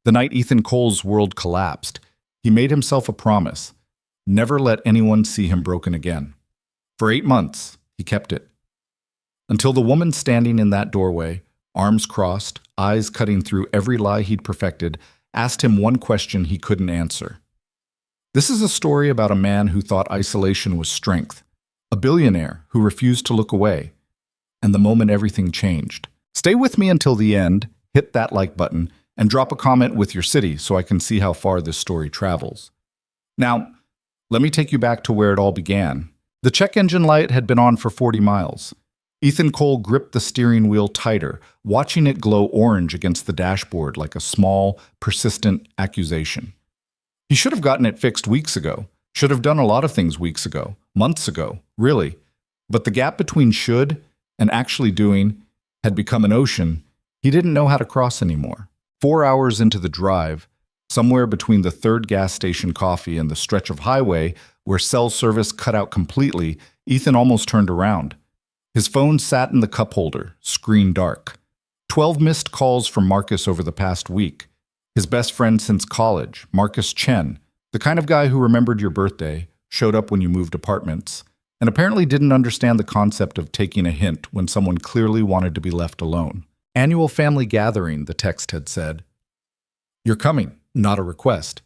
The night Ethan Cole's world collapsed, he made himself a promise: never let anyone see him broken again. For 8 months, he kept it. Until the woman standing in that doorway, arms crossed, eyes cutting through every lie he'd perfected, asked him one question he couldn't answer. This is a story about a man who thought isolation was strength, a billionaire who refused to look away, and the moment everything changed. Stay with me until the end, hit that like button, and drop a comment with your city so I can see how far this story travels. Now, let me take you back to where it all began. The check engine light had been on for 40 miles. Ethan Cole gripped the steering wheel tighter, watching it glow orange against the dashboard like a small, persistent accusation. He should have gotten it fixed weeks ago, should have done a lot of things weeks ago, months ago, really. But the gap between should and actually doing had become an ocean he didn't know how to cross anymore. 4 hours into the drive, somewhere between the third gas station coffee and the stretch of highway where cell service cut out completely, Ethan almost turned around. His phone sat in the cup holder, screen dark. 12 missed calls from Marcus over the past week. His best friend since college, Marcus Chen, the kind of guy who remembered your birthday, showed up when you moved apartments, and apparently didn't understand the concept of taking a hint when someone clearly wanted to be left alone. Annual family gathering, the text had said. You're coming, not a request.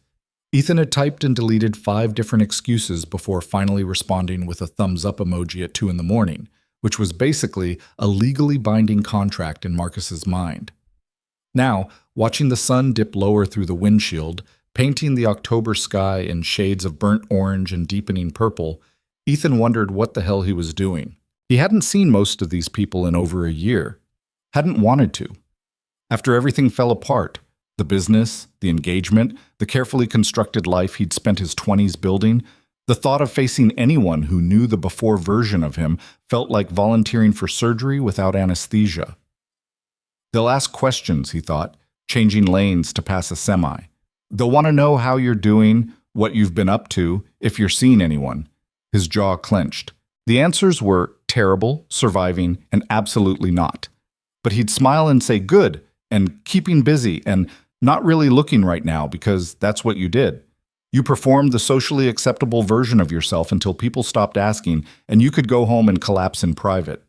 Ethan had typed and deleted 5 different excuses before finally responding with a thumbs up emoji at 2 in the morning, which was basically a legally binding contract in Marcus's mind. Now, watching the sun dip lower through the windshield, painting the October sky in shades of burnt orange and deepening purple, Ethan wondered what the hell he was doing. He hadn't seen most of these people in over a year. Hadn't wanted to. After everything fell apart, the business, the engagement, the carefully constructed life he'd spent his 20s building, the thought of facing anyone who knew the before version of him felt like volunteering for surgery without anesthesia. They'll ask questions, he thought, changing lanes to pass a semi. They'll want to know how you're doing, what you've been up to, if you're seeing anyone. His jaw clenched. The answers were terrible, surviving, and absolutely not. But he'd smile and say good, and keeping busy, and not really looking right now because that's what you did. You performed the socially acceptable version of yourself until people stopped asking, and you could go home and collapse in private.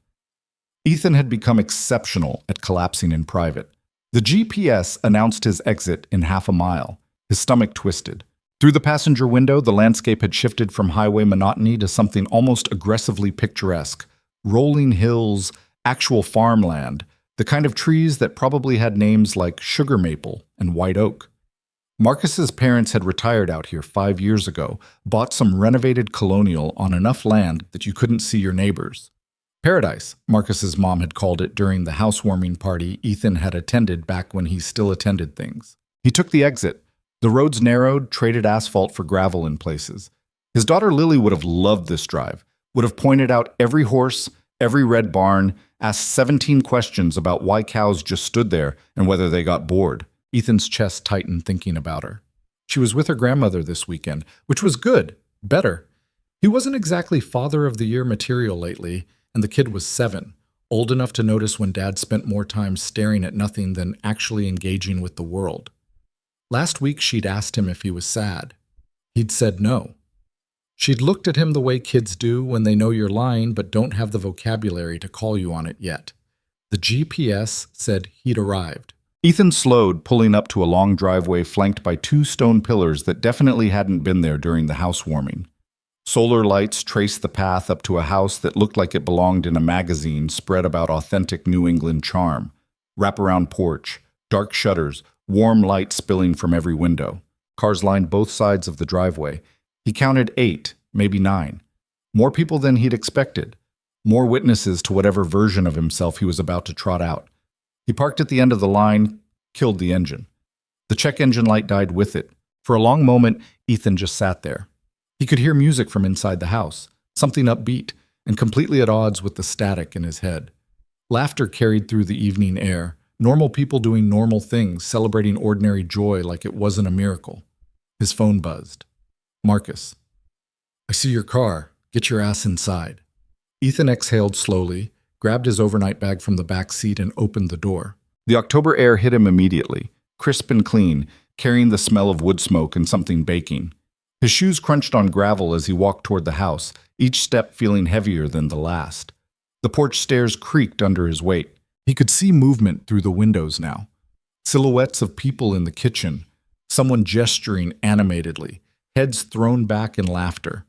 Ethan had become exceptional at collapsing in private. The GPS announced his exit in half a mile. His stomach twisted. Through the passenger window, the landscape had shifted from highway monotony to something almost aggressively picturesque. Rolling hills, actual farmland, the kind of trees that probably had names like sugar maple and white oak. Marcus's parents had retired out here 5 years ago, bought some renovated colonial on enough land that you couldn't see your neighbors. Paradise, Marcus's mom had called it during the housewarming party Ethan had attended back when he still attended things. He took the exit. The roads narrowed, traded asphalt for gravel in places. His daughter Lily would have loved this drive, would have pointed out every horse, every red barn, asked 17 questions about why cows just stood there and whether they got bored. Ethan's chest tightened thinking about her. She was with her grandmother this weekend, which was good, better. He wasn't exactly father of the year material lately, and the kid was 7, old enough to notice when Dad spent more time staring at nothing than actually engaging with the world. Last week she'd asked him if he was sad. He'd said no. She'd looked at him the way kids do when they know you're lying but don't have the vocabulary to call you on it yet. The GPS said he'd arrived. Ethan slowed, pulling up to a long driveway flanked by 2 stone pillars that definitely hadn't been there during the housewarming. Solar lights traced the path up to a house that looked like it belonged in a magazine spread about authentic New England charm. Wraparound porch, dark shutters, warm light spilling from every window. Cars lined both sides of the driveway. He counted 8, maybe 9. More people than he'd expected. More witnesses to whatever version of himself he was about to trot out. He parked at the end of the line, killed the engine. The check engine light died with it. For a long moment, Ethan just sat there. He could hear music from inside the house, something upbeat and completely at odds with the static in his head. Laughter carried through the evening air, normal people doing normal things, celebrating ordinary joy like it wasn't a miracle. His phone buzzed. Marcus. I see your car. Get your ass inside. Ethan exhaled slowly, grabbed his overnight bag from the back seat and opened the door. The October air hit him immediately, crisp and clean, carrying the smell of wood smoke and something baking. His shoes crunched on gravel as he walked toward the house, each step feeling heavier than the last. The porch stairs creaked under his weight. He could see movement through the windows now. Silhouettes of people in the kitchen, someone gesturing animatedly, heads thrown back in laughter.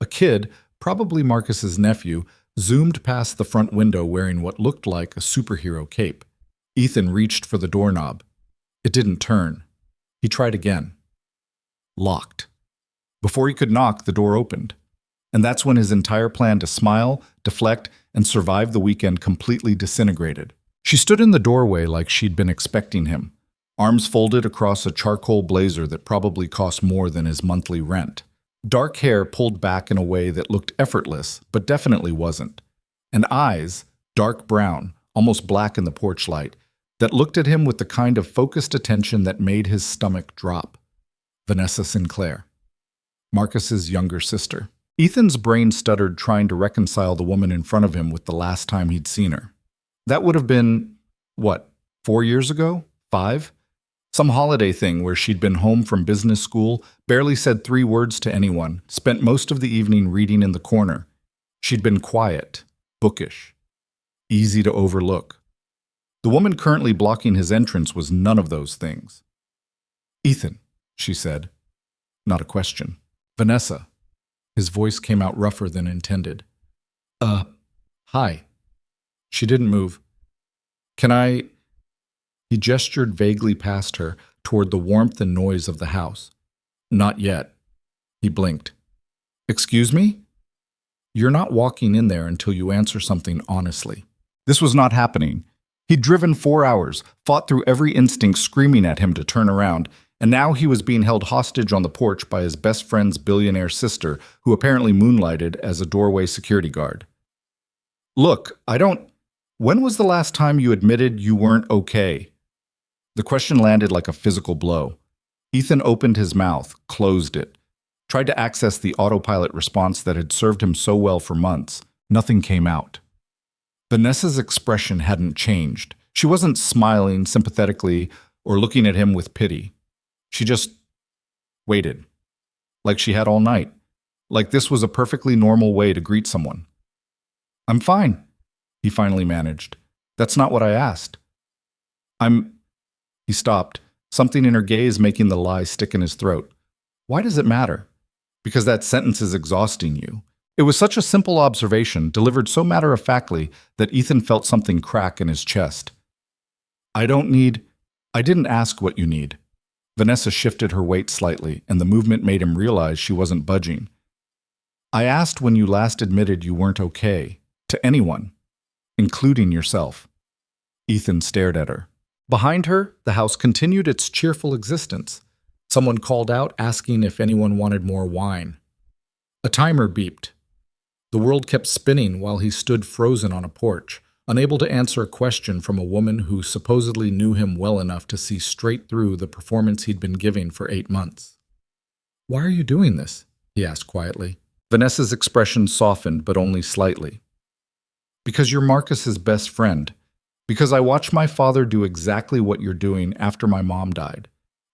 A kid, probably Marcus's nephew, zoomed past the front window wearing what looked like a superhero cape. Ethan reached for the doorknob. It didn't turn. He tried again. Locked. Before he could knock, the door opened. And that's when his entire plan to smile, deflect, and survive the weekend completely disintegrated. She stood in the doorway like she'd been expecting him, arms folded across a charcoal blazer that probably cost more than his monthly rent. Dark hair pulled back in a way that looked effortless, but definitely wasn't. And eyes, dark brown, almost black in the porch light, that looked at him with the kind of focused attention that made his stomach drop. Vanessa Sinclair, Marcus's younger sister. Ethan's brain stuttered trying to reconcile the woman in front of him with the last time he'd seen her. That would have been, 4 years ago? 5? Some holiday thing where she'd been home from business school, barely said 3 words to anyone, spent most of the evening reading in the corner. She'd been quiet, bookish, easy to overlook. The woman currently blocking his entrance was none of those things. "Ethan," she said. Not a question. "Vanessa." His voice came out rougher than intended. Hi." She didn't move. "Can I—" He gestured vaguely past her, toward the warmth and noise of the house. "Not yet." He blinked. "Excuse me?" "You're not walking in there until you answer something honestly." This was not happening. He'd driven 4 hours, fought through every instinct screaming at him to turn around, and now he was being held hostage on the porch by his best friend's billionaire sister, who apparently moonlighted as a doorway security guard. "Look, when was the last time you admitted you weren't okay?" The question landed like a physical blow. Ethan opened his mouth, closed it, tried to access the autopilot response that had served him so well for months. Nothing came out. Vanessa's expression hadn't changed. She wasn't smiling sympathetically or looking at him with pity. She just waited, like she had all night, like this was a perfectly normal way to greet someone. "I'm fine," he finally managed. "That's not what I asked." He stopped, something in her gaze making the lie stick in his throat. "Why does it matter?" "Because that sentence is exhausting you." It was such a simple observation, delivered so matter-of-factly, that Ethan felt something crack in his chest. I didn't ask what you need." Vanessa shifted her weight slightly, and the movement made him realize she wasn't budging. "I asked when you last admitted you weren't okay, to anyone, including yourself." Ethan stared at her. Behind her, the house continued its cheerful existence. Someone called out, asking if anyone wanted more wine. A timer beeped. The world kept spinning while he stood frozen on a porch, unable to answer a question from a woman who supposedly knew him well enough to see straight through the performance he'd been giving for 8 months. "Why are you doing this?" he asked quietly. Vanessa's expression softened, but only slightly. "Because you're Marcus's best friend. Because I watched my father do exactly what you're doing after my mom died.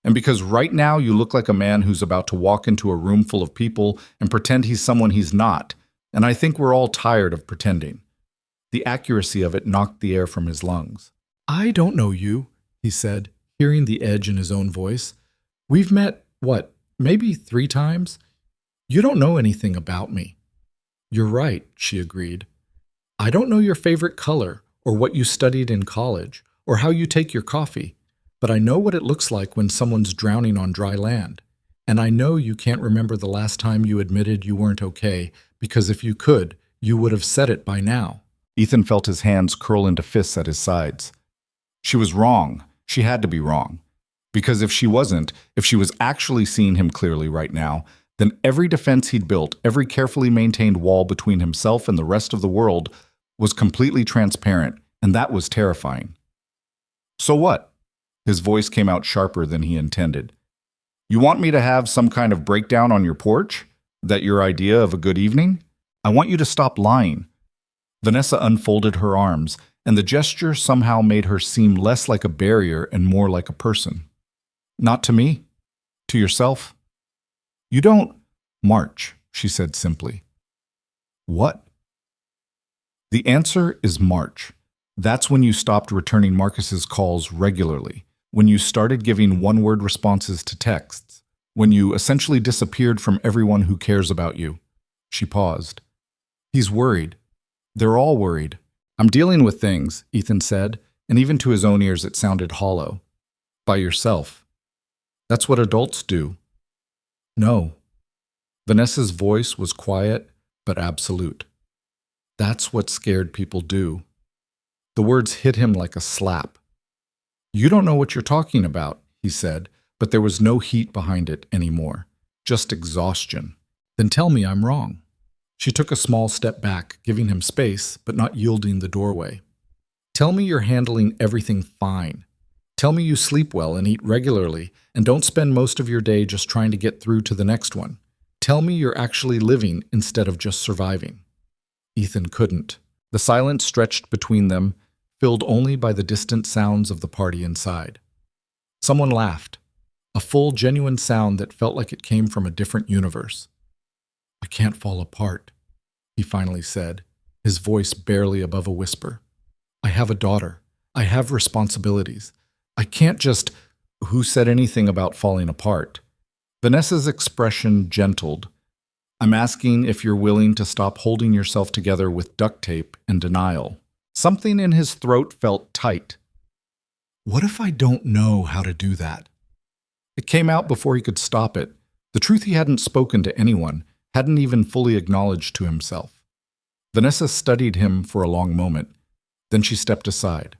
And because right now you look like a man who's about to walk into a room full of people and pretend he's someone he's not, and I think we're all tired of pretending." The accuracy of it knocked the air from his lungs. "I don't know you," he said, hearing the edge in his own voice. "We've met, maybe 3 times? You don't know anything about me." "You're right," she agreed. "I don't know your favorite color, or what you studied in college, or how you take your coffee, but I know what it looks like when someone's drowning on dry land. And I know you can't remember the last time you admitted you weren't okay, because if you could, you would have said it by now." Ethan felt his hands curl into fists at his sides. She was wrong. She had to be wrong. Because if she wasn't, if she was actually seeing him clearly right now, then every defense he'd built, every carefully maintained wall between himself and the rest of the world was completely transparent, and that was terrifying. "So what?" His voice came out sharper than he intended. "You want me to have some kind of breakdown on your porch? That your idea of a good evening? I want you to stop lying." Vanessa unfolded her arms, and the gesture somehow made her seem less like a barrier and more like a person. Not to me. To yourself. You don't March, she said simply. What? The answer is March. That's when you stopped returning Marcus's calls regularly, when you started giving one-word responses to texts, when you essentially disappeared from everyone who cares about you. She paused. He's worried. They're all worried. I'm dealing with things, Ethan said, and even to his own ears it sounded hollow. By yourself. That's what adults do. No. Vanessa's voice was quiet but absolute. That's what scared people do. The words hit him like a slap. You don't know what you're talking about, he said, but there was no heat behind it anymore, just exhaustion. Then tell me I'm wrong. She took a small step back, giving him space, but not yielding the doorway. Tell me you're handling everything fine. Tell me you sleep well and eat regularly and don't spend most of your day just trying to get through to the next one. Tell me you're actually living instead of just surviving. Ethan couldn't. The silence stretched between them, filled only by the distant sounds of the party inside. Someone laughed, a full, genuine sound that felt like it came from a different universe. I can't fall apart, he finally said, his voice barely above a whisper. I have a daughter. I have responsibilities. I can't just— Who said anything about falling apart? Vanessa's expression gentled. I'm asking if you're willing to stop holding yourself together with duct tape and denial. Something in his throat felt tight. What if I don't know how to do that? It came out before he could stop it. The truth he hadn't spoken to anyone, hadn't even fully acknowledged to himself. Vanessa studied him for a long moment. Then she stepped aside.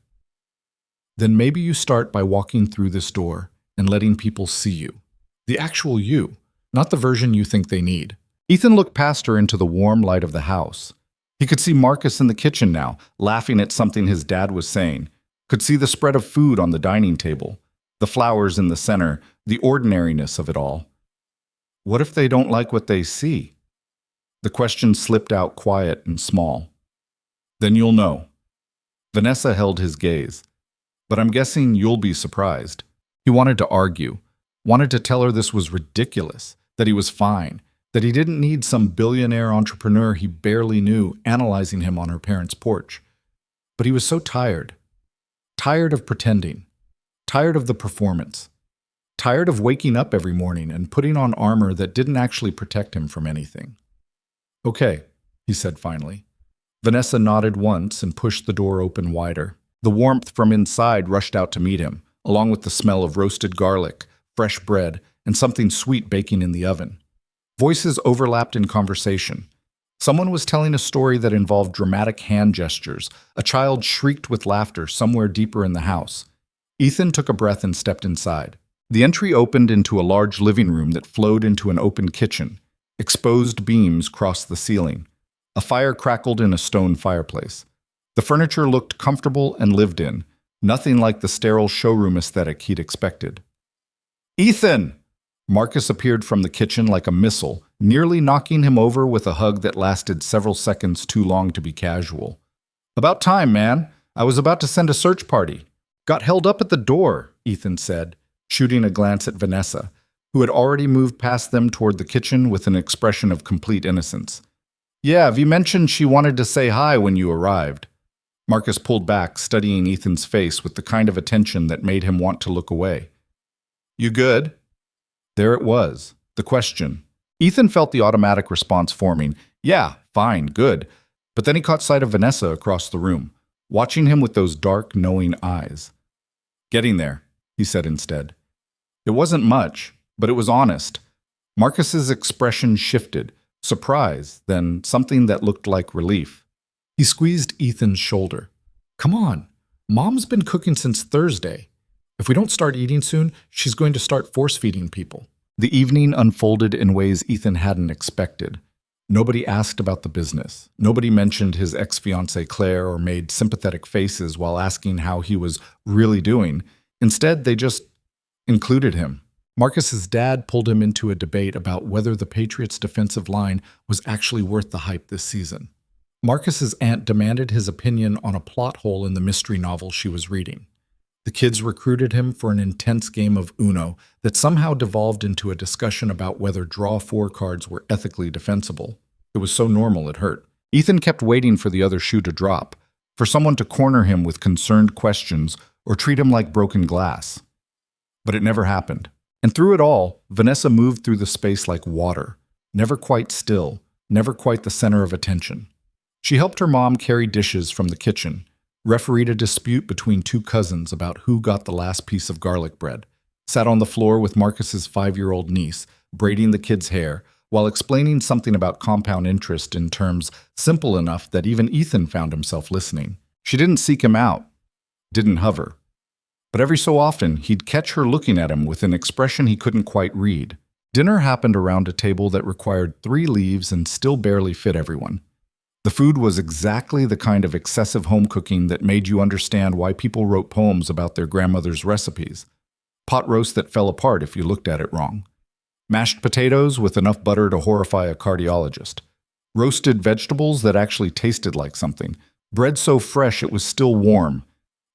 Then maybe you start by walking through this door and letting people see you. The actual you, not the version you think they need. Ethan looked past her into the warm light of the house. He could see Marcus in the kitchen now, laughing at something his dad was saying. Could see the spread of food on the dining table, the flowers in the center, the ordinariness of it all. What if they don't like what they see? The question slipped out quiet and small. Then you'll know. Vanessa held his gaze. But I'm guessing you'll be surprised. He wanted to argue, wanted to tell her this was ridiculous, that he was fine, that he didn't need some billionaire entrepreneur he barely knew analyzing him on her parents' porch. But he was so tired. Tired of pretending. Tired of the performance. Tired of waking up every morning and putting on armor that didn't actually protect him from anything. Okay, he said finally. Vanessa nodded once and pushed the door open wider. The warmth from inside rushed out to meet him, along with the smell of roasted garlic, fresh bread, and something sweet baking in the oven. Voices overlapped in conversation. Someone was telling a story that involved dramatic hand gestures. A child shrieked with laughter somewhere deeper in the house. Ethan took a breath and stepped inside. The entry opened into a large living room that flowed into an open kitchen. Exposed beams crossed the ceiling. A fire crackled in a stone fireplace. The furniture looked comfortable and lived in, nothing like the sterile showroom aesthetic he'd expected. Ethan! Marcus appeared from the kitchen like a missile, nearly knocking him over with a hug that lasted several seconds too long to be casual. About time, man. I was about to send a search party. Got held up at the door, Ethan said, shooting a glance at Vanessa, who had already moved past them toward the kitchen with an expression of complete innocence. Yeah, Vi mentioned she wanted to say hi when you arrived. Marcus pulled back, studying Ethan's face with the kind of attention that made him want to look away. You good? There it was, the question. Ethan felt the automatic response forming. Yeah, fine, good. But then he caught sight of Vanessa across the room, watching him with those dark, knowing eyes. Getting there, he said instead. It wasn't much, but it was honest. Marcus's expression shifted, surprise, then something that looked like relief. He squeezed Ethan's shoulder. Come on, Mom's been cooking since Thursday. If we don't start eating soon, she's going to start force-feeding people. The evening unfolded in ways Ethan hadn't expected. Nobody asked about the business. Nobody mentioned his ex-fiancée Claire or made sympathetic faces while asking how he was really doing. Instead, they just included him. Marcus's dad pulled him into a debate about whether the Patriots' defensive line was actually worth the hype this season. Marcus's aunt demanded his opinion on a plot hole in the mystery novel she was reading. The kids recruited him for an intense game of Uno that somehow devolved into a discussion about whether draw four cards were ethically defensible. It was so normal it hurt. Ethan kept waiting for the other shoe to drop, for someone to corner him with concerned questions or treat him like broken glass. But it never happened. And through it all, Vanessa moved through the space like water, never quite still, never quite the center of attention. She helped her mom carry dishes from the kitchen, refereed a dispute between two cousins about who got the last piece of garlic bread, sat on the floor with Marcus's 5-year-old niece, braiding the kid's hair, while explaining something about compound interest in terms simple enough that even Ethan found himself listening. She didn't seek him out, didn't hover. But every so often, he'd catch her looking at him with an expression he couldn't quite read. Dinner happened around a table that required 3 leaves and still barely fit everyone. The food was exactly the kind of excessive home cooking that made you understand why people wrote poems about their grandmother's recipes. Pot roast that fell apart if you looked at it wrong. Mashed potatoes with enough butter to horrify a cardiologist. Roasted vegetables that actually tasted like something. Bread so fresh it was still warm.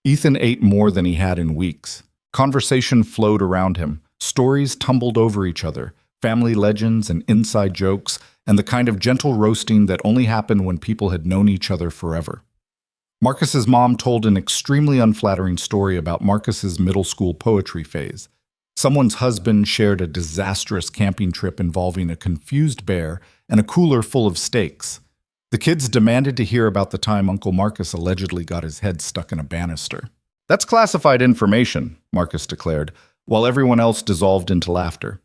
Ethan ate more than he had in weeks. Conversation flowed around him. Stories tumbled over each other. Family legends and inside jokes, and the kind of gentle roasting that only happened when people had known each other forever. Marcus's mom told an extremely unflattering story about Marcus's middle school poetry phase. Someone's husband shared a disastrous camping trip involving a confused bear and a cooler full of steaks. The kids demanded to hear about the time Uncle Marcus allegedly got his head stuck in a banister. "That's classified information," Marcus declared, while everyone else dissolved into laughter.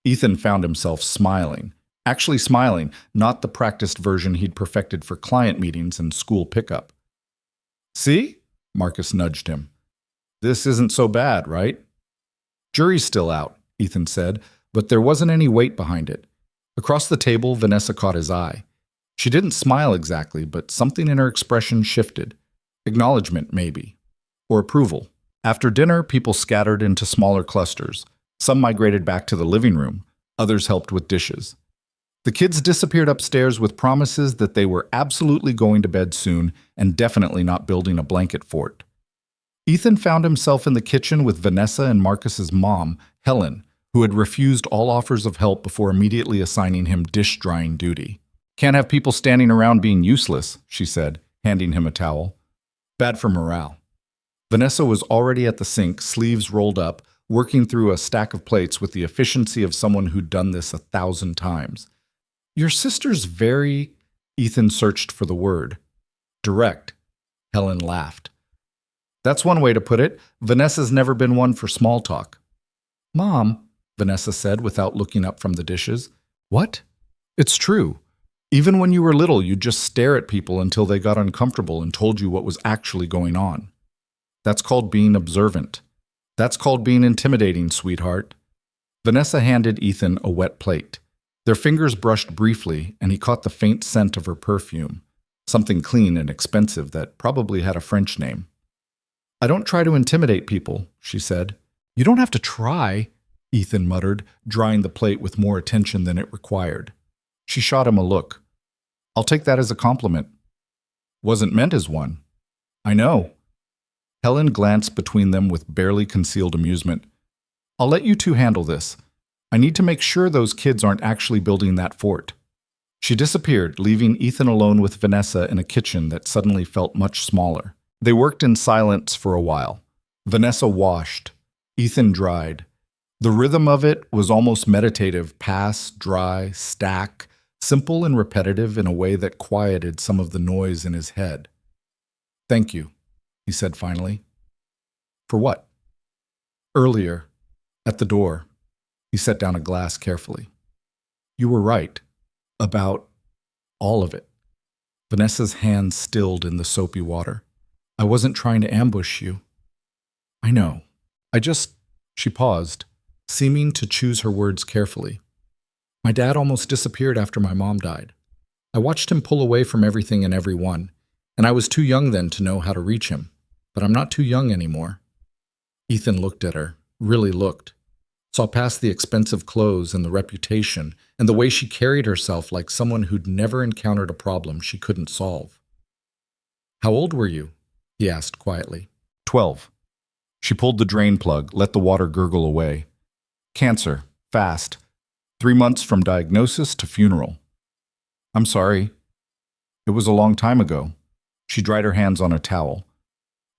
Ethan found himself smiling. Actually smiling, not the practiced version he'd perfected for client meetings and school pickup. "See?" Marcus nudged him. "This isn't so bad, right?" "Jury's still out," Ethan said, but there wasn't any weight behind it. Across the table, Vanessa caught his eye. She didn't smile exactly, but something in her expression shifted. Acknowledgement, maybe. Or approval. After dinner, people scattered into smaller clusters. Some migrated back to the living room. Others helped with dishes. The kids disappeared upstairs with promises that they were absolutely going to bed soon and definitely not building a blanket fort. Ethan found himself in the kitchen with Vanessa and Marcus's mom, Helen, who had refused all offers of help before immediately assigning him dish-drying duty. "Can't have people standing around being useless," she said, handing him a towel. "Bad for morale." Vanessa was already at the sink, sleeves rolled up, working through a stack of plates with the efficiency of someone who'd done this 1,000 times. "Your sister's very—" Ethan searched for the word. "Direct." Helen laughed. "That's one way to put it. Vanessa's never been one for small talk." "Mom," Vanessa said without looking up from the dishes. "What?" "It's true. Even when you were little, you'd just stare at people until they got uncomfortable and told you what was actually going on. That's called being observant. That's called being intimidating, sweetheart." Vanessa handed Ethan a wet plate. Their fingers brushed briefly, and he caught the faint scent of her perfume, something clean and expensive that probably had a French name. "I don't try to intimidate people," she said. "You don't have to try," Ethan muttered, drying the plate with more attention than it required. She shot him a look. "I'll take that as a compliment." "Wasn't meant as one." "I know." Helen glanced between them with barely concealed amusement. "I'll let you two handle this. I need to make sure those kids aren't actually building that fort." She disappeared, leaving Ethan alone with Vanessa in a kitchen that suddenly felt much smaller. They worked in silence for a while. Vanessa washed. Ethan dried. The rhythm of it was almost meditative, pass, dry, stack, simple and repetitive in a way that quieted some of the noise in his head. "Thank you," he said finally. "For what?" "Earlier, at the door." He set down a glass carefully. "You were right. About all of it." Vanessa's hands stilled in the soapy water. "I wasn't trying to ambush you." "I know. She paused, seeming to choose her words carefully. "My dad almost disappeared after my mom died. I watched him pull away from everything and everyone, and I was too young then to know how to reach him. But I'm not too young anymore." Ethan looked at her, really looked. Saw past the expensive clothes and the reputation and the way she carried herself like someone who'd never encountered a problem she couldn't solve. "How old were you?" he asked quietly. 12. She pulled the drain plug, let the water gurgle away. Cancer, fast. 3 months from diagnosis to funeral. I'm sorry. It was a long time ago. She dried her hands on a towel.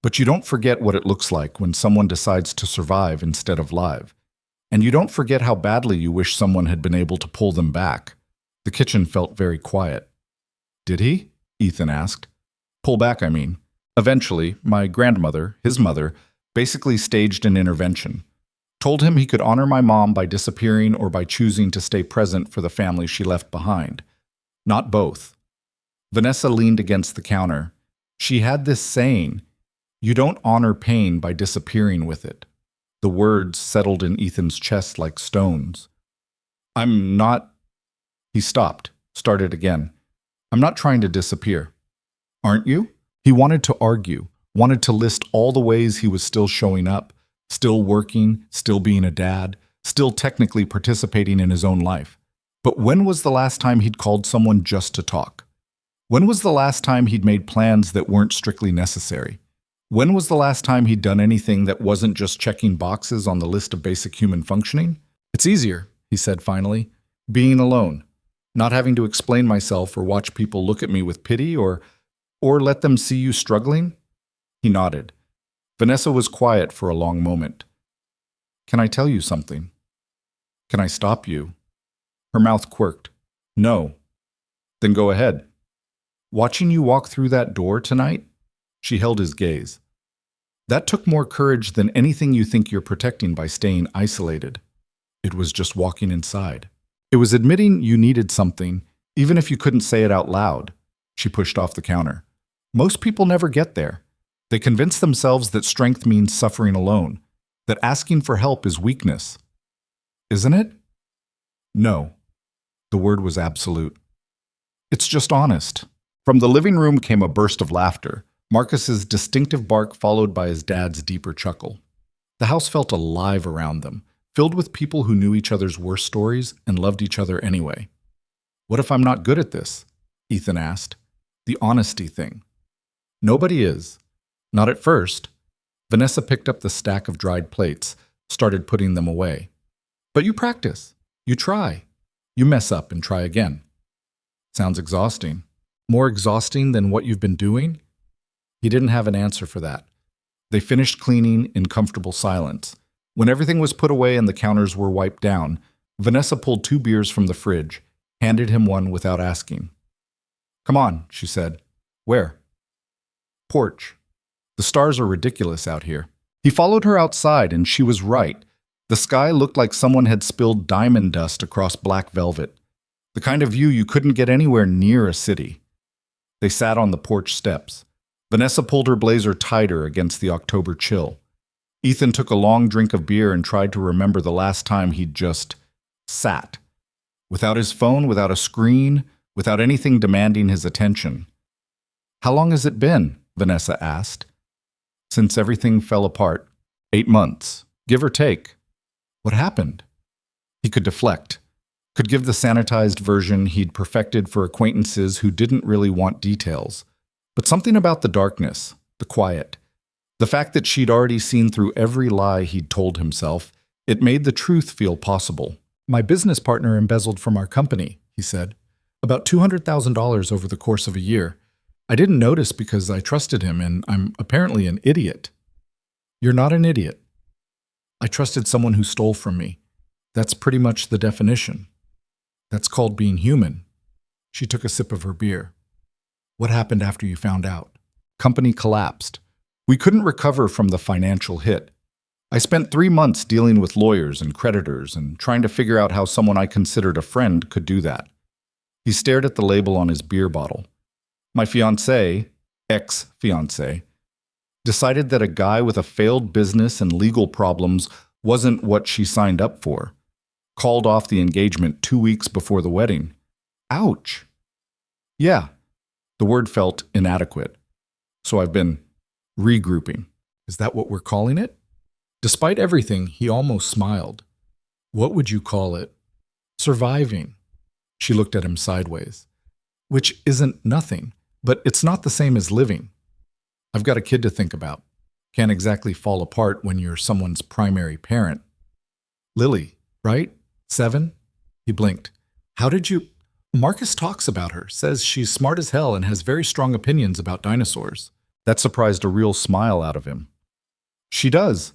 But you don't forget what it looks like when someone decides to survive instead of live. And you don't forget how badly you wish someone had been able to pull them back. The kitchen felt very quiet. Did he? Ethan asked. Pull back, I mean. Eventually, my grandmother, his mother, basically staged an intervention. Told him he could honor my mom by disappearing or by choosing to stay present for the family she left behind. Not both. Vanessa leaned against the counter. She had this saying, "You don't honor pain by disappearing with it." The words settled in Ethan's chest like stones. I'm not... He stopped, started again. I'm not trying to disappear. Aren't you? He wanted to argue, wanted to list all the ways he was still showing up, still working, still being a dad, still technically participating in his own life. But when was the last time he'd called someone just to talk? When was the last time he'd made plans that weren't strictly necessary? When was the last time he'd done anything that wasn't just checking boxes on the list of basic human functioning? It's easier, he said finally, being alone, not having to explain myself or watch people look at me with pity or let them see you struggling. He nodded. Vanessa was quiet for a long moment. Can I tell you something? Can I stop you? Her mouth quirked. No. Then go ahead. Watching you walk through that door tonight? She held his gaze. That took more courage than anything you think you're protecting by staying isolated. It was just walking inside. It was admitting you needed something, even if you couldn't say it out loud. She pushed off the counter. Most people never get there. They convince themselves that strength means suffering alone, that asking for help is weakness. Isn't it? No. The word was absolute. It's just honest. From the living room came a burst of laughter, Marcus's distinctive bark followed by his dad's deeper chuckle. The house felt alive around them, filled with people who knew each other's worst stories and loved each other anyway. What if I'm not good at this? Ethan asked. The honesty thing. Nobody is. Not at first. Vanessa picked up the stack of dried plates, started putting them away. But you practice. You try. You mess up and try again. Sounds exhausting. More exhausting than what you've been doing? He didn't have an answer for that. They finished cleaning in comfortable silence. When everything was put away and the counters were wiped down, Vanessa pulled 2 beers from the fridge, handed him one without asking. Come on, she said. Where? Porch. The stars are ridiculous out here. He followed her outside, and she was right. The sky looked like someone had spilled diamond dust across black velvet. The kind of view you couldn't get anywhere near a city. They sat on the porch steps. Vanessa pulled her blazer tighter against the October chill. Ethan took a long drink of beer and tried to remember the last time he'd just sat. Without his phone, without a screen, without anything demanding his attention. How long has it been? Vanessa asked. Since everything fell apart. 8 months, give or take. What happened? He could deflect, could give the sanitized version he'd perfected for acquaintances who didn't really want details. But something about the darkness, the quiet, the fact that she'd already seen through every lie he'd told himself, it made the truth feel possible. My business partner embezzled from our company, he said. About $200,000 over the course of a year. I didn't notice because I trusted him, and I'm apparently an idiot. You're not an idiot. I trusted someone who stole from me. That's pretty much the definition. That's called being human. She took a sip of her beer. What happened after you found out? Company collapsed. We couldn't recover from the financial hit. I spent 3 months dealing with lawyers and creditors and trying to figure out how someone I considered a friend could do that. He stared at the label on his beer bottle. My fiancée, ex-fiancée, decided that a guy with a failed business and legal problems wasn't what she signed up for. Called off the engagement 2 weeks before the wedding. Ouch. Yeah, the word felt inadequate. So I've been regrouping. Is that what we're calling it? Despite everything, he almost smiled. What would you call it? Surviving. She looked at him sideways. Which isn't nothing, but it's not the same as living. I've got a kid to think about. Can't exactly fall apart when you're someone's primary parent. Lily, right? 7? He blinked. How did you... Marcus talks about her, says she's smart as hell and has very strong opinions about dinosaurs. That surprised a real smile out of him. She does.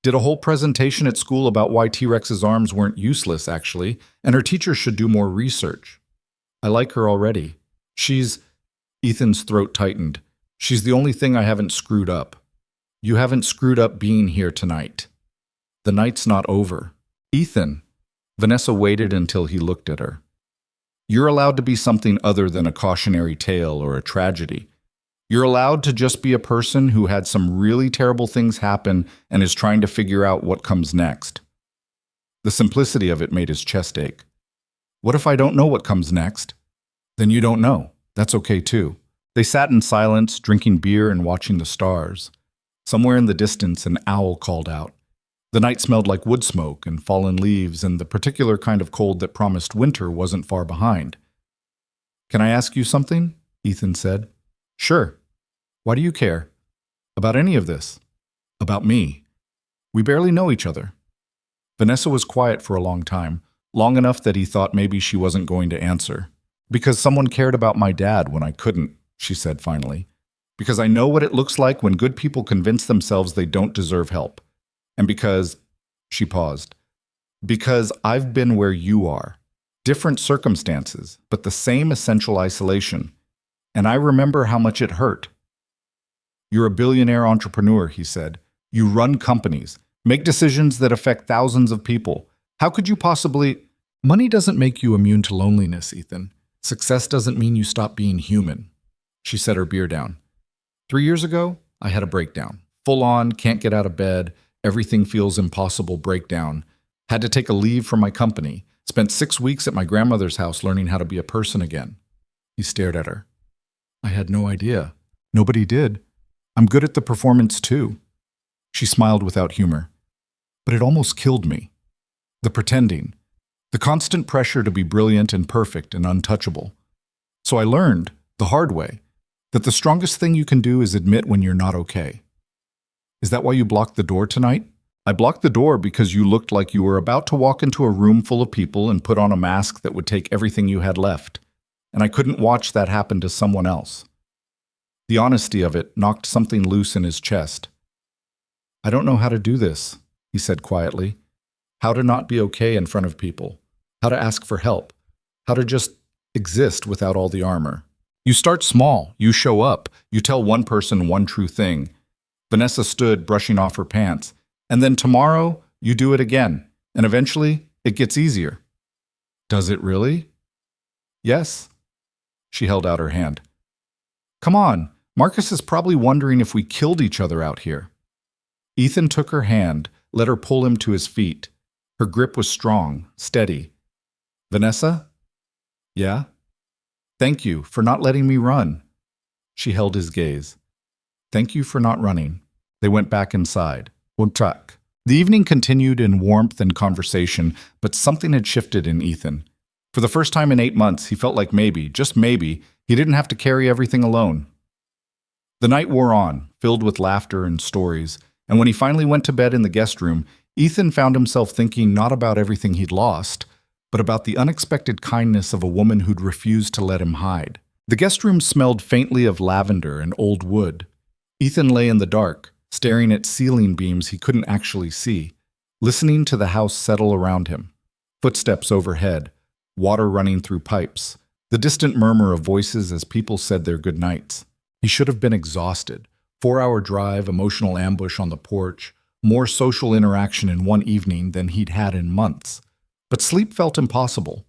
Did a whole presentation at school about why T-Rex's arms weren't useless, actually, and her teacher should do more research. I like her already. She's... Ethan's throat tightened. She's the only thing I haven't screwed up. You haven't screwed up being here tonight. The night's not over. Ethan. Vanessa waited until he looked at her. You're allowed to be something other than a cautionary tale or a tragedy. You're allowed to just be a person who had some really terrible things happen and is trying to figure out what comes next. The simplicity of it made his chest ache. What if I don't know what comes next? Then you don't know. That's okay too. They sat in silence, drinking beer and watching the stars. Somewhere in the distance, an owl called out. The night smelled like wood smoke and fallen leaves, and the particular kind of cold that promised winter wasn't far behind. Can I ask you something? Ethan said. Sure. Why do you care? About any of this? About me. We barely know each other. Vanessa was quiet for a long time, long enough that he thought maybe she wasn't going to answer. Because someone cared about my dad when I couldn't, she said finally. Because I know what it looks like when good people convince themselves they don't deserve help. And because, she paused, because I've been where you are. Different circumstances, but the same essential isolation. And I remember how much it hurt. You're a billionaire entrepreneur, he said. You run companies, make decisions that affect thousands of people. How could you possibly... Money doesn't make you immune to loneliness, Ethan. Success doesn't mean you stop being human. She set her beer down. 3 years ago, I had a breakdown. Full on, can't get out of bed, everything feels impossible breakdown. Had to take a leave from my company. Spent 6 weeks at my grandmother's house learning how to be a person again. He stared at her. I had no idea. Nobody did. I'm good at the performance too. She smiled without humor. But it almost killed me. The pretending. The constant pressure to be brilliant and perfect and untouchable. So I learned, the hard way, that the strongest thing you can do is admit when you're not okay. Is that why you blocked the door tonight? I blocked the door because you looked like you were about to walk into a room full of people and put on a mask that would take everything you had left. And I couldn't watch that happen to someone else. The honesty of it knocked something loose in his chest. I don't know how to do this, he said quietly. How to not be okay in front of people. How to ask for help. How to just exist without all the armor. You start small. You show up. You tell one person one true thing. Vanessa stood, brushing off her pants. And then tomorrow, you do it again. And eventually, it gets easier. Does it really? Yes. She held out her hand. Come on. Marcus is probably wondering if we killed each other out here. Ethan took her hand, let her pull him to his feet. Her grip was strong, steady. Vanessa? Yeah? Thank you for not letting me run. She held his gaze. Thank you for not running. They went back inside. Truck. The evening continued in warmth and conversation, but something had shifted in Ethan. For the first time in 8 months, he felt like maybe, just maybe, he didn't have to carry everything alone. The night wore on, filled with laughter and stories, and when he finally went to bed in the guest room, Ethan found himself thinking not about everything he'd lost, but about the unexpected kindness of a woman who'd refused to let him hide. The guest room smelled faintly of lavender and old wood. Ethan lay in the dark, staring at ceiling beams he couldn't actually see, listening to the house settle around him. Footsteps overhead, water running through pipes, the distant murmur of voices as people said their goodnights. He should have been exhausted. 4-hour drive, emotional ambush on the porch, more social interaction in one evening than he'd had in months. But sleep felt impossible.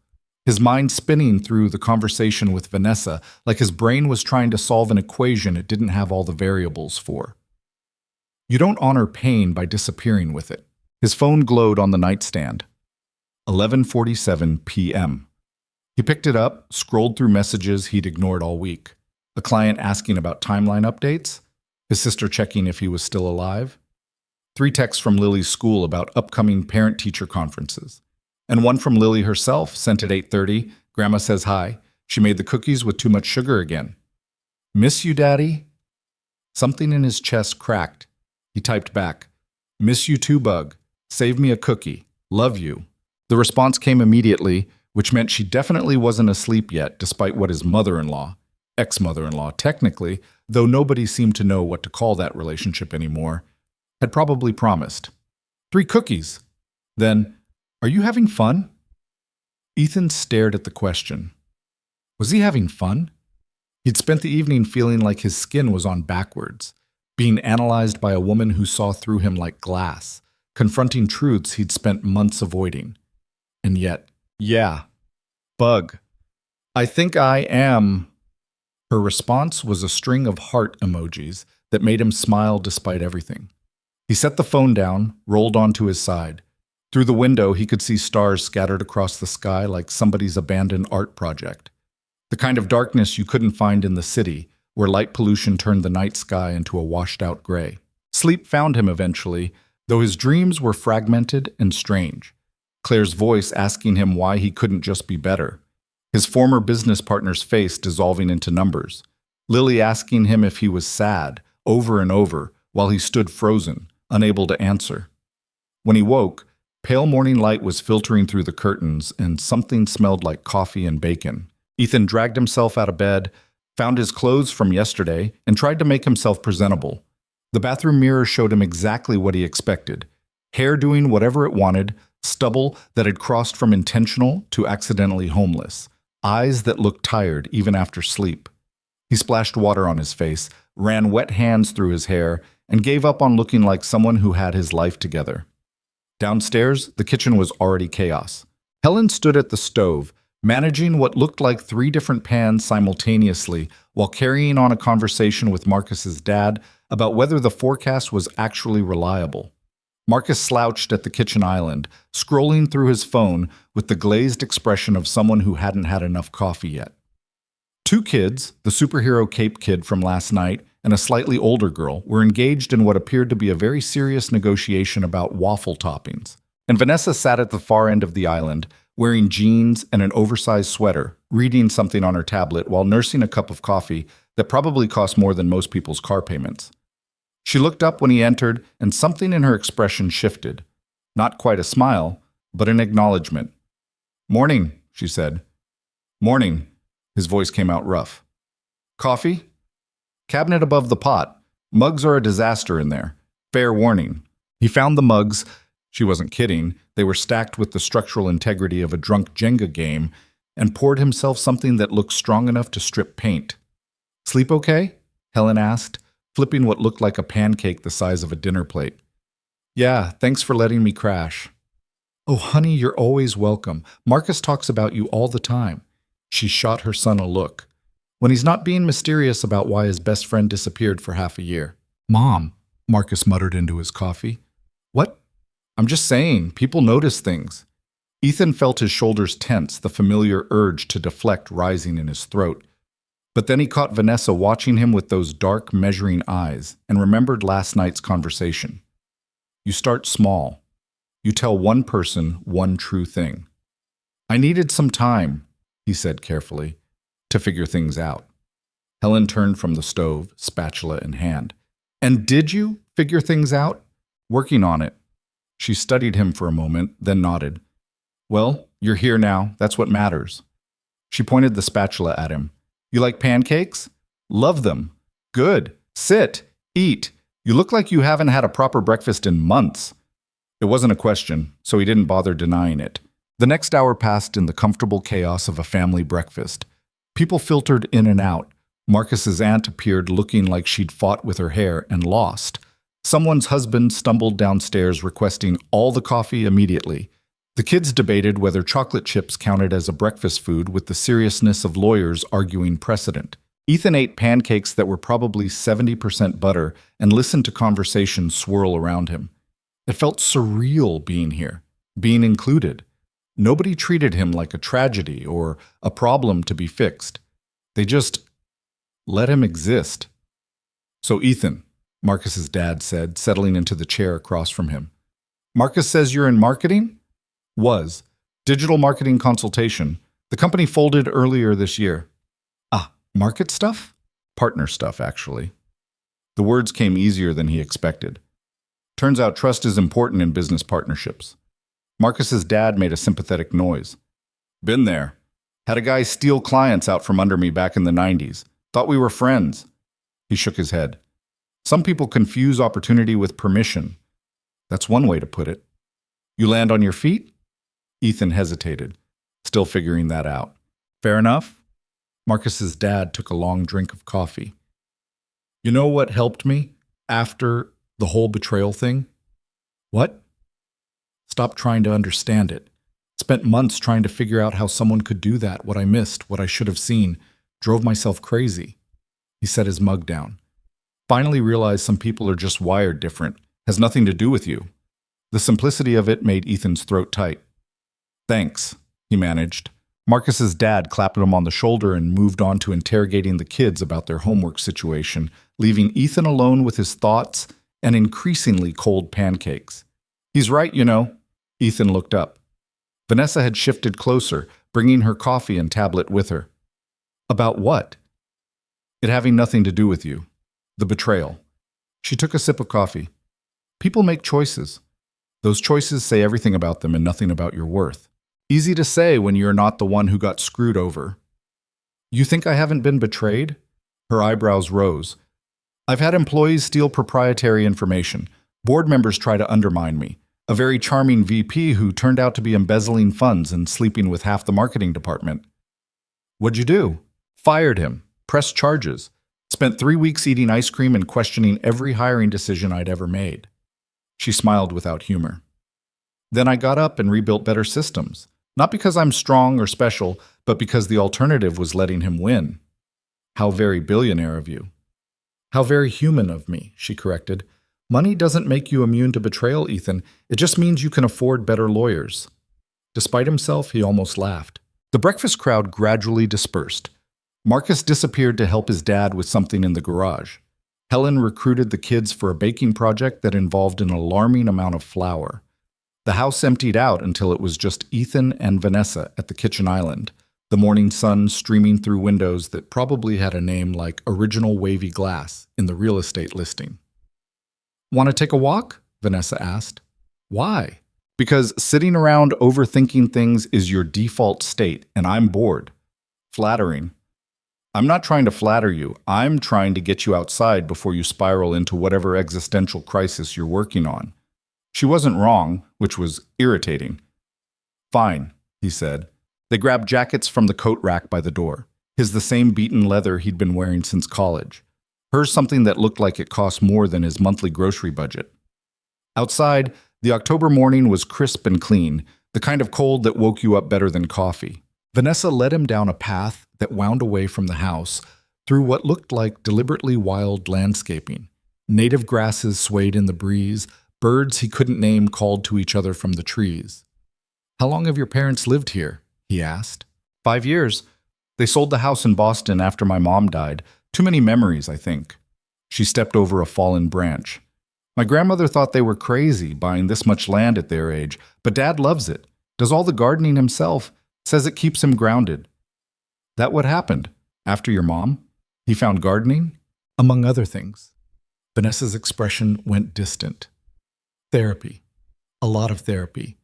His mind spinning through the conversation with Vanessa like his brain was trying to solve an equation it didn't have all the variables for. You don't honor pain by disappearing with it. His phone glowed on the nightstand. 11:47 p.m. He picked it up, scrolled through messages he'd ignored all week. A client asking about timeline updates, his sister checking if he was still alive, 3 texts from Lily's school about upcoming parent-teacher conferences, and one from Lily herself sent at 8:30, Grandma says hi. She made the cookies with too much sugar again. Miss you, Daddy? Something in his chest cracked. He typed back, "Miss you too, Bug. Save me a cookie. Love you." The response came immediately, which meant she definitely wasn't asleep yet, despite what his mother-in-law, ex-mother-in-law technically, though nobody seemed to know what to call that relationship anymore, had probably promised. 3 cookies. Then, "Are you having fun?" Ethan stared at the question. Was he having fun? He'd spent the evening feeling like his skin was on backwards, being analyzed by a woman who saw through him like glass, confronting truths he'd spent months avoiding. And yet, yeah, Bug, I think I am. Her response was a string of heart emojis that made him smile despite everything. He set the phone down, rolled onto his side. Through the window, he could see stars scattered across the sky like somebody's abandoned art project. The kind of darkness you couldn't find in the city, where light pollution turned the night sky into a washed-out gray. Sleep found him eventually, though his dreams were fragmented and strange. Claire's voice asking him why he couldn't just be better. His former business partner's face dissolving into numbers. Lily asking him if he was sad, over and over, while he stood frozen, unable to answer. When he woke, pale morning light was filtering through the curtains, and something smelled like coffee and bacon. Ethan dragged himself out of bed, found his clothes from yesterday, and tried to make himself presentable. The bathroom mirror showed him exactly what he expected. Hair doing whatever it wanted, stubble that had crossed from intentional to accidentally homeless, eyes that looked tired even after sleep. He splashed water on his face, ran wet hands through his hair, and gave up on looking like someone who had his life together. Downstairs, the kitchen was already chaos. Helen stood at the stove, managing what looked like 3 different pans simultaneously while carrying on a conversation with Marcus's dad about whether the forecast was actually reliable. Marcus slouched at the kitchen island, scrolling through his phone with the glazed expression of someone who hadn't had enough coffee yet. 2 kids, the superhero cape kid from last night and a slightly older girl, were engaged in what appeared to be a very serious negotiation about waffle toppings. And Vanessa sat at the far end of the island, wearing jeans and an oversized sweater, reading something on her tablet while nursing a cup of coffee that probably cost more than most people's car payments. She looked up when he entered, and something in her expression shifted. Not quite a smile, but an acknowledgement. "Morning," she said. "Morning." His voice came out rough. "Coffee?" "Cabinet above the pot. Mugs are a disaster in there. Fair warning." He found the mugs. She wasn't kidding. They were stacked with the structural integrity of a drunk Jenga game, and poured himself something that looked strong enough to strip paint. "Sleep okay?" Helen asked, flipping what looked like a pancake the size of a dinner plate. "Yeah, thanks for letting me crash." "Oh, honey, you're always welcome. Marcus talks about you all the time." She shot her son a look. When he's not being mysterious about why his best friend disappeared for half a year. "Mom," Marcus muttered into his coffee. "What?" "I'm just saying, people notice things." Ethan felt his shoulders tense, the familiar urge to deflect rising in his throat. But then he caught Vanessa watching him with those dark, measuring eyes and remembered last night's conversation. You start small. You tell one person one true thing. "I needed some time," he said carefully, "to figure things out." Helen turned from the stove, spatula in hand. "And did you figure things out?" "Working on it." She studied him for a moment, then nodded. "Well, you're here now. That's what matters." She pointed the spatula at him. "You like pancakes?" "Love them." "Good. Sit. Eat. You look like you haven't had a proper breakfast in months." It wasn't a question, so he didn't bother denying it. The next hour passed in the comfortable chaos of a family breakfast. People filtered in and out. Marcus's aunt appeared looking like she'd fought with her hair and lost. Someone's husband stumbled downstairs requesting all the coffee immediately. The kids debated whether chocolate chips counted as a breakfast food with the seriousness of lawyers arguing precedent. Ethan ate pancakes that were probably 70% butter and listened to conversations swirl around him. It felt surreal being here, being included. Nobody treated him like a tragedy or a problem to be fixed. They just let him exist. "So Ethan," Marcus's dad said, settling into the chair across from him. "Marcus says you're in marketing?" "Was. Digital marketing consultation. The company folded earlier this year." "Ah, market stuff?" "Partner stuff, actually." The words came easier than he expected. Turns out trust is important in business partnerships. Marcus's dad made a sympathetic noise. Been there. Had a guy steal clients out from under me back in the 90s. Thought we were friends. He shook his head. Some people confuse opportunity with permission. That's one way to put it. You land on your feet? Ethan hesitated, still figuring that out. Fair enough? Marcus's dad took a long drink of coffee. You know what helped me after the whole betrayal thing? What? Stopped trying to understand it. Spent months trying to figure out how someone could do that, what I missed, what I should have seen. Drove myself crazy. He set his mug down. Finally realized some people are just wired different. Has nothing to do with you. The simplicity of it made Ethan's throat tight. Thanks, he managed. Marcus's dad clapped him on the shoulder and moved on to interrogating the kids about their homework situation, leaving Ethan alone with his thoughts and increasingly cold pancakes. He's right, you know. Ethan looked up. Vanessa had shifted closer, bringing her coffee and tablet with her. About what? It having nothing to do with you. The betrayal. She took a sip of coffee. People make choices. Those choices say everything about them and nothing about your worth. Easy to say when you're not the one who got screwed over. You think I haven't been betrayed? Her eyebrows rose. I've had employees steal proprietary information. Board members try to undermine me. A very charming VP who turned out to be embezzling funds and sleeping with half the marketing department. What'd you do? Fired him. Pressed charges. Spent 3 weeks eating ice cream and questioning every hiring decision I'd ever made. She smiled without humor. Then I got up and rebuilt better systems. Not because I'm strong or special, but because the alternative was letting him win. How very billionaire of you. How very human of me, she corrected. Money doesn't make you immune to betrayal, Ethan. It just means you can afford better lawyers. Despite himself, he almost laughed. The breakfast crowd gradually dispersed. Marcus disappeared to help his dad with something in the garage. Helen recruited the kids for a baking project that involved an alarming amount of flour. The house emptied out until it was just Ethan and Vanessa at the kitchen island, the morning sun streaming through windows that probably had a name like Original Wavy Glass in the real estate listing. Want to take a walk? Vanessa asked. Why? Because sitting around overthinking things is your default state, and I'm bored. Flattering. I'm not trying to flatter you. I'm trying to get you outside before you spiral into whatever existential crisis you're working on. She wasn't wrong, which was irritating. Fine, he said. They grabbed jackets from the coat rack by the door. His the same beaten leather he'd been wearing since college. Hers something that looked like it cost more than his monthly grocery budget. Outside, the October morning was crisp and clean, the kind of cold that woke you up better than coffee. Vanessa led him down a path that wound away from the house through what looked like deliberately wild landscaping. Native grasses swayed in the breeze, birds he couldn't name called to each other from the trees. How long have your parents lived here? He asked. 5 years. They sold the house in Boston after my mom died. Too many memories, I think. She stepped over a fallen branch. My grandmother thought they were crazy buying this much land at their age, but Dad loves it. Does all the gardening himself. Says it keeps him grounded. That what happened? After your mom? He found gardening? Among other things. Vanessa's expression went distant. Therapy. A lot of therapy.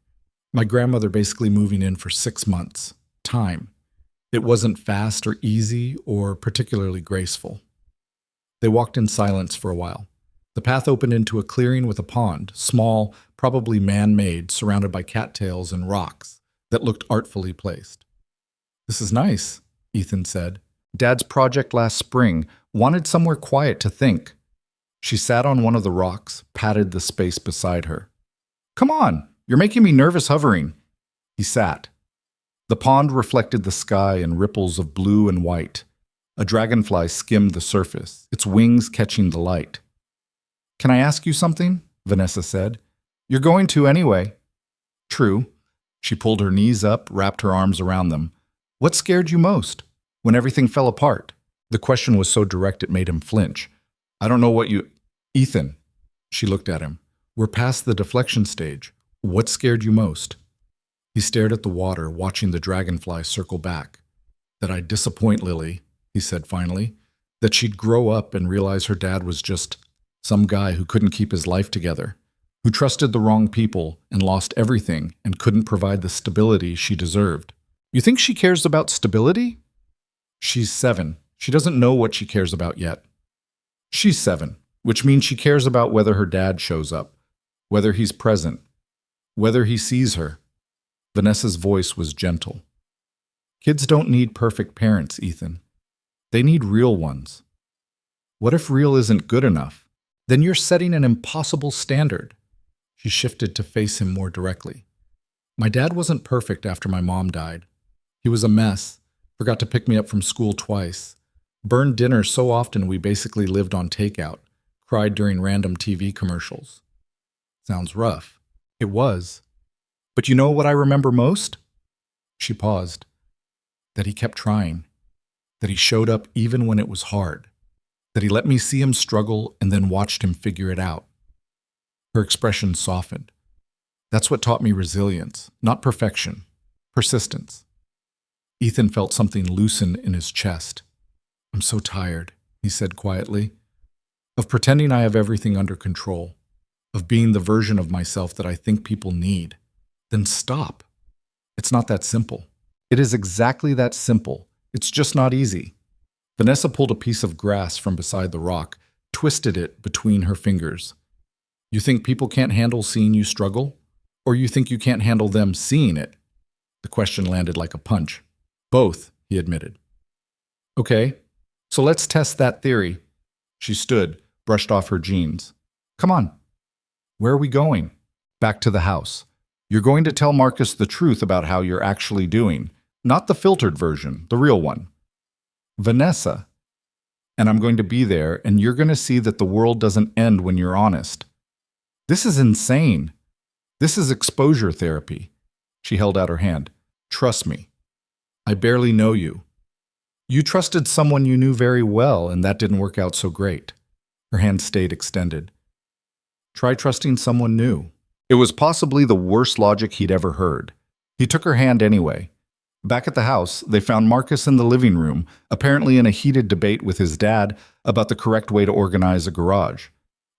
My grandmother basically moving in for 6 months. Time. It wasn't fast or easy or particularly graceful. They walked in silence for a while. The path opened into a clearing with a pond, small, probably man-made, surrounded by cattails and rocks that looked artfully placed. This is nice, Ethan said. Dad's project last spring wanted somewhere quiet to think. She sat on one of the rocks, patted the space beside her. Come on, you're making me nervous hovering. He sat. The pond reflected the sky in ripples of blue and white. A dragonfly skimmed the surface, its wings catching the light. Can I ask you something? Vanessa said. You're going to anyway. True. She pulled her knees up, wrapped her arms around them. What scared you most? When everything fell apart? The question was so direct it made him flinch. I don't know what you... Ethan. She looked at him. We're past the deflection stage. What scared you most? He stared at the water, watching the dragonfly circle back. That I'd disappoint Lily, he said finally. That she'd grow up and realize her dad was just some guy who couldn't keep his life together. who trusted the wrong people and lost everything and couldn't provide the stability she deserved. You think she cares about stability? She's 7. She doesn't know what she cares about yet. She's 7, which means she cares about whether her dad shows up, whether he's present, whether he sees her. Vanessa's voice was gentle. Kids don't need perfect parents, Ethan. They need real ones. What if real isn't good enough? Then you're setting an impossible standard. She shifted to face him more directly. My dad wasn't perfect after my mom died. He was a mess, forgot to pick me up from school twice, burned dinner so often we basically lived on takeout, cried during random TV commercials. Sounds rough. It was. But you know what I remember most? She paused. That he kept trying. That he showed up even when it was hard. That he let me see him struggle and then watched him figure it out. Her expression softened. That's what taught me resilience, not perfection, persistence. Ethan felt something loosen in his chest. I'm so tired, he said quietly, of pretending I have everything under control, of being the version of myself that I think people need. Then stop. It's not that simple. It is exactly that simple. It's just not easy. Vanessa pulled a piece of grass from beside the rock, twisted it between her fingers. You think people can't handle seeing you struggle? Or you think you can't handle them seeing it? The question landed like a punch. Both, he admitted. Okay, so let's test that theory. She stood, brushed off her jeans. Come on. Where are we going? Back to the house. You're going to tell Marcus the truth about how you're actually doing, not the filtered version, the real one. Vanessa. And I'm going to be there, and you're going to see that the world doesn't end when you're honest. This is insane. This is exposure therapy. She held out her hand. Trust me. I barely know you. You trusted someone you knew very well, and that didn't work out so great. Her hand stayed extended. Try trusting someone new. It was possibly the worst logic he'd ever heard. He took her hand anyway. Back at the house, they found Marcus in the living room, apparently in a heated debate with his dad about the correct way to organize a garage.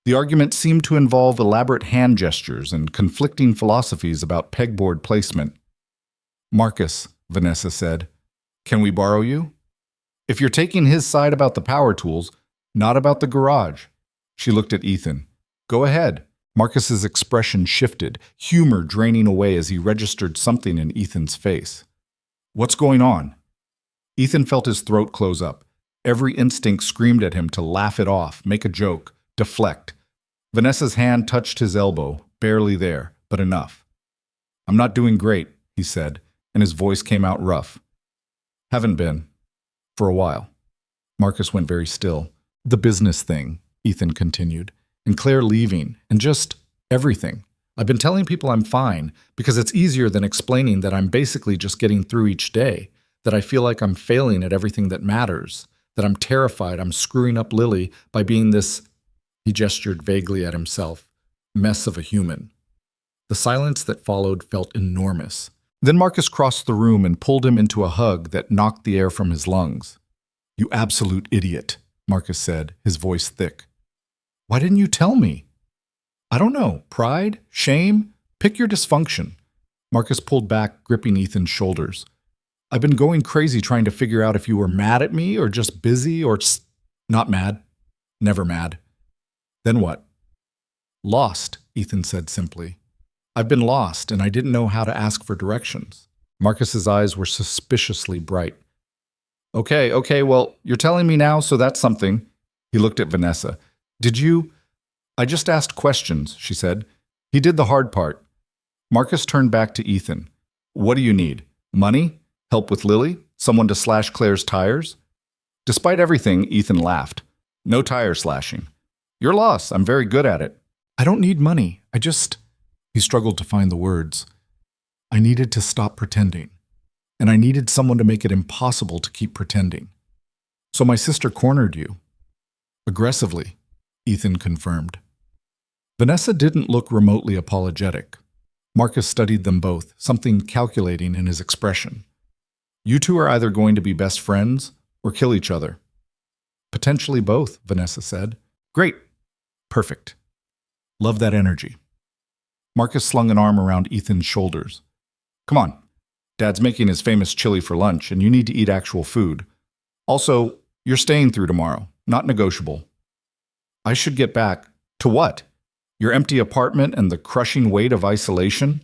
The argument seemed to involve elaborate hand gestures and conflicting philosophies about pegboard placement. Marcus, Vanessa said, can we borrow you? If you're taking his side about the power tools, not about the garage. She looked at Ethan. Go ahead. Marcus's expression shifted, humor draining away as he registered something in Ethan's face. What's going on? Ethan felt his throat close up. Every instinct screamed at him to laugh it off, make a joke, deflect. Vanessa's hand touched his elbow, barely there, but enough. I'm not doing great, he said, and his voice came out rough. Haven't been. For a while. Marcus went very still. The business thing, Ethan continued, and Claire leaving, and just everything. I've been telling people I'm fine because it's easier than explaining that I'm basically just getting through each day, that I feel like I'm failing at everything that matters, that I'm terrified I'm screwing up Lily by being this, he gestured vaguely at himself, mess of a human. The silence that followed felt enormous. Then Marcus crossed the room and pulled him into a hug that knocked the air from his lungs. You absolute idiot, Marcus said, his voice thick. Why didn't you tell me? I don't know. Pride? Shame? Pick your dysfunction. Marcus pulled back, gripping Ethan's shoulders. I've been going crazy trying to figure out if you were mad at me or just busy or not mad. Never mad. Then what? Lost, Ethan said simply. I've been lost, and I didn't know how to ask for directions. Marcus's eyes were suspiciously bright. Okay, well, you're telling me now, so that's something. He looked at Vanessa. Did you? I just asked questions, she said. He did the hard part. Marcus turned back to Ethan. What do you need? Money? Help with Lily? Someone to slash Claire's tires? Despite everything, Ethan laughed. No tire slashing. Your loss. I'm very good at it. I don't need money. He struggled to find the words. I needed to stop pretending. And I needed someone to make it impossible to keep pretending. So my sister cornered you. Aggressively, Ethan confirmed. Vanessa didn't look remotely apologetic. Marcus studied them both, something calculating in his expression. You two are either going to be best friends or kill each other. Potentially both, Vanessa said. Great. Perfect. Love that energy. Marcus slung an arm around Ethan's shoulders. Come on. Dad's making his famous chili for lunch, and you need to eat actual food. Also, you're staying through tomorrow. Not negotiable. I should get back. To what? Your empty apartment and the crushing weight of isolation?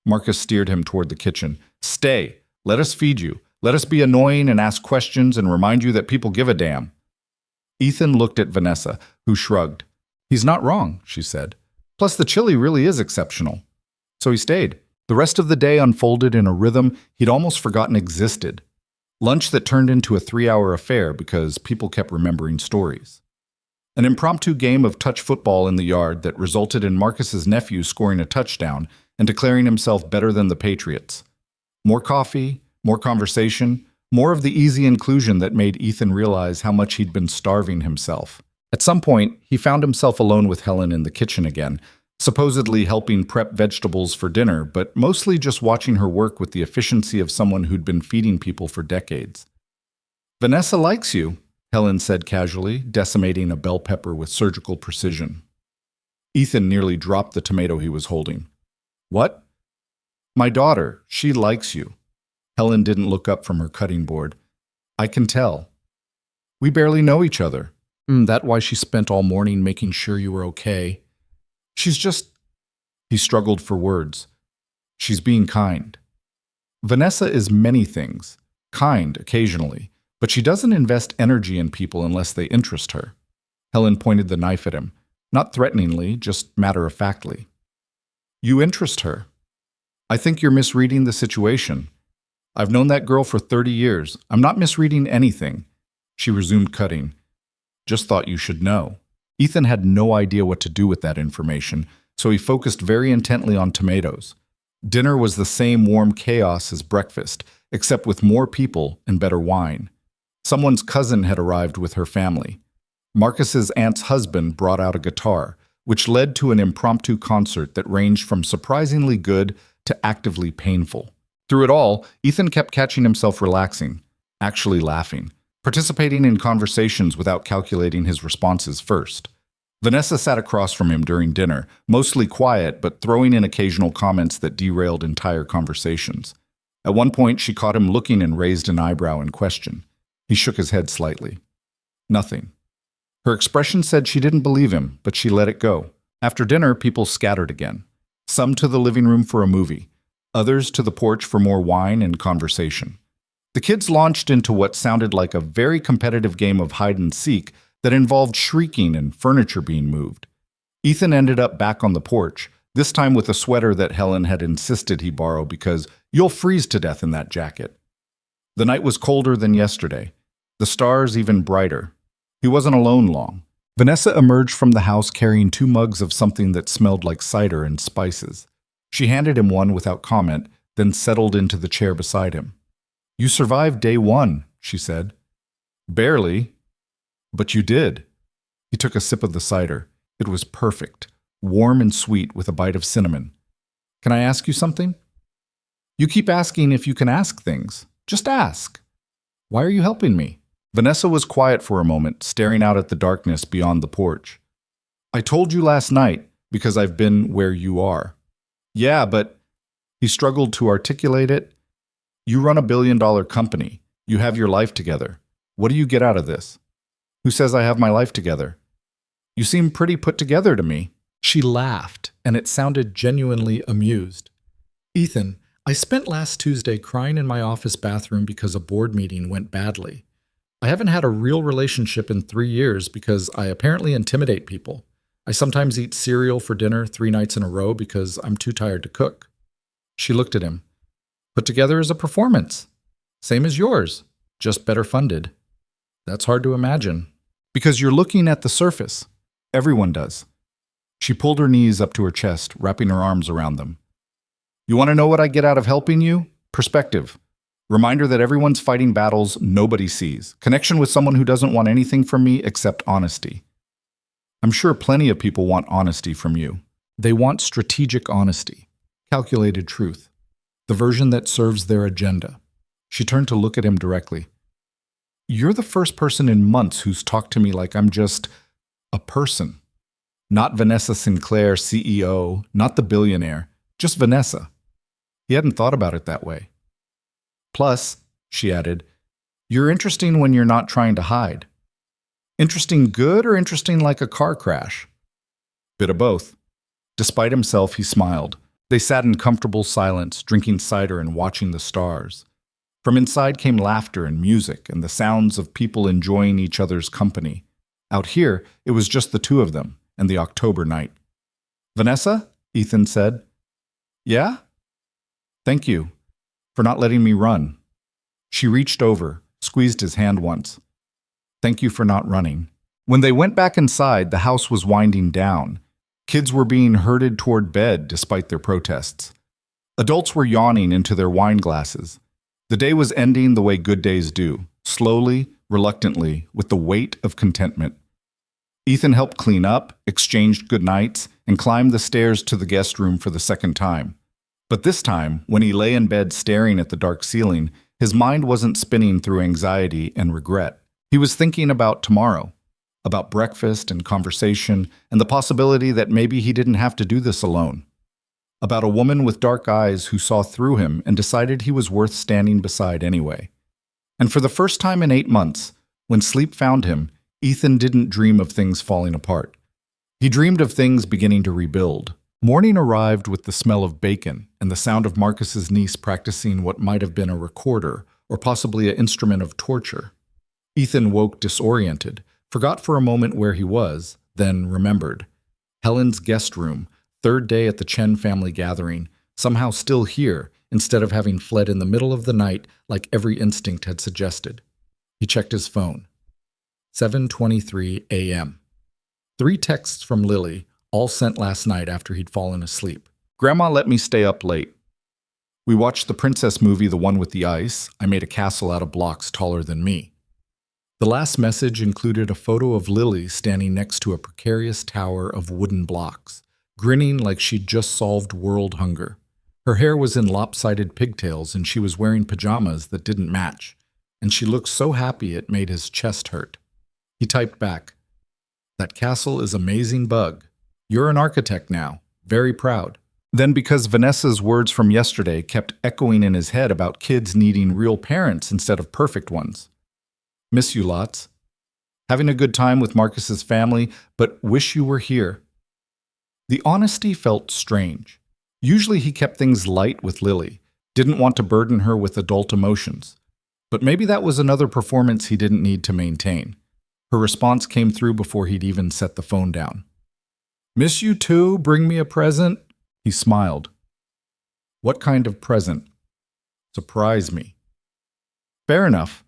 Marcus steered him toward the kitchen. Stay. Let us feed you. Let us be annoying and ask questions and remind you that people give a damn. Ethan looked at Vanessa, who shrugged. He's not wrong, she said. Plus, the chili really is exceptional. So he stayed. The rest of the day unfolded in a rhythm he'd almost forgotten existed. Lunch that turned into a 3-hour affair because people kept remembering stories. An impromptu game of touch football in the yard that resulted in Marcus's nephew scoring a touchdown and declaring himself better than the Patriots. More coffee, more conversation, more of the easy inclusion that made Ethan realize how much he'd been starving himself. At some point, he found himself alone with Helen in the kitchen again, supposedly helping prep vegetables for dinner, but mostly just watching her work with the efficiency of someone who'd been feeding people for decades. Vanessa likes you, Helen said casually, decimating a bell pepper with surgical precision. Ethan nearly dropped the tomato he was holding. What? My daughter, she likes you. Helen didn't look up from her cutting board. I can tell. We barely know each other. That's why she spent all morning making sure you were okay. She's just... He struggled for words. She's being kind. Vanessa is many things. Kind, occasionally. But she doesn't invest energy in people unless they interest her. Helen pointed the knife at him. Not threateningly, just matter-of-factly. You interest her. I think you're misreading the situation. I've known that girl for 30 years. I'm not misreading anything. She resumed cutting. Just thought you should know. Ethan had no idea what to do with that information, so he focused very intently on tomatoes. Dinner was the same warm chaos as breakfast, except with more people and better wine. Someone's cousin had arrived with her family. Marcus's aunt's husband brought out a guitar, which led to an impromptu concert that ranged from surprisingly good to actively painful. Through it all, Ethan kept catching himself relaxing, actually laughing, participating in conversations without calculating his responses first. Vanessa sat across from him during dinner, mostly quiet but throwing in occasional comments that derailed entire conversations. At one point, she caught him looking and raised an eyebrow in question. He shook his head slightly. Nothing. Her expression said she didn't believe him, but she let it go. After dinner, people scattered again. Some to the living room for a movie, others to the porch for more wine and conversation. The kids launched into what sounded like a very competitive game of hide-and-seek that involved shrieking and furniture being moved. Ethan ended up back on the porch, this time with a sweater that Helen had insisted he borrow because you'll freeze to death in that jacket. The night was colder than yesterday, the stars even brighter. He wasn't alone long. Vanessa emerged from the house carrying 2 mugs of something that smelled like cider and spices. She handed him one without comment, then settled into the chair beside him. You survived day 1, she said. Barely. But you did. He took a sip of the cider. It was perfect, warm and sweet with a bite of cinnamon. Can I ask you something? You keep asking if you can ask things. Just ask. Why are you helping me? Vanessa was quiet for a moment, staring out at the darkness beyond the porch. I told you last night because I've been where you are. Yeah, but... He struggled to articulate it. You run a billion-dollar company. You have your life together. What do you get out of this? Who says I have my life together? You seem pretty put together to me. She laughed, and it sounded genuinely amused. Ethan, I spent last Tuesday crying in my office bathroom because a board meeting went badly. I haven't had a real relationship in 3 years because I apparently intimidate people. I sometimes eat cereal for dinner 3 nights in a row because I'm too tired to cook. She looked at him. Put together as a performance. Same as yours, just better funded. That's hard to imagine. Because you're looking at the surface. Everyone does. She pulled her knees up to her chest, wrapping her arms around them. You want to know what I get out of helping you? Perspective. Reminder that everyone's fighting battles nobody sees. Connection with someone who doesn't want anything from me except honesty. I'm sure plenty of people want honesty from you. They want strategic honesty, calculated truth, the version that serves their agenda. She turned to look at him directly. You're the first person in months who's talked to me like I'm just a person. Not Vanessa Sinclair, CEO, not the billionaire, just Vanessa. He hadn't thought about it that way. Plus, she added, you're interesting when you're not trying to hide. Interesting good or interesting like a car crash? Bit of both. Despite himself, he smiled. They sat in comfortable silence, drinking cider and watching the stars. From inside came laughter and music and the sounds of people enjoying each other's company. Out here, it was just the two of them and the October night. Vanessa? Ethan said. Yeah? Thank you for not letting me run. She reached over, squeezed his hand once. Thank you for not running. When they went back inside, the house was winding down. Kids were being herded toward bed despite their protests. Adults were yawning into their wine glasses. The day was ending the way good days do, slowly, reluctantly, with the weight of contentment. Ethan helped clean up, exchanged goodnights, and climbed the stairs to the guest room for the second time. But this time, when he lay in bed staring at the dark ceiling, his mind wasn't spinning through anxiety and regret. He was thinking about tomorrow, about breakfast and conversation, and the possibility that maybe he didn't have to do this alone. About a woman with dark eyes who saw through him and decided he was worth standing beside anyway. And for the first time in 8 months, when sleep found him, Ethan didn't dream of things falling apart. He dreamed of things beginning to rebuild. Morning arrived with the smell of bacon and the sound of Marcus's niece practicing what might have been a recorder or possibly an instrument of torture. Ethan woke disoriented, forgot for a moment where he was, then remembered. Helen's guest room, third day at the Chen family gathering, somehow still here instead of having fled in the middle of the night like every instinct had suggested. He checked his phone. 7:23 a.m. 3 texts from Lily, all sent last night after he'd fallen asleep. Grandma let me stay up late. We watched the princess movie, the one with the ice. I made a castle out of blocks taller than me. The last message included a photo of Lily standing next to a precarious tower of wooden blocks, grinning like she'd just solved world hunger. Her hair was in lopsided pigtails and she was wearing pajamas that didn't match, and she looked so happy it made his chest hurt. He typed back, "That castle is amazing, Bug. You're an architect now. Very proud." Then, because Vanessa's words from yesterday kept echoing in his head about kids needing real parents instead of perfect ones. "Miss you lots. Having a good time with Marcus's family, but wish you were here." The honesty felt strange. Usually he kept things light with Lily, didn't want to burden her with adult emotions. But maybe that was another performance he didn't need to maintain. Her response came through before he'd even set the phone down. "Miss you too, bring me a present?" He smiled. "What kind of present?" "Surprise me." Fair enough.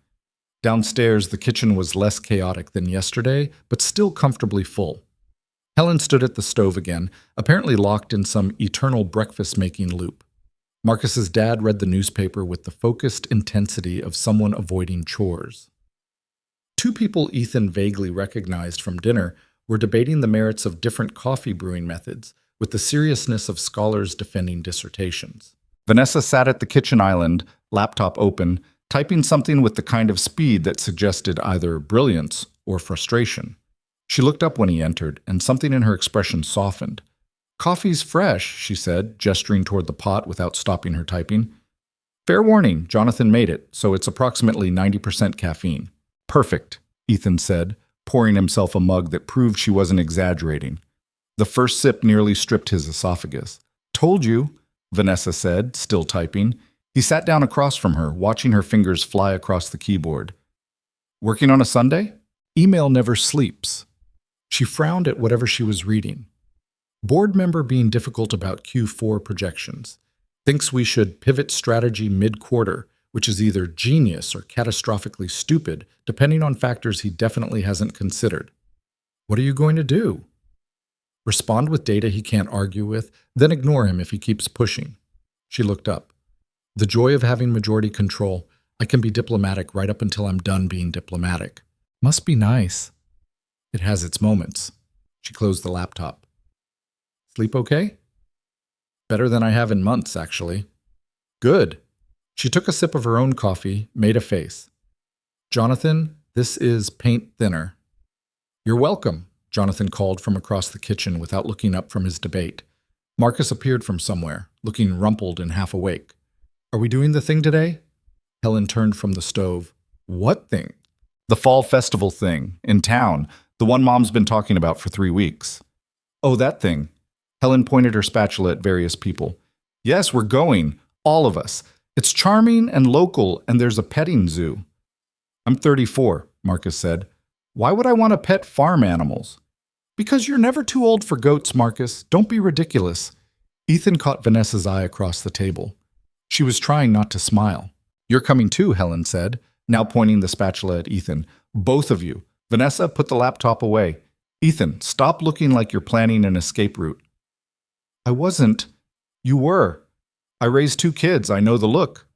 Downstairs, the kitchen was less chaotic than yesterday, but still comfortably full. Helen stood at the stove again, apparently locked in some eternal breakfast-making loop. Marcus's dad read the newspaper with the focused intensity of someone avoiding chores. Two people Ethan vaguely recognized from dinner were debating the merits of different coffee brewing methods with the seriousness of scholars defending dissertations. Vanessa sat at the kitchen island, laptop open, typing something with the kind of speed that suggested either brilliance or frustration. She looked up when he entered, and something in her expression softened. "Coffee's fresh," she said, gesturing toward the pot without stopping her typing. "Fair warning, Jonathan made it, so it's approximately 90% caffeine." "Perfect," Ethan said, pouring himself a mug that proved she wasn't exaggerating. The first sip nearly stripped his esophagus. "Told you," Vanessa said, still typing. He sat down across from her, watching her fingers fly across the keyboard. "Working on a Sunday?" "Email never sleeps." She frowned at whatever she was reading. Board member being difficult about Q4 projections. Thinks we should pivot strategy mid-quarter, which is either genius or catastrophically stupid, depending on factors he definitely hasn't considered. What are you going to do? Respond with data he can't argue with, then ignore him if he keeps pushing. She looked up. The joy of having majority control. I can be diplomatic right up until I'm done being diplomatic. Must be nice. It has its moments. She closed the laptop. Sleep okay? Better than I have in months, actually. Good. She took a sip of her own coffee, made a face. "Jonathan, this is paint thinner." "You're welcome." Jonathan called from across the kitchen without looking up from his debate. Marcus appeared from somewhere, looking rumpled and half awake. Are we doing the thing today? Helen turned from the stove. What thing? The fall festival thing, in town, the one Mom's been talking about for 3 weeks. Oh, that thing. Helen pointed her spatula at various people. Yes, we're going, all of us. It's charming and local, and there's a petting zoo. I'm 34, Marcus said. Why would I want to pet farm animals? Because you're never too old for goats, Marcus. Don't be ridiculous. Ethan caught Vanessa's eye across the table. She was trying not to smile. You're coming too, Helen said, now pointing the spatula at Ethan. Both of you. Vanessa, put the laptop away. Ethan, stop looking like you're planning an escape route. I wasn't. You were. I raised 2 kids. I know the look.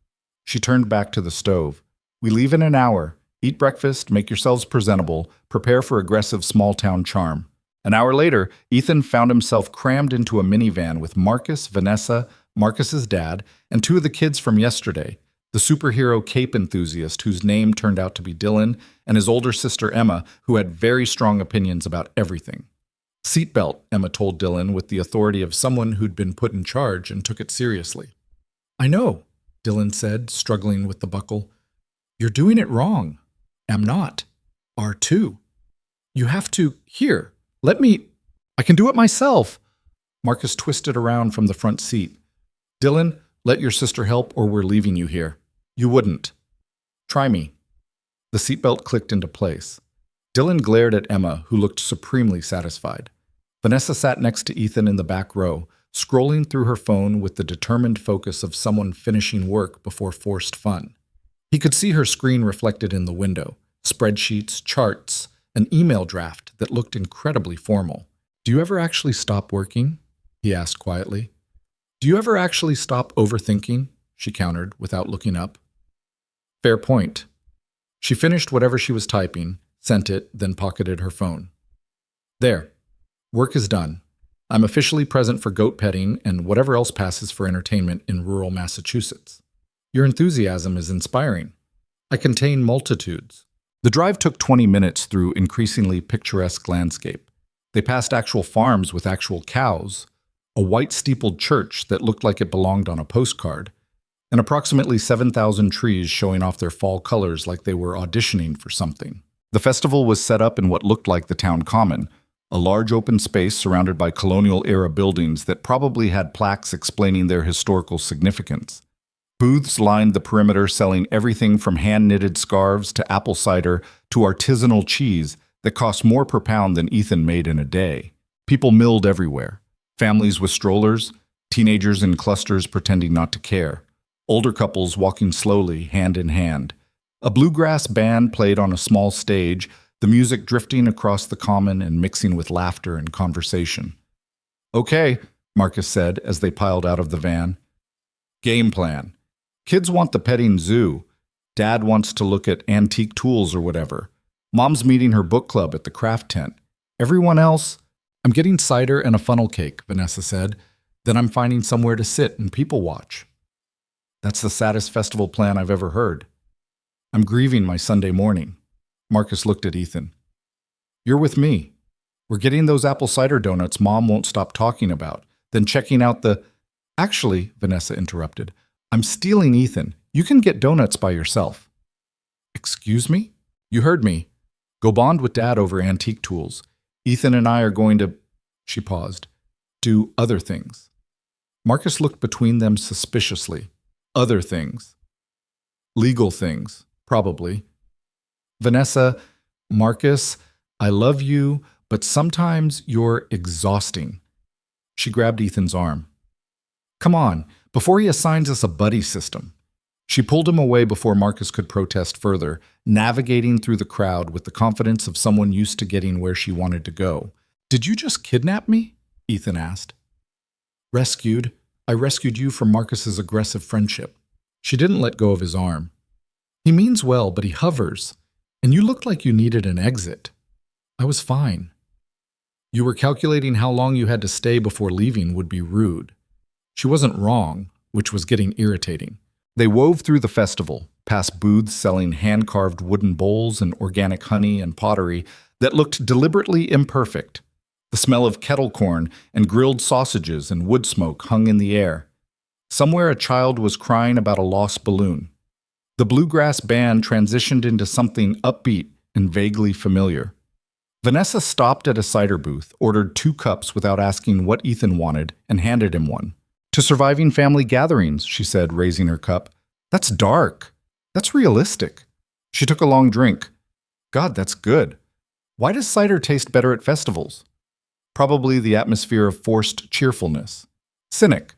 She turned back to the stove. We leave in an hour. Eat breakfast, make yourselves presentable, prepare for aggressive small-town charm. An hour later, Ethan found himself crammed into a minivan with Marcus, Vanessa, Marcus's dad, and 2 of the kids from yesterday, the superhero cape enthusiast whose name turned out to be Dylan, and his older sister Emma, who had very strong opinions about everything. Seatbelt, Emma told Dylan with the authority of someone who'd been put in charge and took it seriously. I know, Dylan said, struggling with the buckle. You're doing it wrong. Am not. R2. You have to. Here. Let me. I can do it myself. Marcus twisted around from the front seat. Dylan, let your sister help or we're leaving you here. You wouldn't. Try me. The seatbelt clicked into place. Dylan glared at Emma, who looked supremely satisfied. Vanessa sat next to Ethan in the back row, scrolling through her phone with the determined focus of someone finishing work before forced fun. He could see her screen reflected in the window, spreadsheets, charts, an email draft that looked incredibly formal. Do you ever actually stop working? He asked quietly. Do you ever actually stop overthinking? She countered without looking up. Fair point. She finished whatever she was typing, sent it, then pocketed her phone. There. Work is done. I'm officially present for goat petting and whatever else passes for entertainment in rural Massachusetts. Your enthusiasm is inspiring. I contain multitudes. The drive took 20 minutes through increasingly picturesque landscape. They passed actual farms with actual cows, a white steepled church that looked like it belonged on a postcard, and approximately 7,000 trees showing off their fall colors like they were auditioning for something. The festival was set up in what looked like the town common, a large open space surrounded by colonial-era buildings that probably had plaques explaining their historical significance. Booths lined the perimeter selling everything from hand-knitted scarves to apple cider to artisanal cheese that cost more per pound than Ethan made in a day. People milled everywhere. Families with strollers, teenagers in clusters pretending not to care, older couples walking slowly, hand in hand. A bluegrass band played on a small stage, the music drifting across the common and mixing with laughter and conversation. Okay, Marcus said as they piled out of the van. Game plan. Kids want the petting zoo. Dad wants to look at antique tools or whatever. Mom's meeting her book club at the craft tent. Everyone else, I'm getting cider and a funnel cake, Vanessa said. Then I'm finding somewhere to sit and people watch. That's the saddest festival plan I've ever heard. I'm grieving my Sunday morning. Marcus looked at Ethan. You're with me. We're getting those apple cider donuts Mom won't stop talking about, then checking out the... Actually, Vanessa interrupted, I'm stealing Ethan. You can get donuts by yourself. Excuse me? You heard me. Go bond with Dad over antique tools. Ethan and I are going to... She paused. Do other things. Marcus looked between them suspiciously. Other things. Legal things, probably. Vanessa, Marcus, I love you, but sometimes you're exhausting. She grabbed Ethan's arm. Come on, before he assigns us a buddy system. She pulled him away before Marcus could protest further, navigating through the crowd with the confidence of someone used to getting where she wanted to go. Did you just kidnap me? Ethan asked. Rescued. I rescued you from Marcus's aggressive friendship. She didn't let go of his arm. He means well, but he hovers. And you looked like you needed an exit. I was fine. You were calculating how long you had to stay before leaving would be rude. She wasn't wrong, which was getting irritating. They wove through the festival, past booths selling hand-carved wooden bowls and organic honey and pottery, that looked deliberately imperfect. The smell of kettle corn and grilled sausages and wood smoke hung in the air. Somewhere a child was crying about a lost balloon. The bluegrass band transitioned into something upbeat and vaguely familiar. Vanessa stopped at a cider booth, ordered 2 cups without asking what Ethan wanted, and handed him one. "To surviving family gatherings," she said, raising her cup. "That's dark. That's realistic." She took a long drink. "God, that's good. Why does cider taste better at festivals?" Probably the atmosphere of forced cheerfulness. Cynic.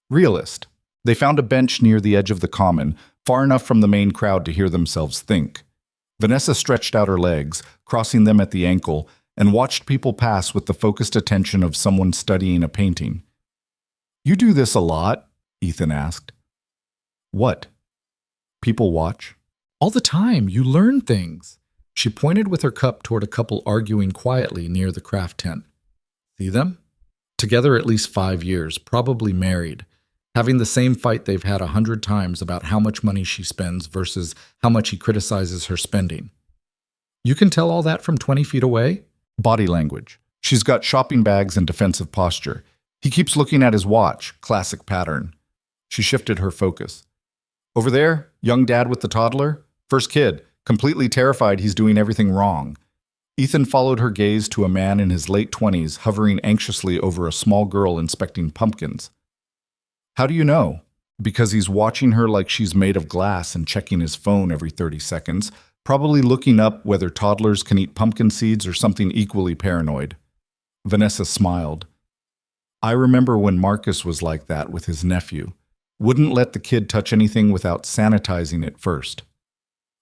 Realist. They found a bench near the edge of the common, far enough from the main crowd to hear themselves think. Vanessa stretched out her legs, crossing them at the ankle, and watched people pass with the focused attention of someone studying a painting. "You do this a lot?" Ethan asked. "What?" "People watch." "All the time. You learn things." She pointed with her cup toward a couple arguing quietly near the craft tent. "See them? Together at least 5 years, probably married, having the same fight they've had 100 times about how much money she spends versus how much he criticizes her spending." "You can tell all that from 20 feet away?" "Body language. She's got shopping bags and defensive posture. He keeps looking at his watch, classic pattern." She shifted her focus. "Over there, young dad with the toddler? First kid, completely terrified he's doing everything wrong." Ethan followed her gaze to a man in his late 20s hovering anxiously over a small girl inspecting pumpkins. "How do you know?" "Because he's watching her like she's made of glass and checking his phone every 30 seconds, probably looking up whether toddlers can eat pumpkin seeds or something equally paranoid." Vanessa smiled. "I remember when Marcus was like that with his nephew. Wouldn't let the kid touch anything without sanitizing it first."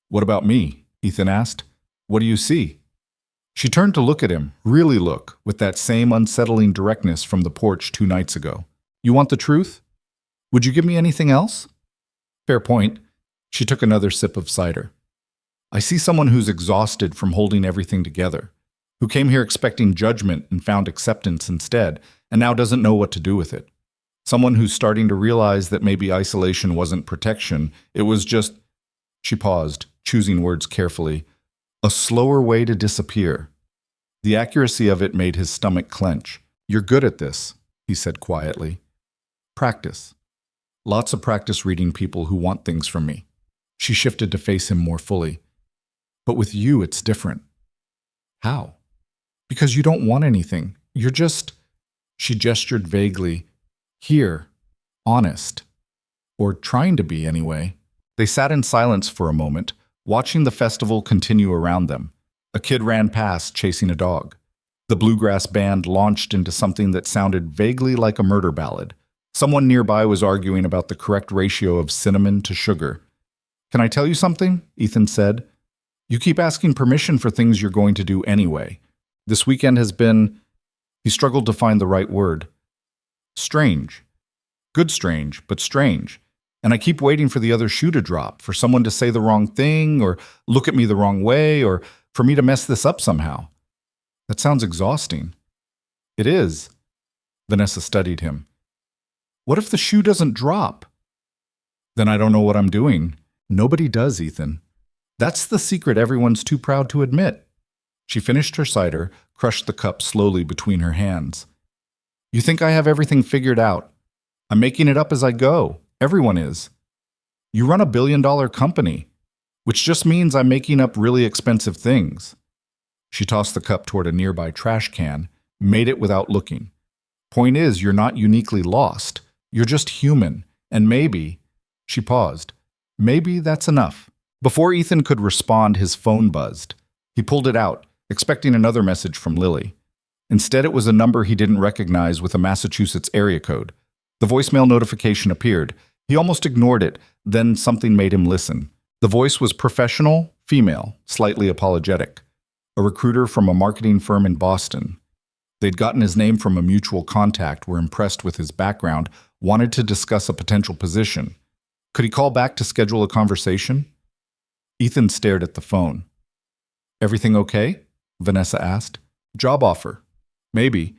"What about me?" Ethan asked. "What do you see?" She turned to look at him, really look, with that same unsettling directness from the porch 2 nights ago. "You want the truth? Would you give me anything else?" "Fair point." She took another sip of cider. "I see someone who's exhausted from holding everything together, who came here expecting judgment and found acceptance instead, and now doesn't know what to do with it. Someone who's starting to realize that maybe isolation wasn't protection, it was just—" She paused, choosing words carefully. "A slower way to disappear." The accuracy of it made his stomach clench. "You're good at this," he said quietly. "Practice. Lots of practice reading people who want things from me." She shifted to face him more fully. "But with you, it's different." "How?" "Because you don't want anything. You're just—" She gestured vaguely. "Here. Honest. Or trying to be, anyway." They sat in silence for a moment, watching the festival continue around them. A kid ran past, chasing a dog. The bluegrass band launched into something that sounded vaguely like a murder ballad. Someone nearby was arguing about the correct ratio of cinnamon to sugar. "Can I tell you something?" Ethan said. "You keep asking permission for things you're going to do anyway. This weekend has been—" He struggled to find the right word. "Strange. Good strange, but strange. And I keep waiting for the other shoe to drop, for someone to say the wrong thing, or look at me the wrong way, or for me to mess this up somehow." "That sounds exhausting." "It is." Vanessa studied him. "What if the shoe doesn't drop?" "Then I don't know what I'm doing." "Nobody does, Ethan. That's the secret everyone's too proud to admit." She finished her cider, crushed the cup slowly between her hands. "You think I have everything figured out. I'm making it up as I go. Everyone is. You run a billion-dollar company, which just means I'm making up really expensive things." She tossed the cup toward a nearby trash can, made it without looking. "Point is, you're not uniquely lost. You're just human, and maybe—" She paused. "Maybe that's enough." Before Ethan could respond, his phone buzzed. He pulled it out, expecting another message from Lily. Instead, it was a number he didn't recognize with a Massachusetts area code. The voicemail notification appeared. He almost ignored it, then something made him listen. The voice was professional, female, slightly apologetic. A recruiter from a marketing firm in Boston. They'd gotten his name from a mutual contact, were impressed with his background, wanted to discuss a potential position. Could he call back to schedule a conversation? Ethan stared at the phone. "Everything okay?" Vanessa asked. "Job offer." "Maybe.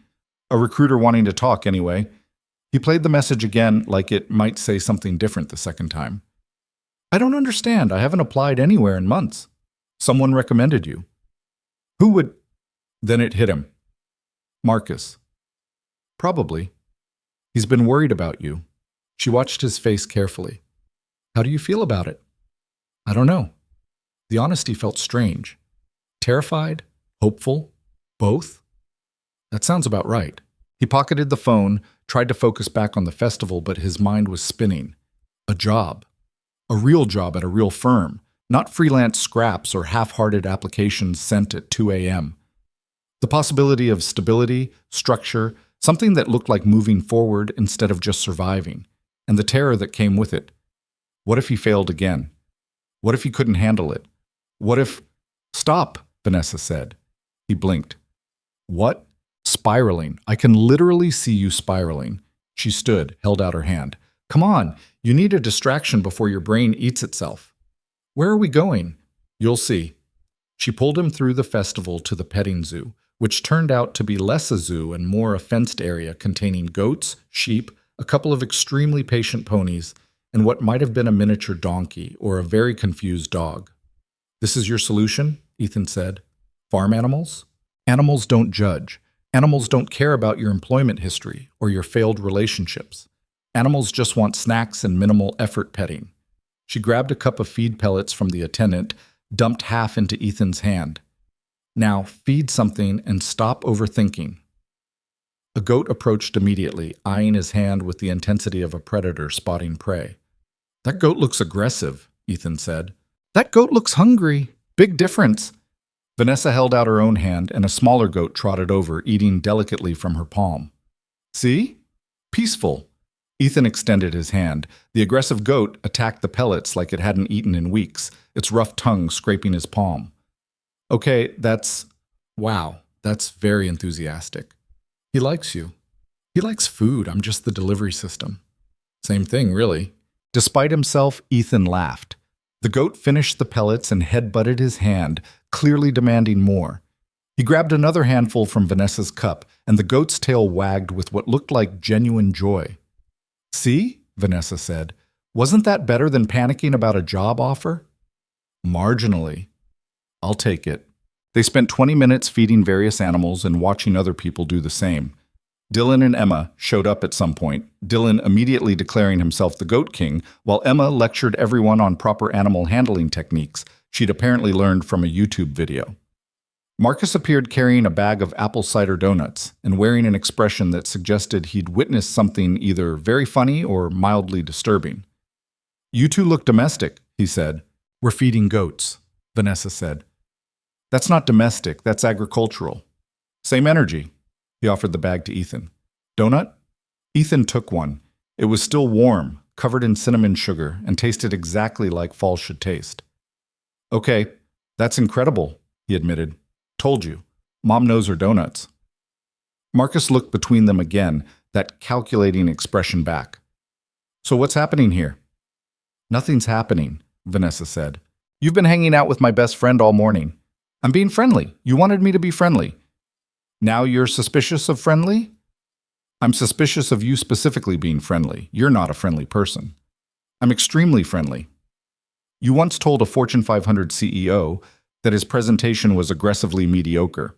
A recruiter wanting to talk anyway." He played the message again, like it might say something different the second time. "I don't understand. I haven't applied anywhere in months." "Someone recommended you." "Who would—" Then it hit him. Marcus. Probably. He's been worried about you. She watched his face carefully. How do you feel about it? I don't know. The honesty felt strange. Terrified? Hopeful? Both? That sounds about right. He pocketed the phone, tried to focus back on the festival, but his mind was spinning. A job. A real job at a real firm, not freelance scraps or half-hearted applications sent at 2 a.m. The possibility of stability, structure, something that looked like moving forward instead of just surviving, and the terror that came with it. What if he failed again? What if he couldn't handle it? What if— Stop, Vanessa said. He blinked. What? Spiraling. I can literally see you spiraling. She stood, held out her hand. Come on, you need a distraction before your brain eats itself. Where are we going? You'll see. She pulled him through the festival to the petting zoo, which turned out to be less a zoo and more a fenced area containing goats, sheep, a couple of extremely patient ponies, and what might have been a miniature donkey or a very confused dog. This is your solution? Ethan said. Farm animals? Animals don't judge. Animals don't care about your employment history or your failed relationships. Animals just want snacks and minimal effort petting. She grabbed a cup of feed pellets from the attendant, dumped half into Ethan's hand. Now, feed something and stop overthinking. A goat approached immediately, eyeing his hand with the intensity of a predator spotting prey. That goat looks aggressive, Ethan said. That goat looks hungry. Big difference. Vanessa held out her own hand, and a smaller goat trotted over, eating delicately from her palm. See? Peaceful. Ethan extended his hand. The aggressive goat attacked the pellets like it hadn't eaten in weeks, its rough tongue scraping his palm. Okay, wow, that's very enthusiastic. He likes you. He likes food. I'm just the delivery system. Same thing, really. Despite himself, Ethan laughed. The goat finished the pellets and head-butted his hand, clearly demanding more. He grabbed another handful from Vanessa's cup, and the goat's tail wagged with what looked like genuine joy. See? Vanessa said. Wasn't that better than panicking about a job offer? Marginally. I'll take it. They spent 20 minutes feeding various animals and watching other people do the same. Dylan and Emma showed up at some point, Dylan immediately declaring himself the Goat King, while Emma lectured everyone on proper animal handling techniques she'd apparently learned from a YouTube video. Marcus appeared carrying a bag of apple cider donuts and wearing an expression that suggested he'd witnessed something either very funny or mildly disturbing. You two look domestic, he said. We're feeding goats, Vanessa said. That's not domestic, that's agricultural. Same energy. He offered the bag to Ethan. Donut? Ethan took one. It was still warm, covered in cinnamon sugar, and tasted exactly like fall should taste. Okay, that's incredible, he admitted. Told you. Mom knows her donuts. Marcus looked between them again, that calculating expression back. So what's happening here? Nothing's happening, Vanessa said. You've been hanging out with my best friend all morning. I'm being friendly. You wanted me to be friendly. Now you're suspicious of friendly? I'm suspicious of you specifically being friendly. You're not a friendly person. I'm extremely friendly. You once told a Fortune 500 CEO that his presentation was aggressively mediocre.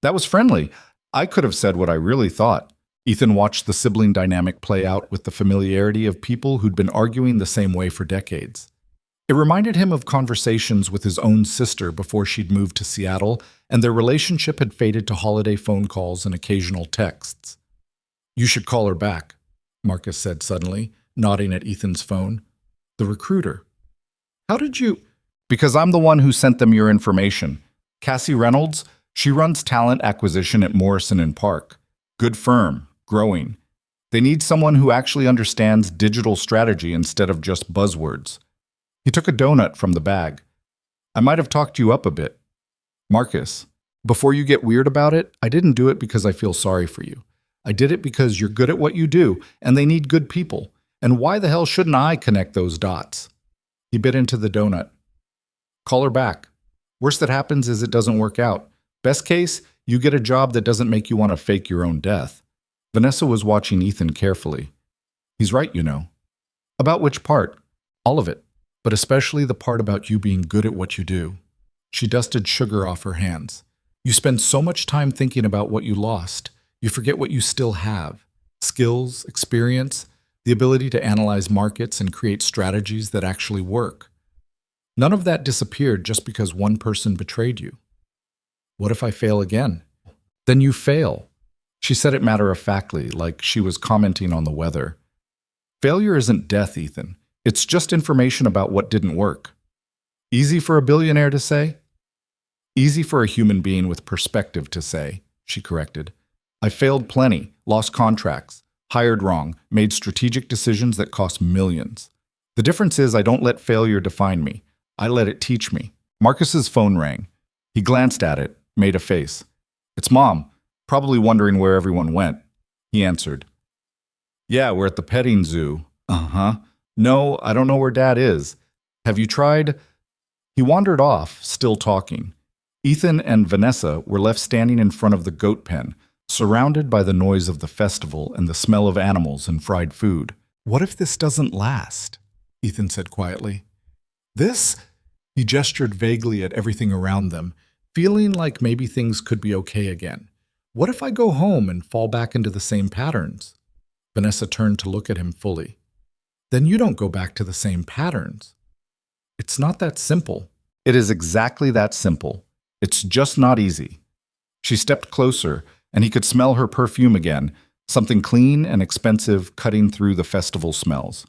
That was friendly. I could have said what I really thought. Ethan watched the sibling dynamic play out with the familiarity of people who'd been arguing the same way for decades. It reminded him of conversations with his own sister before she'd moved to Seattle, and their relationship had faded to holiday phone calls and occasional texts. You should call her back, Marcus said suddenly, nodding at Ethan's phone. The recruiter. How did you— Because I'm the one who sent them your information. Cassie Reynolds, she runs talent acquisition at Morrison & Park. Good firm, growing. They need someone who actually understands digital strategy instead of just buzzwords. He took a donut from the bag. I might have talked you up a bit. Marcus, before you get weird about it, I didn't do it because I feel sorry for you. I did it because you're good at what you do, and they need good people. And why the hell shouldn't I connect those dots? He bit into the donut. Call her back. Worst that happens is it doesn't work out. Best case, you get a job that doesn't make you want to fake your own death. Vanessa was watching Ethan carefully. He's right, you know. About which part? All of it, but especially the part about you being good at what you do. She dusted sugar off her hands. You spend so much time thinking about what you lost, you forget what you still have: skills, experience, the ability to analyze markets and create strategies that actually work. None of that disappeared just because one person betrayed you. What if I fail again? Then you fail. She said it matter-of-factly, like she was commenting on the weather. Failure isn't death, Ethan. It's just information about what didn't work. Easy for a billionaire to say? Easy for a human being with perspective to say, she corrected. I failed plenty, lost contracts, hired wrong, made strategic decisions that cost millions. The difference is I don't let failure define me. I let it teach me. Marcus's phone rang. He glanced at it, made a face. It's Mom, probably wondering where everyone went. He answered. Yeah, we're at the petting zoo. Uh-huh. No, I don't know where Dad is. Have you tried? He wandered off, still talking. Ethan and Vanessa were left standing in front of the goat pen, surrounded by the noise of the festival and the smell of animals and fried food. What if this doesn't last? Ethan said quietly. This? He gestured vaguely at everything around them, feeling like maybe things could be okay again. What if I go home and fall back into the same patterns? Vanessa turned to look at him fully. Then you don't go back to the same patterns. It's not that simple. It is exactly that simple. It's just not easy. She stepped closer, and he could smell her perfume again, something clean and expensive cutting through the festival smells.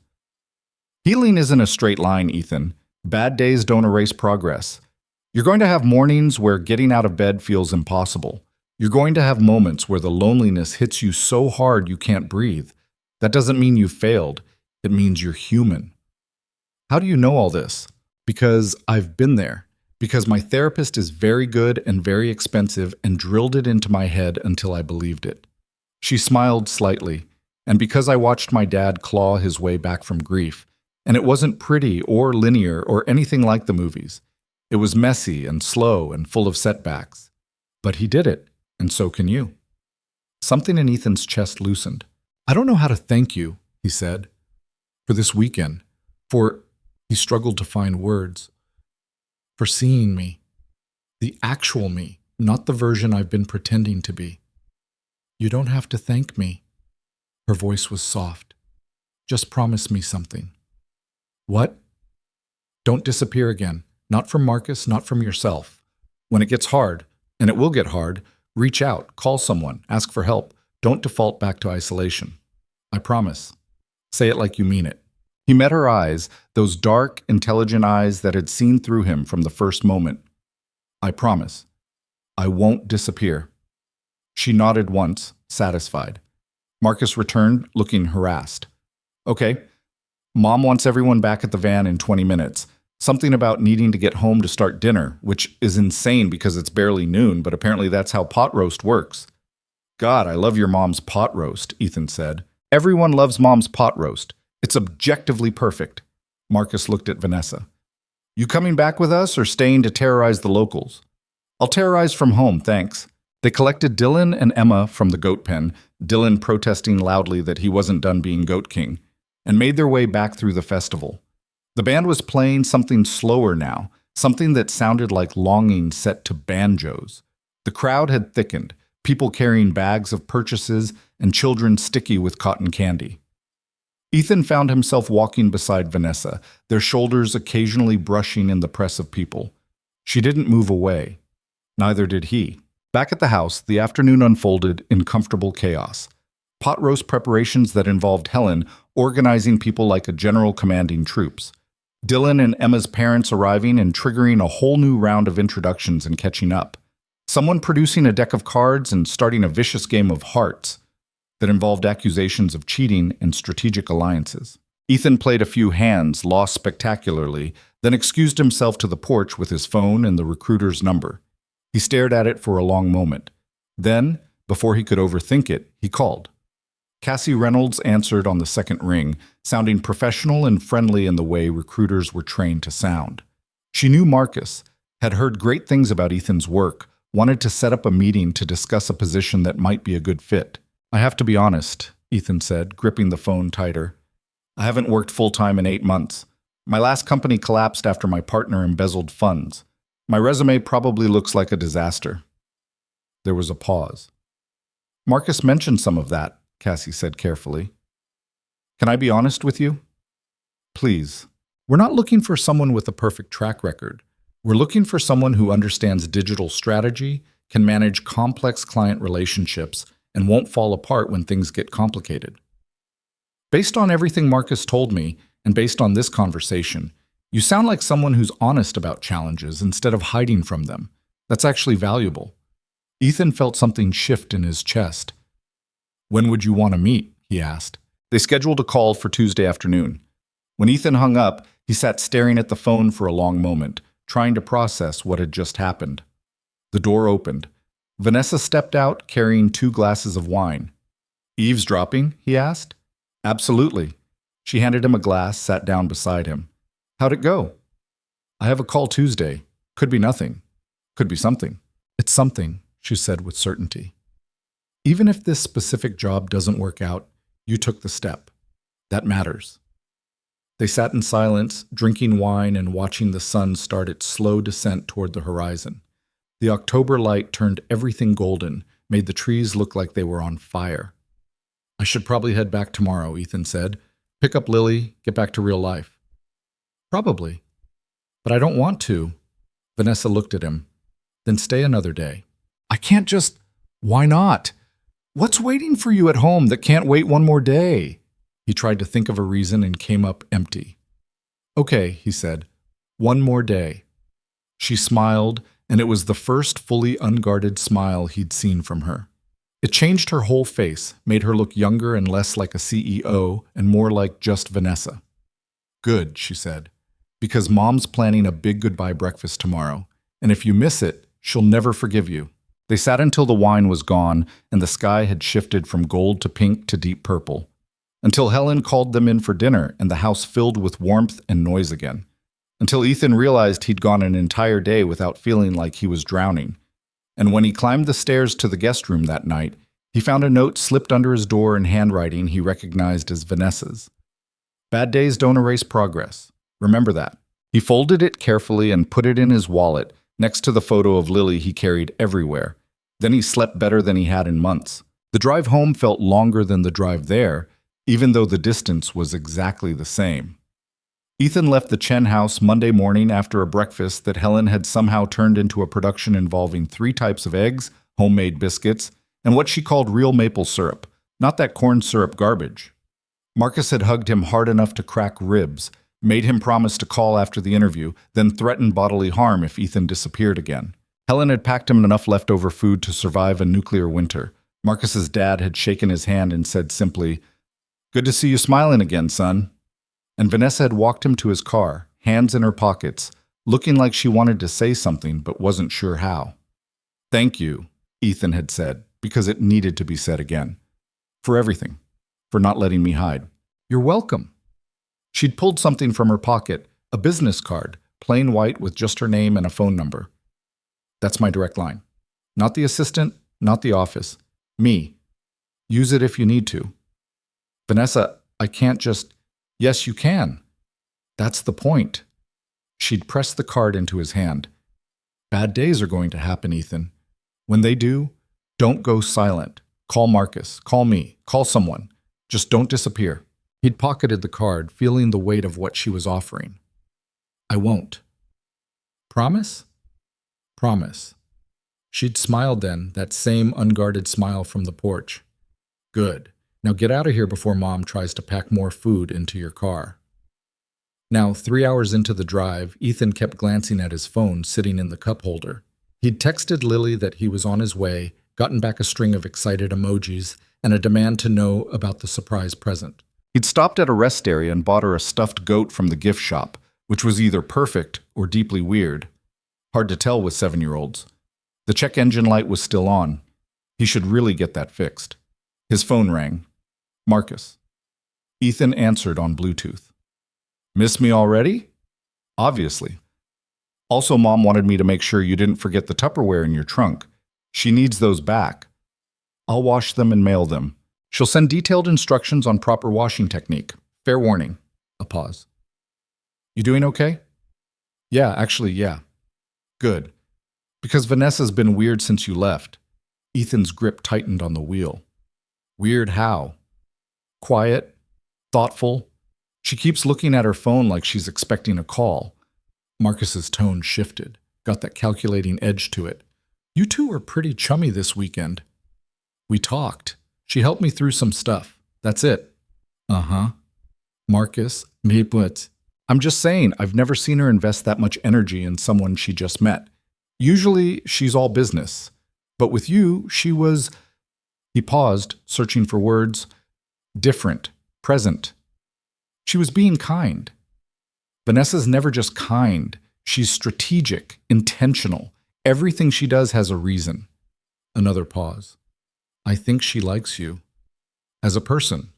Healing isn't a straight line, Ethan. Bad days don't erase progress. You're going to have mornings where getting out of bed feels impossible. You're going to have moments where the loneliness hits you so hard you can't breathe. That doesn't mean you failed. It means you're human. How do you know all this? Because I've been there. Because my therapist is very good and very expensive and drilled it into my head until I believed it. She smiled slightly, and because I watched my dad claw his way back from grief, and it wasn't pretty or linear or anything like the movies. It was messy and slow and full of setbacks. But he did it, and so can you. Something in Ethan's chest loosened. I don't know how to thank you, he said, for this weekend, he struggled to find words, for seeing me, the actual me, not the version I've been pretending to be. You don't have to thank me. Her voice was soft. Just promise me something. What? Don't disappear again. Not from Marcus, not from yourself. When it gets hard, and it will get hard, reach out, call someone, ask for help. Don't default back to isolation. I promise. Say it like you mean it. He met her eyes, those dark, intelligent eyes that had seen through him from the first moment. I promise. I won't disappear. She nodded once, satisfied. Marcus returned, looking harassed. Okay. Mom wants everyone back at the van in 20 minutes. Something about needing to get home to start dinner, which is insane because it's barely noon, but apparently that's how pot roast works. God, I love your mom's pot roast, Ethan said. Everyone loves Mom's pot roast. It's objectively perfect. Marcus looked at Vanessa. You coming back with us or staying to terrorize the locals? I'll terrorize from home, thanks. They collected Dylan and Emma from the goat pen, Dylan protesting loudly that he wasn't done being Goat King, and made their way back through the festival. The band was playing something slower now, something that sounded like longing set to banjos. The crowd had thickened, people carrying bags of purchases and children sticky with cotton candy. Ethan found himself walking beside Vanessa, their shoulders occasionally brushing in the press of people. She didn't move away. Neither did he. Back at the house, the afternoon unfolded in comfortable chaos. Pot roast preparations that involved Helen organizing people like a general commanding troops. Dylan and Emma's parents arriving and triggering a whole new round of introductions and catching up. Someone producing a deck of cards and starting a vicious game of hearts that involved accusations of cheating and strategic alliances. Ethan played a few hands, lost spectacularly, then excused himself to the porch with his phone and the recruiter's number. He stared at it for a long moment. Then, before he could overthink it, he called. Cassie Reynolds answered on the second ring, sounding professional and friendly in the way recruiters were trained to sound. She knew Marcus, had heard great things about Ethan's work, wanted to set up a meeting to discuss a position that might be a good fit. I have to be honest, Ethan said, gripping the phone tighter. I haven't worked full-time in 8 months. My last company collapsed after my partner embezzled funds. My resume probably looks like a disaster. There was a pause. Marcus mentioned some of that, Cassie said carefully. Can I be honest with you? Please. We're not looking for someone with a perfect track record. We're looking for someone who understands digital strategy, can manage complex client relationships, and won't fall apart when things get complicated. Based on everything Marcus told me, and based on this conversation, you sound like someone who's honest about challenges instead of hiding from them. That's actually valuable. Ethan felt something shift in his chest. When would you want to meet? He asked. They scheduled a call for Tuesday afternoon. When Ethan hung up, he sat staring at the phone for a long moment, trying to process what had just happened. The door opened. Vanessa stepped out, carrying 2 glasses of wine. Eavesdropping? He asked. Absolutely. She handed him a glass, sat down beside him. How'd it go? I have a call Tuesday. Could be nothing. Could be something. It's something, she said with certainty. Even if this specific job doesn't work out, you took the step. That matters. They sat in silence, drinking wine and watching the sun start its slow descent toward the horizon. The October light turned everything golden, made the trees look like they were on fire. I should probably head back tomorrow, Ethan said. Pick up Lily, get back to real life. Probably. But I don't want to. Vanessa looked at him. Then stay another day. I can't just... Why not? What's waiting for you at home that can't wait one more day? He tried to think of a reason and came up empty. Okay, he said. One more day. She smiled, and it was the first fully unguarded smile he'd seen from her. It changed her whole face, made her look younger and less like a CEO and more like just Vanessa. Good, she said, because Mom's planning a big goodbye breakfast tomorrow, and if you miss it, she'll never forgive you. They sat until the wine was gone and the sky had shifted from gold to pink to deep purple, until Helen called them in for dinner and the house filled with warmth and noise again, until Ethan realized he'd gone an entire day without feeling like he was drowning. And when he climbed the stairs to the guest room that night, he found a note slipped under his door in handwriting he recognized as Vanessa's. Bad days don't erase progress. Remember that. He folded it carefully and put it in his wallet, next to the photo of Lily he carried everywhere. Then he slept better than he had in months. The drive home felt longer than the drive there, even though the distance was exactly the same. Ethan left the Chen house Monday morning after a breakfast that Helen had somehow turned into a production involving 3 types of eggs, homemade biscuits, and what she called real maple syrup, not that corn syrup garbage. Marcus had hugged him hard enough to crack ribs, made him promise to call after the interview, then threatened bodily harm if Ethan disappeared again. Helen had packed him enough leftover food to survive a nuclear winter. Marcus's dad had shaken his hand and said simply, "Good to see you smiling again, son." And Vanessa had walked him to his car, hands in her pockets, looking like she wanted to say something but wasn't sure how. "Thank you," Ethan had said, because it needed to be said again. "For everything. For not letting me hide." "You're welcome." She'd pulled something from her pocket, a business card, plain white with just her name and a phone number. "That's my direct line. Not the assistant, not the office. Me. Use it if you need to." "Vanessa, I can't just..." "Yes, you can. That's the point." She'd pressed the card into his hand. "Bad days are going to happen, Ethan. When they do, don't go silent. Call Marcus, call me, call someone. Just don't disappear." He'd pocketed the card, feeling the weight of what she was offering. "I won't." "Promise?" "Promise." She'd smiled then, that same unguarded smile from the porch. "Good. Now get out of here before Mom tries to pack more food into your car." Now, 3 hours into the drive, Ethan kept glancing at his phone sitting in the cup holder. He'd texted Lily that he was on his way, gotten back a string of excited emojis, and a demand to know about the surprise present. He'd stopped at a rest area and bought her a stuffed goat from the gift shop, which was either perfect or deeply weird. Hard to tell with 7-year-olds. The check engine light was still on. He should really get that fixed. His phone rang. Marcus. Ethan answered on Bluetooth. "Miss me already?" "Obviously. Also, Mom wanted me to make sure you didn't forget the Tupperware in your trunk. She needs those back. I'll wash them and mail them. She'll send detailed instructions on proper washing technique. Fair warning." A pause. "You doing okay?" "Yeah, actually, yeah." "Good. Because Vanessa's been weird since you left. Ethan's grip tightened on the wheel. Weird how? Quiet, thoughtful. She keeps looking at her phone like she's expecting a call. Marcus's tone shifted, got that calculating edge to it. You two were pretty chummy this weekend. We talked. She helped me through some stuff. That's it. Uh-huh. Marcus, mais but. I'm just saying, I've never seen her invest that much energy in someone she just met. Usually, she's all business. But with you, she was… He paused, searching for words. Different. Present. She was being kind. Vanessa's never just kind. She's strategic, intentional. Everything she does has a reason. Another pause. I think she likes you. As a person.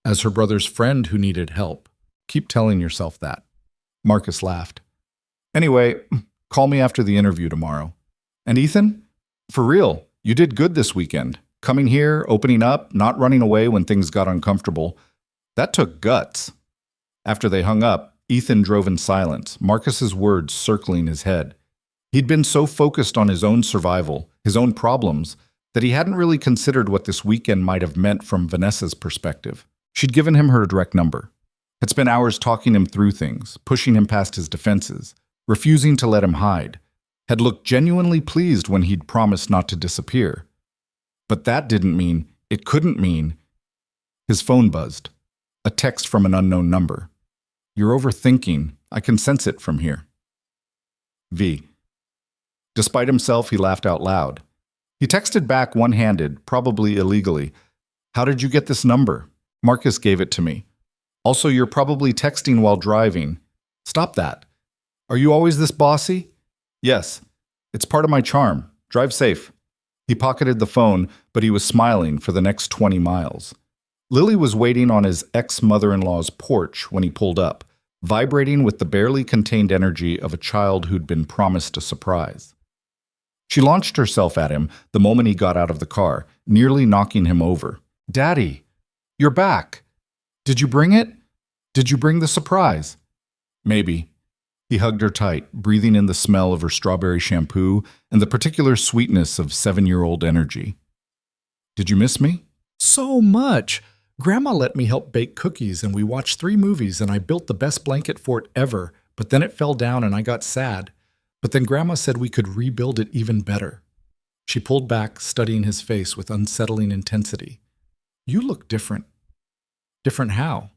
As her brother's friend who needed help. Keep telling yourself that. Marcus laughed. Anyway, call me after the interview tomorrow. And Ethan? For real, you did good this weekend. Coming here, opening up, not running away when things got uncomfortable. That took guts. After they hung up, Ethan drove in silence, Marcus's words circling his head. He'd been so focused on his own survival, his own problems, that he hadn't really considered what this weekend might have meant from Vanessa's perspective. She'd given him her direct number. Had spent hours talking him through things, pushing him past his defenses, refusing to let him hide. Had looked genuinely pleased when he'd promised not to disappear. But that didn't mean, it couldn't mean… His phone buzzed. A text from an unknown number. You're overthinking. I can sense it from here. V. Despite himself, he laughed out loud. He texted back one-handed, probably illegally. How did you get this number? Marcus gave it to me. Also, you're probably texting while driving. Stop that. Are you always this bossy? Yes. It's part of my charm. Drive safe. He pocketed the phone, but he was smiling for the next 20 miles. Lily was waiting on his ex-mother-in-law's porch when he pulled up, vibrating with the barely contained energy of a child who'd been promised a surprise. She launched herself at him the moment he got out of the car, nearly knocking him over. Daddy, you're back. Did you bring it? Did you bring the surprise? Maybe. He hugged her tight, breathing in the smell of her strawberry shampoo and the particular sweetness of 7-year-old energy. Did you miss me? So much. Grandma let me help bake cookies and we watched 3 movies and I built the best blanket fort ever, but then it fell down and I got sad. But then Grandma said we could rebuild it even better. She pulled back, studying his face with unsettling intensity. You look different. Different how?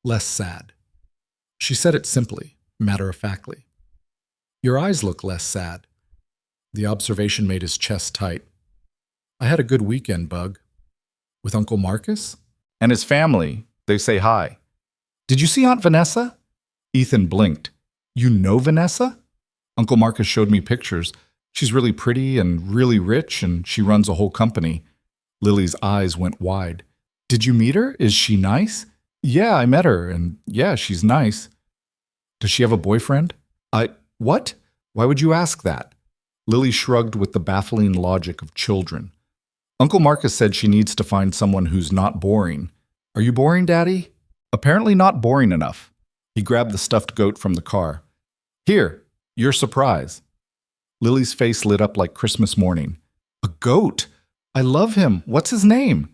Less sad. She said it simply, matter-of-factly. Your eyes look less sad. The observation made his chest tight. I had a good weekend, Bug. With Uncle Marcus? And his family. They say hi. Did you see Aunt Vanessa? Ethan blinked. You know Vanessa? Uncle Marcus showed me pictures. She's really pretty and really rich, and she runs a whole company. Lily's eyes went wide. Did you meet her? Is she nice? Yeah, I met her, and yeah, she's nice. Does she have a boyfriend? What? Why would you ask that? Lily shrugged with the baffling logic of children. Uncle Marcus said she needs to find someone who's not boring. Are you boring, Daddy? Apparently not boring enough. He grabbed the stuffed goat from the car. Here, your surprise. Lily's face lit up like Christmas morning. A goat? I love him. What's his name?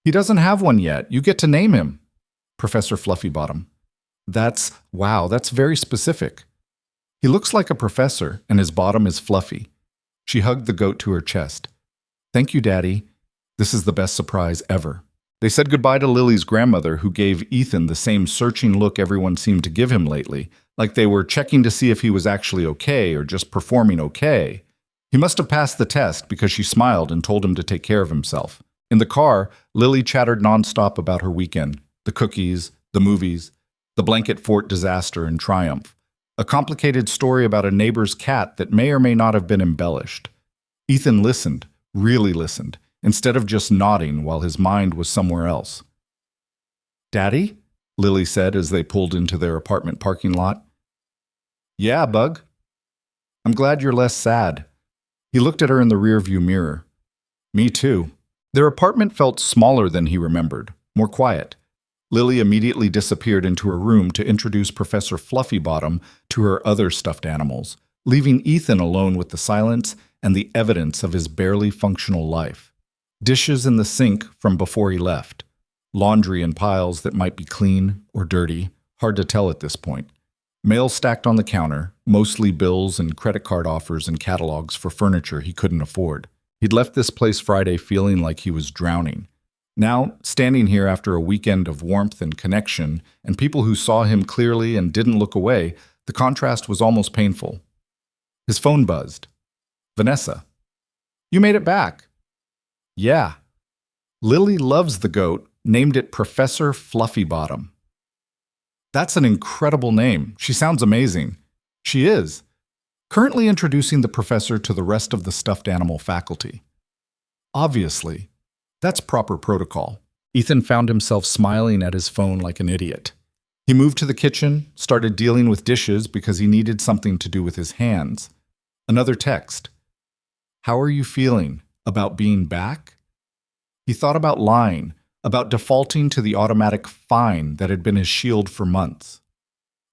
He doesn't have one yet. You get to name him. Professor Fluffybottom. Wow, that's very specific. He looks like a professor, and his bottom is fluffy. She hugged the goat to her chest. Thank you, Daddy. This is the best surprise ever. They said goodbye to Lily's grandmother, who gave Ethan the same searching look everyone seemed to give him lately, like they were checking to see if he was actually okay or just performing okay. He must have passed the test because she smiled and told him to take care of himself. In the car, Lily chattered nonstop about her weekend, the cookies, the movies, the blanket fort disaster and triumph, a complicated story about a neighbor's cat that may or may not have been embellished. Ethan listened, really listened, instead of just nodding while his mind was somewhere else. Daddy? Lily said as they pulled into their apartment parking lot. Yeah, Bug. I'm glad you're less sad. He looked at her in the rearview mirror. Me too. Their apartment felt smaller than he remembered, more quiet. Lily immediately disappeared into her room to introduce Professor Fluffybottom to her other stuffed animals, leaving Ethan alone with the silence and the evidence of his barely functional life. Dishes in the sink from before he left. Laundry in piles that might be clean or dirty, hard to tell at this point. Mail stacked on the counter, mostly bills and credit card offers and catalogs for furniture he couldn't afford. He'd left this place Friday feeling like he was drowning. Now, standing here after a weekend of warmth and connection, and people who saw him clearly and didn't look away, the contrast was almost painful. His phone buzzed. Vanessa. You made it back. Yeah. Lily loves the goat, named it Professor Fluffybottom. That's an incredible name. She sounds amazing. She is. Currently introducing the professor to the rest of the stuffed animal faculty. Obviously. That's proper protocol. Ethan found himself smiling at his phone like an idiot. He moved to the kitchen, started dealing with dishes because he needed something to do with his hands. Another text. How are you feeling? About being back? He thought about lying, about defaulting to the automatic fine that had been his shield for months.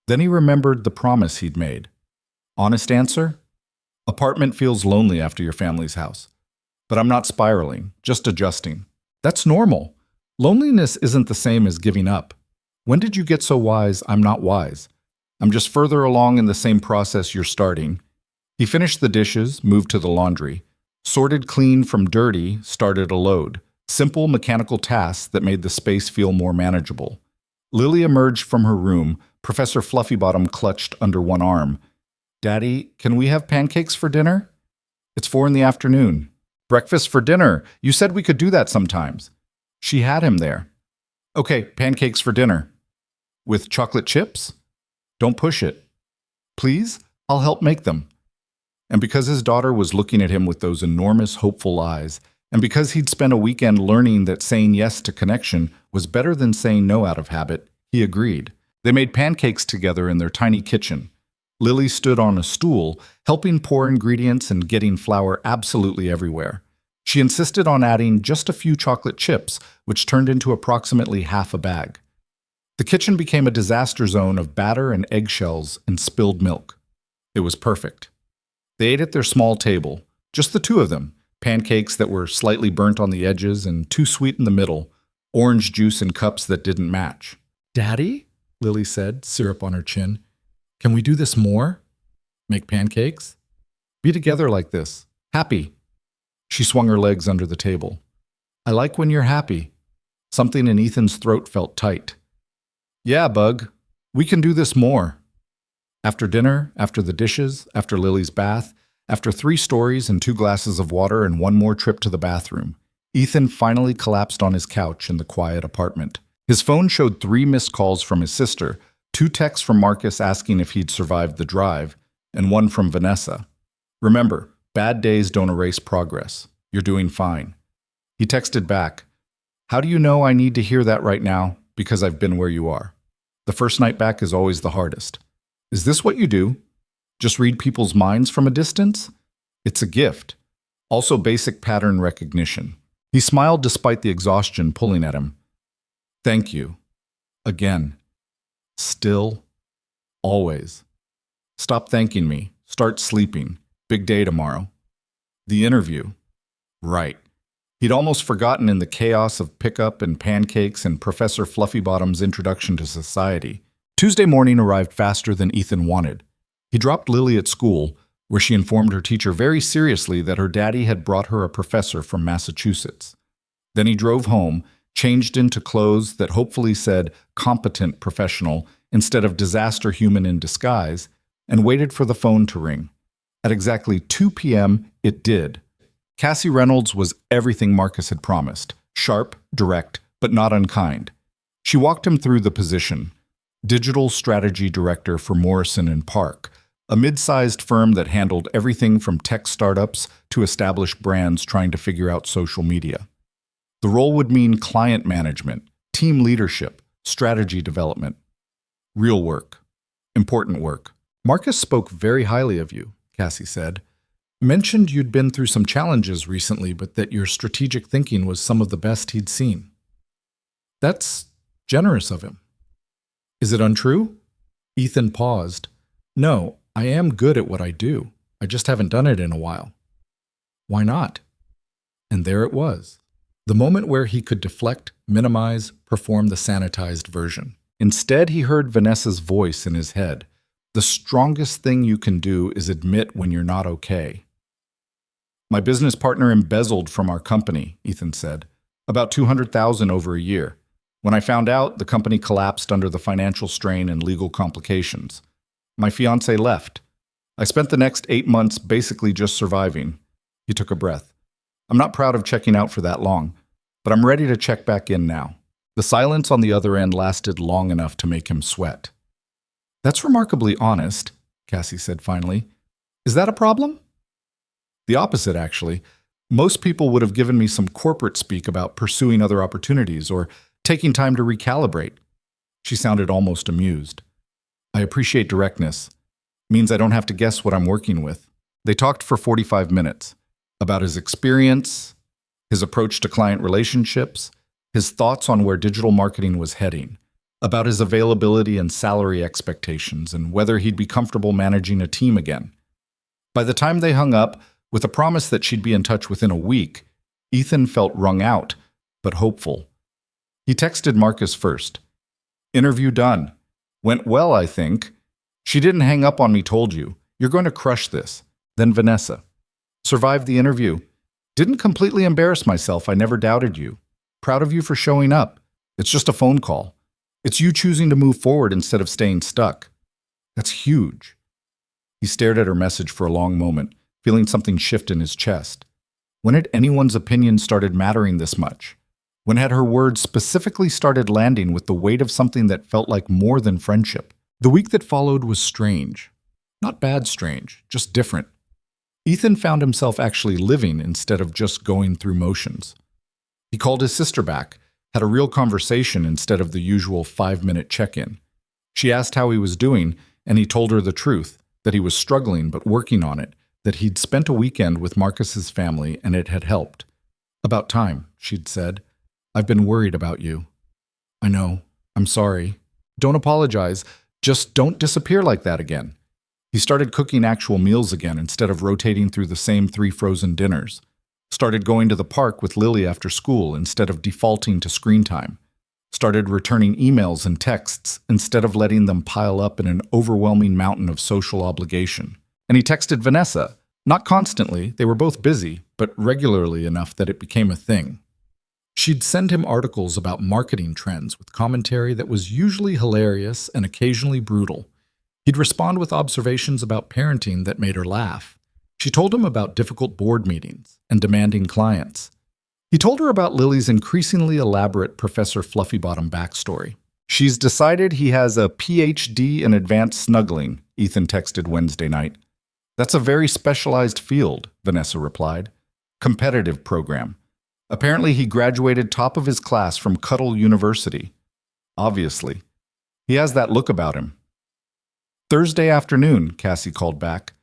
Then he remembered the promise he'd made. Honest answer? Apartment feels lonely after your family's house. But I'm not spiraling, just adjusting. That's normal. Loneliness isn't the same as giving up. When did you get so wise I'm not wise? I'm just further along in the same process you're starting. He finished the dishes, moved to the laundry. Sorted clean from dirty, started a load. Simple mechanical tasks that made the space feel more manageable. Lily emerged from her room, Professor Fluffybottom clutched under one arm. Daddy, can we have pancakes for dinner? It's 4 in the afternoon. Breakfast for dinner. You said we could do that sometimes. She had him there. Okay, pancakes for dinner. With chocolate chips? Don't push it. Please? I'll help make them. And because his daughter was looking at him with those enormous, hopeful eyes, and because he'd spent a weekend learning that saying yes to connection was better than saying no out of habit, he agreed. They made pancakes together in their tiny kitchen. Lily stood on a stool, helping pour ingredients and getting flour absolutely everywhere. She insisted on adding just a few chocolate chips, which turned into approximately half a bag. The kitchen became a disaster zone of batter and eggshells and spilled milk. It was perfect. They ate at their small table, just the two of them, pancakes that were slightly burnt on the edges and too sweet in the middle, orange juice in cups that didn't match. Daddy? Lily said, syrup on her chin. Can we do this more? Make pancakes? Be together like this. Happy. She swung her legs under the table. I like when you're happy. Something in Ethan's throat felt tight. Yeah, Bug. We can do this more. After dinner, after the dishes, after Lily's bath, after 3 stories and 2 glasses of water and 1 more trip to the bathroom, Ethan finally collapsed on his couch in the quiet apartment. His phone showed 3 missed calls from his sister, 2 texts from Marcus asking if he'd survived the drive, and 1 from Vanessa. Remember, bad days don't erase progress. You're doing fine. He texted back, How do you know I need to hear that right now? Because I've been where you are. The first night back is always the hardest. Is this what you do? Just read people's minds from a distance? It's a gift. Also basic pattern recognition. He smiled despite the exhaustion pulling at him. Thank you. Again. Still. Always. Stop thanking me. Start sleeping. Big day tomorrow. The interview. Right. He'd almost forgotten in the chaos of pickup and pancakes and Professor Fluffybottom's introduction to society. Tuesday morning arrived faster than Ethan wanted. He dropped Lily at school, where she informed her teacher very seriously that her daddy had brought her a professor from Massachusetts. Then he drove home, changed into clothes that hopefully said competent professional instead of disaster human in disguise, and waited for the phone to ring. At exactly 2 p.m., it did. Cassie Reynolds was everything Marcus had promised, sharp, direct, but not unkind. She walked him through the position. Digital Strategy Director for Morrison & Park, a mid-sized firm that handled everything from tech startups to established brands trying to figure out social media. The role would mean client management, team leadership, strategy development. Real work. Important work. Marcus spoke very highly of you, Cassie said. Mentioned you'd been through some challenges recently, but that your strategic thinking was some of the best he'd seen. That's generous of him. Is it untrue? Ethan paused. No, I am good at what I do. I just haven't done it in a while. Why not? And there it was. The moment where he could deflect, minimize, perform the sanitized version. Instead, he heard Vanessa's voice in his head. The strongest thing you can do is admit when you're not okay. My business partner embezzled from our company, Ethan said. About $200,000 over a year. When I found out, the company collapsed under the financial strain and legal complications. My fiancée left. I spent the next 8 months basically just surviving. He took a breath. I'm not proud of checking out for that long, but I'm ready to check back in now. The silence on the other end lasted long enough to make him sweat. That's remarkably honest, Cassie said finally. Is that a problem? The opposite, actually. Most people would have given me some corporate speak about pursuing other opportunities or taking time to recalibrate. She sounded almost amused. I appreciate directness. Means I don't have to guess what I'm working with. They talked for 45 minutes about his experience, his approach to client relationships, his thoughts on where digital marketing was heading, about his availability and salary expectations, and whether he'd be comfortable managing a team again. By the time they hung up, with a promise that she'd be in touch within a week, Ethan felt wrung out, but hopeful. He texted Marcus first. Interview done. Went well, I think. She didn't hang up on me, told you. You're going to crush this. Then Vanessa. Survived the interview. Didn't completely embarrass myself, I never doubted you. Proud of you for showing up. It's just a phone call. It's you choosing to move forward instead of staying stuck. That's huge. He stared at her message for a long moment, feeling something shift in his chest. When had anyone's opinion started mattering this much? When had her words specifically started landing with the weight of something that felt like more than friendship? The week that followed was strange. Not bad strange, just different. Ethan found himself actually living instead of just going through motions. He called his sister back, had a real conversation instead of the usual 5-minute check-in. She asked how he was doing, and he told her the truth, that he was struggling but working on it, that he'd spent a weekend with Marcus's family and it had helped. About time, she'd said. I've been worried about you. I know. I'm sorry. Don't apologize. Just don't disappear like that again. He started cooking actual meals again instead of rotating through the same 3 frozen dinners. Started going to the park with Lily after school instead of defaulting to screen time. Started returning emails and texts instead of letting them pile up in an overwhelming mountain of social obligation. And he texted Vanessa. Not constantly, they were both busy, but regularly enough that it became a thing. She'd send him articles about marketing trends with commentary that was usually hilarious and occasionally brutal. He'd respond with observations about parenting that made her laugh. She told him about difficult board meetings and demanding clients. He told her about Lily's increasingly elaborate Professor Fluffybottom backstory. She's decided he has a PhD in advanced snuggling, Ethan texted Wednesday night. That's a very specialized field, Vanessa replied. Competitive program. Apparently he graduated top of his class from Cuddle University. Obviously. He has that look about him. Thursday afternoon, Cassie called back.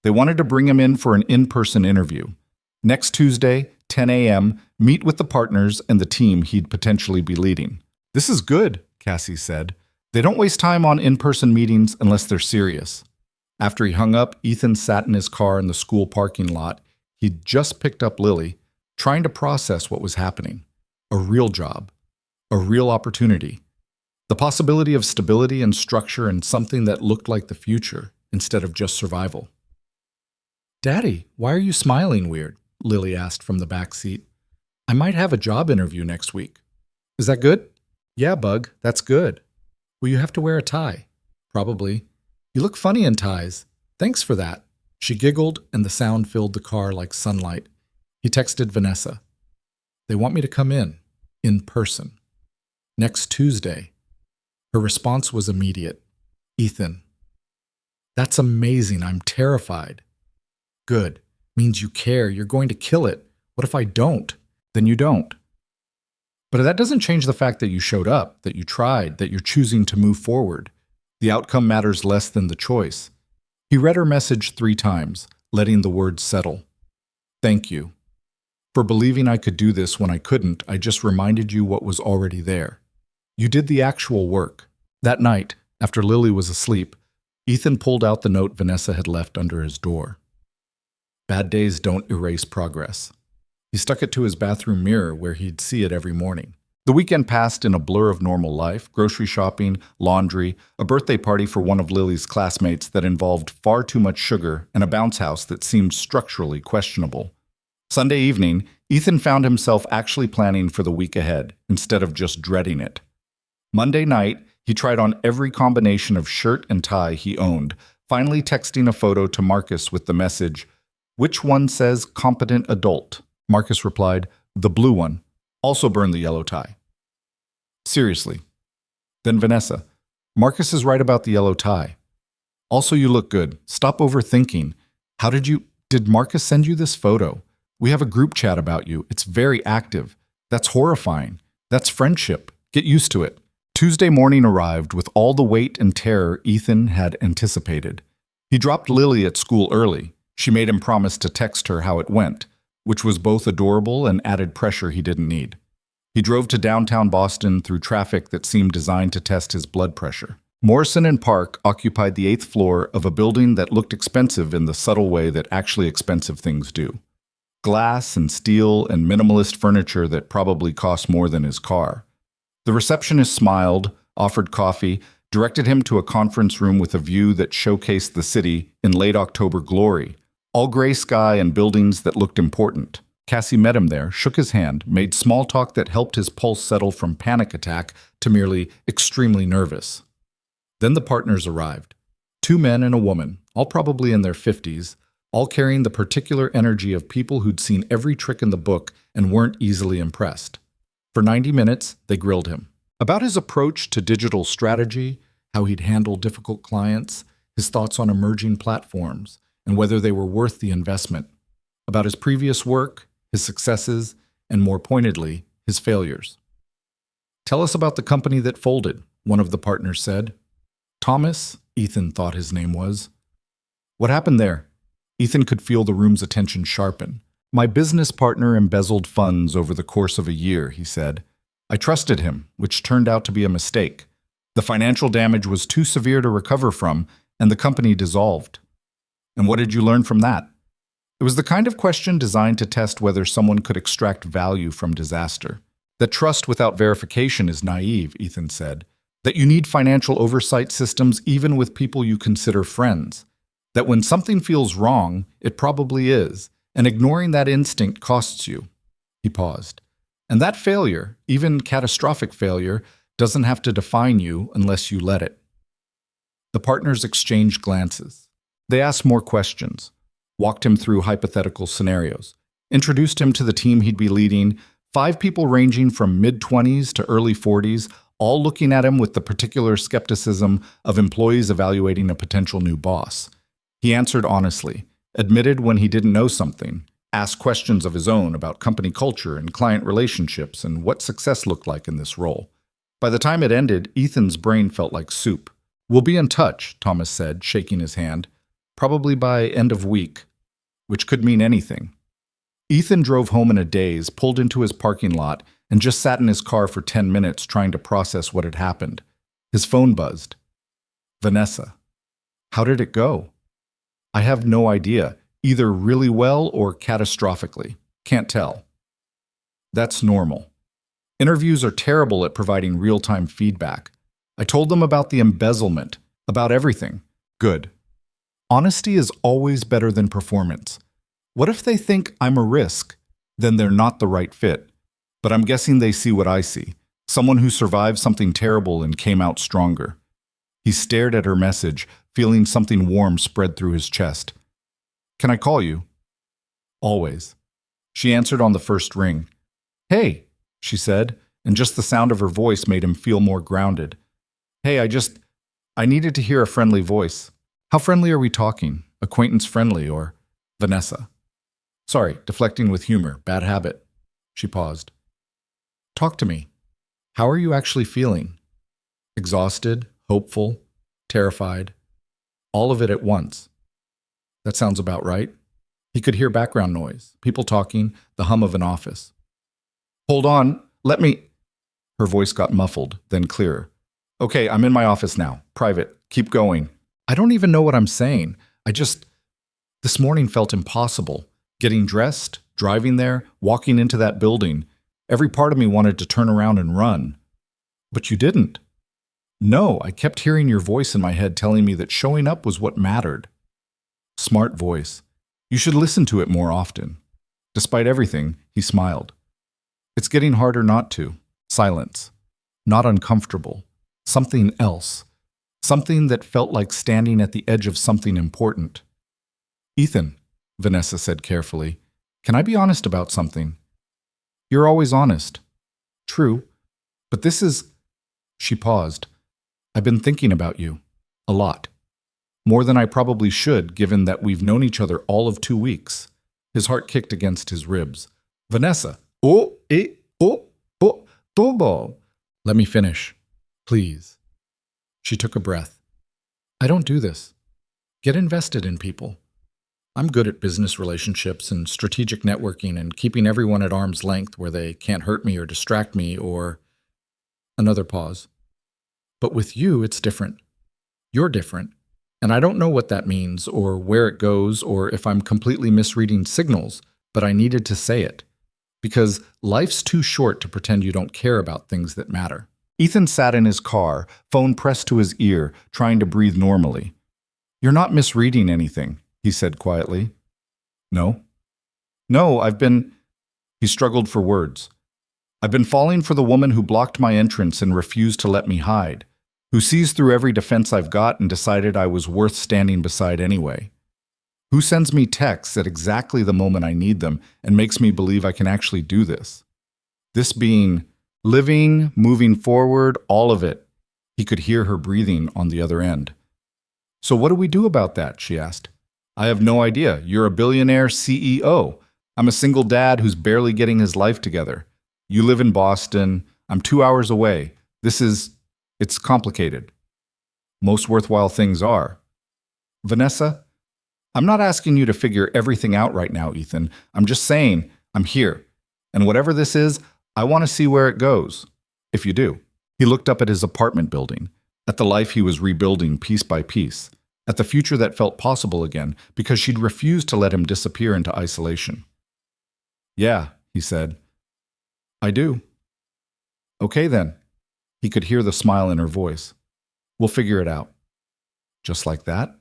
They wanted to bring him in for an in-person interview. Next Tuesday, 10 a.m., meet with the partners and the team he'd potentially be leading. This is good, Cassie said. They don't waste time on in-person meetings unless they're serious. After he hung up, Ethan sat in his car in the school parking lot. He'd just picked up Lily, trying to process what was happening. A real job. A real opportunity. The possibility of stability and structure and something that looked like the future instead of just survival. Daddy, why are you smiling weird? Lily asked from the back seat. I might have a job interview next week. Is that good? Yeah, Bug, that's good. Will you have to wear a tie? Probably. You look funny in ties. Thanks for that. She giggled and the sound filled the car like sunlight. He texted Vanessa. They want me to come in person. Next Tuesday. Her response was immediate. Ethan. That's amazing. I'm terrified. Good. Means you care. You're going to kill it. What if I don't? Then you don't. But that doesn't change the fact that you showed up, that you tried, that you're choosing to move forward. The outcome matters less than the choice. He read her message 3 times, letting the words settle. Thank you. For believing I could do this when I couldn't, I just reminded you what was already there. You did the actual work. That night, after Lily was asleep, Ethan pulled out the note Vanessa had left under his door. Bad days don't erase progress. He stuck it to his bathroom mirror where he'd see it every morning. The weekend passed in a blur of normal life: grocery shopping, laundry, a birthday party for one of Lily's classmates that involved far too much sugar, and a bounce house that seemed structurally questionable. Sunday evening, Ethan found himself actually planning for the week ahead instead of just dreading it. Monday night, he tried on every combination of shirt and tie he owned, finally texting a photo to Marcus with the message, "Which one says competent adult?" Marcus replied, "The blue one. Also burn the yellow tie." Seriously. Then Vanessa, "Marcus is right about the yellow tie. Also, you look good. Stop overthinking. Did Marcus send you this photo? We have a group chat about you. It's very active. That's horrifying. That's friendship. Get used to it." Tuesday morning arrived with all the weight and terror Ethan had anticipated. He dropped Lily at school early. She made him promise to text her how it went, which was both adorable and added pressure he didn't need. He drove to downtown Boston through traffic that seemed designed to test his blood pressure. Morrison and Park occupied the 8th floor of a building that looked expensive in the subtle way that actually expensive things do. Glass and steel and minimalist furniture that probably cost more than his car. The receptionist smiled, offered coffee, directed him to a conference room with a view that showcased the city in late October glory. All gray sky and buildings that looked important. Cassie met him there, shook his hand, made small talk that helped his pulse settle from panic attack to merely extremely nervous. Then the partners arrived. 2 men and a woman, all probably in their 50s, all carrying the particular energy of people who'd seen every trick in the book and weren't easily impressed. For 90 minutes, they grilled him about his approach to digital strategy, how he'd handle difficult clients, his thoughts on emerging platforms, and whether they were worth the investment, about his previous work, his successes, and more pointedly, his failures. "Tell us about the company that folded," one of the partners said. Thomas, Ethan thought his name was. "What happened there?" Ethan could feel the room's attention sharpen. "My business partner embezzled funds over the course of a year," he said. "I trusted him, which turned out to be a mistake. The financial damage was too severe to recover from, and the company dissolved." "And what did you learn from that?" It was the kind of question designed to test whether someone could extract value from disaster. "That trust without verification is naive," Ethan said. "That you need financial oversight systems even with people you consider friends. That when something feels wrong, it probably is, and ignoring that instinct costs you." He paused. "And that failure, even catastrophic failure, doesn't have to define you unless you let it." The partners exchanged glances. They asked more questions, walked him through hypothetical scenarios, introduced him to the team he'd be leading, 5 people ranging from mid-20s to early 40s, all looking at him with the particular skepticism of employees evaluating a potential new boss. He answered honestly, admitted when he didn't know something, asked questions of his own about company culture and client relationships and what success looked like in this role. By the time it ended, Ethan's brain felt like soup. "We'll be in touch," Thomas said, shaking his hand. "Probably by end of week," which could mean anything. Ethan drove home in a daze, pulled into his parking lot, and just sat in his car for 10 minutes trying to process what had happened. His phone buzzed. Vanessa. "How did it go?" "I have no idea. Either really well or catastrophically. Can't tell." "That's normal. Interviews are terrible at providing real-time feedback. I told them about the embezzlement, about everything." "Good. Honesty is always better than performance. What if they think I'm a risk? Then they're not the right fit. But I'm guessing they see what I see. Someone who survived something terrible and came out stronger." He stared at her message, feeling something warm spread through his chest. "Can I call you?" "Always." She answered on the first ring. "Hey," she said, and just the sound of her voice made him feel more grounded. "Hey, I needed to hear a friendly voice." "How friendly are we talking? Acquaintance friendly or Vanessa?" "Sorry, deflecting with humor, bad habit." She paused. "Talk to me. How are you actually feeling?" "Exhausted, hopeful, terrified. All of it at once." "That sounds about right." He could hear background noise, people talking, the hum of an office. "Hold on, let me—" Her voice got muffled, then clearer. "Okay, I'm in my office now. Private. Keep going." I don't even know what I'm saying. This morning felt impossible. Getting dressed, driving there, walking into that building. Every part of me wanted to turn around and run. But you didn't. No, I kept hearing your voice in my head telling me that showing up was what mattered. Smart voice. You should listen to it more often. Despite everything, he smiled. It's getting harder not to. Silence. Not uncomfortable. Something else. Something that felt like standing at the edge of something important. Ethan, Vanessa said carefully, can I be honest about something? You're always honest. True. But this is... She paused. I've been thinking about you. A lot. More than I probably should, given that we've known each other all of 2 weeks. His heart kicked against his ribs. Vanessa. Todo. Let me finish. Please. She took a breath. I don't do this. Get invested in people. I'm good at business relationships and strategic networking and keeping everyone at arm's length where they can't hurt me or distract me or... Another pause. But with you, it's different. You're different. And I don't know what that means or where it goes or if I'm completely misreading signals, but I needed to say it. Because life's too short to pretend you don't care about things that matter. Ethan sat in his car, phone pressed to his ear, trying to breathe normally. You're not misreading anything, he said quietly. No. He struggled for words. I've been falling for the woman who blocked my entrance and refused to let me hide, who sees through every defense I've got and decided I was worth standing beside anyway. Who sends me texts at exactly the moment I need them and makes me believe I can actually do this. This being living, moving forward, all of it. He could hear her breathing on the other end. So what do we do about that? She asked. I have no idea. You're a billionaire CEO. I'm a single dad who's barely getting his life together. You live in Boston. I'm 2 hours away. It's complicated. Most worthwhile things are. Vanessa, I'm not asking you to figure everything out right now, Ethan. I'm just saying I'm here. And whatever this is, I want to see where it goes. If you do. He looked up at his apartment building, at the life he was rebuilding piece by piece, at the future that felt possible again because she'd refused to let him disappear into isolation. Yeah, he said. I do. Okay then. He could hear the smile in her voice. We'll figure it out. Just like that?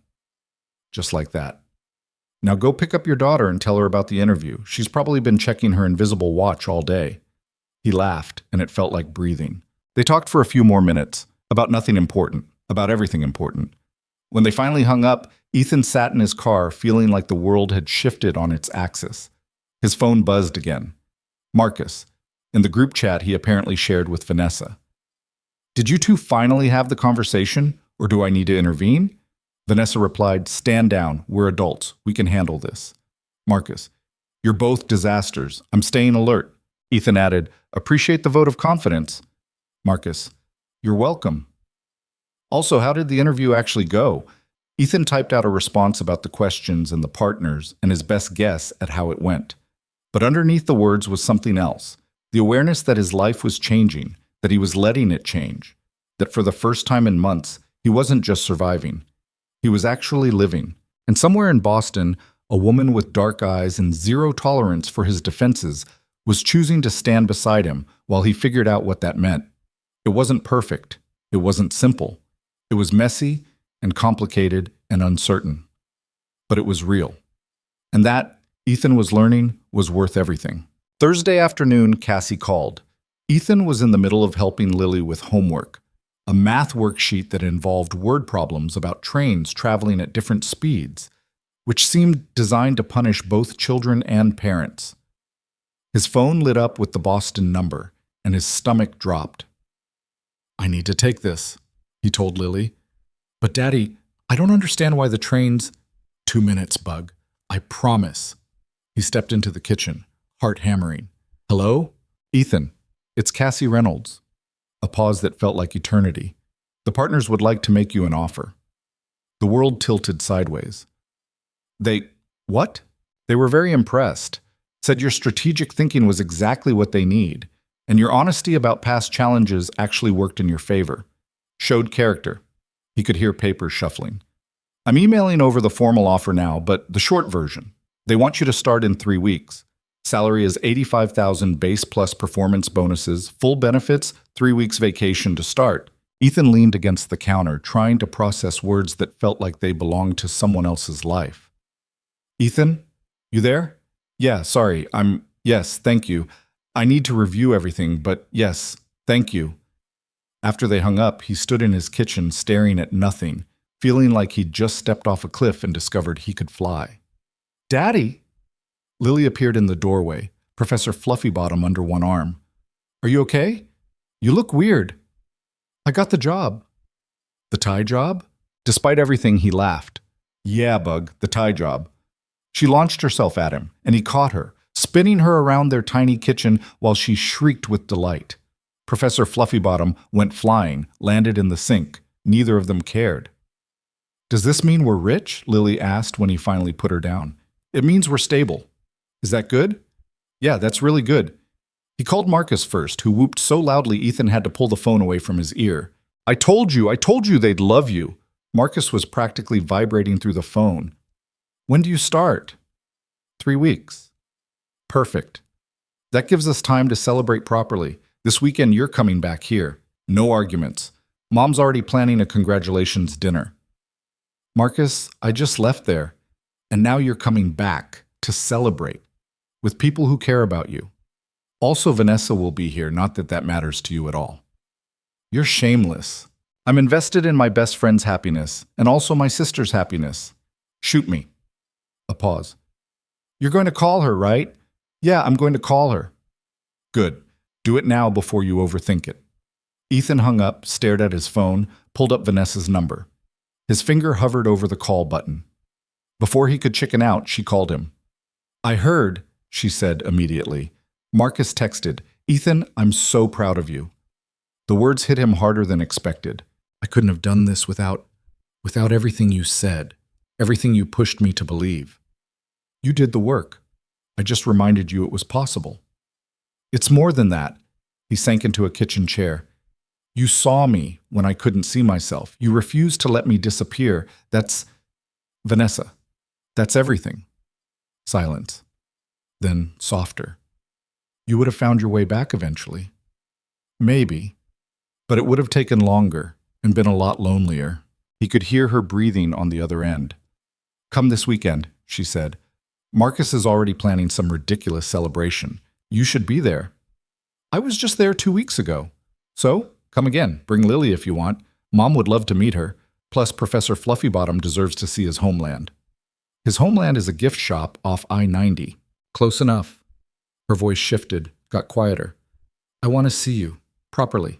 Just like that. Now go pick up your daughter and tell her about the interview. She's probably been checking her invisible watch all day. He laughed, and it felt like breathing. They talked for a few more minutes, about nothing important, about everything important. When they finally hung up, Ethan sat in his car feeling like the world had shifted on its axis. His phone buzzed again. Marcus, in the group chat he apparently shared with Vanessa. Did you two finally have the conversation, or do I need to intervene? Vanessa replied, stand down. We're adults. We can handle this. Marcus, you're both disasters. I'm staying alert. Ethan added, appreciate the vote of confidence. Marcus, you're welcome. Also, how did the interview actually go? Ethan typed out a response about the questions and the partners and his best guess at how it went. But underneath the words was something else, the awareness that his life was changing, that he was letting it change, that for the first time in months, he wasn't just surviving. He was actually living. And somewhere in Boston, a woman with dark eyes and zero tolerance for his defenses was choosing to stand beside him while he figured out what that meant. It wasn't perfect. It wasn't simple. It was messy and complicated and uncertain. But it was real. And that, Ethan was learning, was worth everything. Thursday afternoon, Cassie called. Ethan was in the middle of helping Lily with homework, a math worksheet that involved word problems about trains traveling at different speeds, which seemed designed to punish both children and parents. His phone lit up with the Boston number, and his stomach dropped. I need to take this, he told Lily. But Daddy, I don't understand why the trains... 2 minutes, Bug. I promise. He stepped into the kitchen, heart hammering. Hello? Ethan, it's Cassie Reynolds. A pause that felt like eternity. The partners would like to make you an offer. The world tilted sideways. What? They were very impressed. Said your strategic thinking was exactly what they need, and your honesty about past challenges actually worked in your favor. Showed character. He could hear papers shuffling. I'm emailing over the formal offer now, but the short version. They want you to start in 3 weeks. Salary is $85,000 base plus performance bonuses, full benefits, 3 weeks vacation to start. Ethan leaned against the counter, trying to process words that felt like they belonged to someone else's life. Ethan, you there? Yeah, sorry, yes, thank you. I need to review everything, but yes, thank you. After they hung up, he stood in his kitchen staring at nothing, feeling like he'd just stepped off a cliff and discovered he could fly. Daddy! Lily appeared in the doorway, Professor Fluffybottom under one arm. Are you okay? You look weird. I got the job. The tie job? Despite everything, he laughed. Yeah, Bug, the tie job. She launched herself at him, and he caught her, spinning her around their tiny kitchen while she shrieked with delight. Professor Fluffybottom went flying, landed in the sink. Neither of them cared. Does this mean we're rich? Lily asked when he finally put her down. It means we're stable. Is that good? Yeah, that's really good. He called Marcus first, who whooped so loudly Ethan had to pull the phone away from his ear. I told you they'd love you. Marcus was practically vibrating through the phone. When do you start? 3 weeks. Perfect. That gives us time to celebrate properly. This weekend you're coming back here. No arguments. Mom's already planning a congratulations dinner. Marcus, I just left there, and now you're coming back to celebrate with people who care about you. Also, Vanessa will be here, not that that matters to you at all. You're shameless. I'm invested in my best friend's happiness, and also my sister's happiness. Shoot me. A pause. You're going to call her, right? Yeah, I'm going to call her. Good. Do it now before you overthink it. Ethan hung up, stared at his phone, pulled up Vanessa's number. His finger hovered over the call button. Before he could chicken out, she called him. I heard, she said immediately. Marcus texted, Ethan, I'm so proud of you. The words hit him harder than expected. I couldn't have done this without everything you said, everything you pushed me to believe. You did the work. I just reminded you it was possible. It's more than that. He sank into a kitchen chair. You saw me when I couldn't see myself. You refused to let me disappear. That's Vanessa. That's everything. Silence. Then softer. You would have found your way back eventually. Maybe. But it would have taken longer and been a lot lonelier. He could hear her breathing on the other end. Come this weekend, she said. Marcus is already planning some ridiculous celebration. You should be there. I was just there 2 weeks ago. So, come again. Bring Lily if you want. Mom would love to meet her. Plus, Professor Fluffybottom deserves to see his homeland. His homeland is a gift shop off I-90. Close enough. Her voice shifted, got quieter. I want to see you, properly.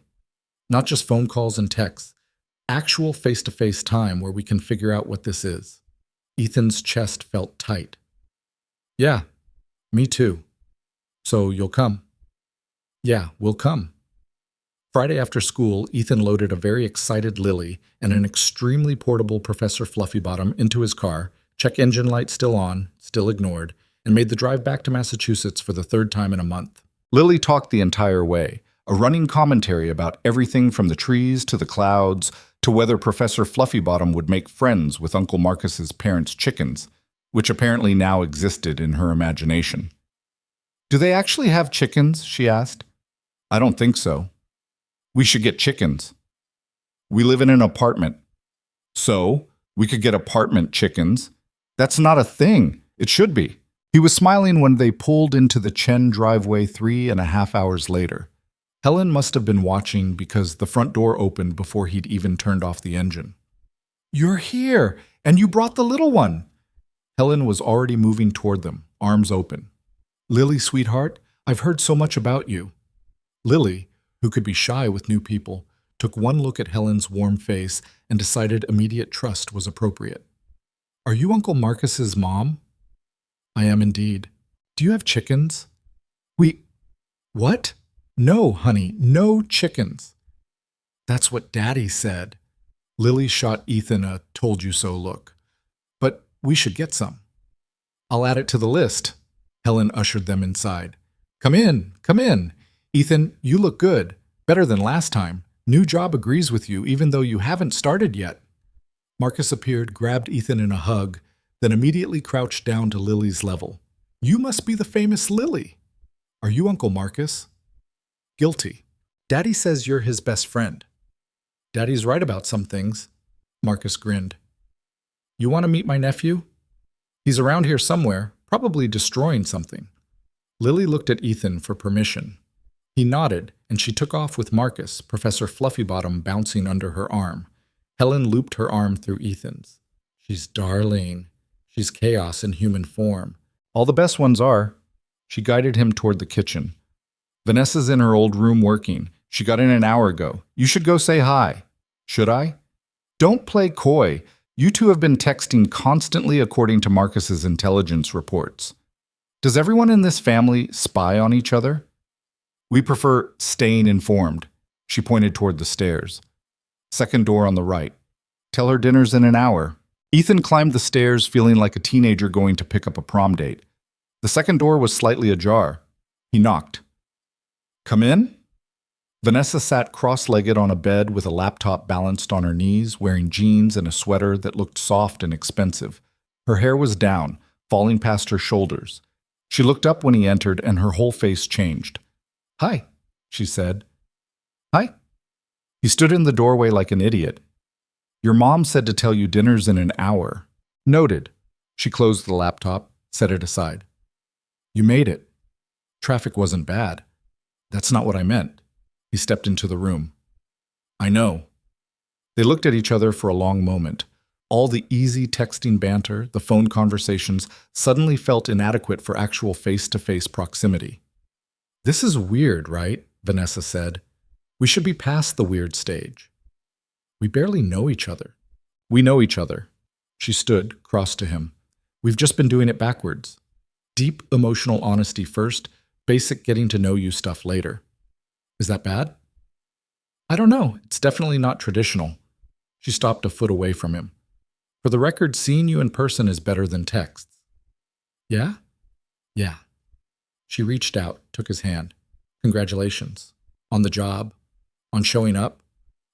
Not just phone calls and texts. Actual face-to-face time where we can figure out what this is. Ethan's chest felt tight. Yeah, me too. So you'll come? Yeah, we'll come. Friday after school, Ethan loaded a very excited Lily and an extremely portable Professor Fluffybottom into his car, check engine light still on, still ignored, and made the drive back to Massachusetts for the 3rd time in a month. Lily talked the entire way, a running commentary about everything from the trees to the clouds to whether Professor Fluffybottom would make friends with Uncle Marcus's parents' chickens, which apparently now existed in her imagination. Do they actually have chickens? She asked. I don't think so. We should get chickens. We live in an apartment. So, we could get apartment chickens. That's not a thing. It should be. He was smiling when they pulled into the Chen driveway 3.5 hours later. Helen must have been watching because the front door opened before he'd even turned off the engine. You're here, and you brought the little one. Helen was already moving toward them, arms open. Lily, sweetheart, I've heard so much about you. Lily, who could be shy with new people, took one look at Helen's warm face and decided immediate trust was appropriate. Are you Uncle Marcus's mom? I am indeed. Do you have chickens? What? No, honey, no chickens. That's what Daddy said. Lily shot Ethan a told-you-so look. But we should get some. I'll add it to the list. Helen ushered them inside. Come in, come in. Ethan, you look good. Better than last time. New job agrees with you even though you haven't started yet. Marcus appeared, grabbed Ethan in a hug, then immediately crouched down to Lily's level. You must be the famous Lily. Are you Uncle Marcus? Guilty. Daddy says you're his best friend. Daddy's right about some things. Marcus grinned. You want to meet my nephew? He's around here somewhere, probably destroying something. Lily looked at Ethan for permission. He nodded, and she took off with Marcus, Professor Fluffybottom bouncing under her arm. Helen looped her arm through Ethan's. She's darling. She's chaos in human form. All the best ones are. She guided him toward the kitchen. Vanessa's in her old room working. She got in an hour ago. You should go say hi. Should I? Don't play coy. You two have been texting constantly according to Marcus's intelligence reports. Does everyone in this family spy on each other? We prefer staying informed. She pointed toward the stairs. Second door on the right. Tell her dinner's in an hour. Ethan climbed the stairs feeling like a teenager going to pick up a prom date. The second door was slightly ajar. He knocked. Come in? Vanessa sat cross-legged on a bed with a laptop balanced on her knees, wearing jeans and a sweater that looked soft and expensive. Her hair was down, falling past her shoulders. She looked up when he entered, and her whole face changed. Hi, she said. Hi. He stood in the doorway like an idiot. Your mom said to tell you dinner's in an hour. Noted. She closed the laptop, set it aside. You made it. Traffic wasn't bad. That's not what I meant. He stepped into the room. I know. They looked at each other for a long moment. All the easy texting banter, the phone conversations, suddenly felt inadequate for actual face-to-face proximity. This is weird, right? Vanessa said. We should be past the weird stage. We barely know each other. We know each other. She stood, cross to him. We've just been doing it backwards. Deep emotional honesty first, basic getting to know you stuff later. Is that bad? I don't know. It's definitely not traditional. She stopped a foot away from him. For the record, seeing you in person is better than texts. Yeah? Yeah. She reached out, took his hand. Congratulations. On the job. On showing up.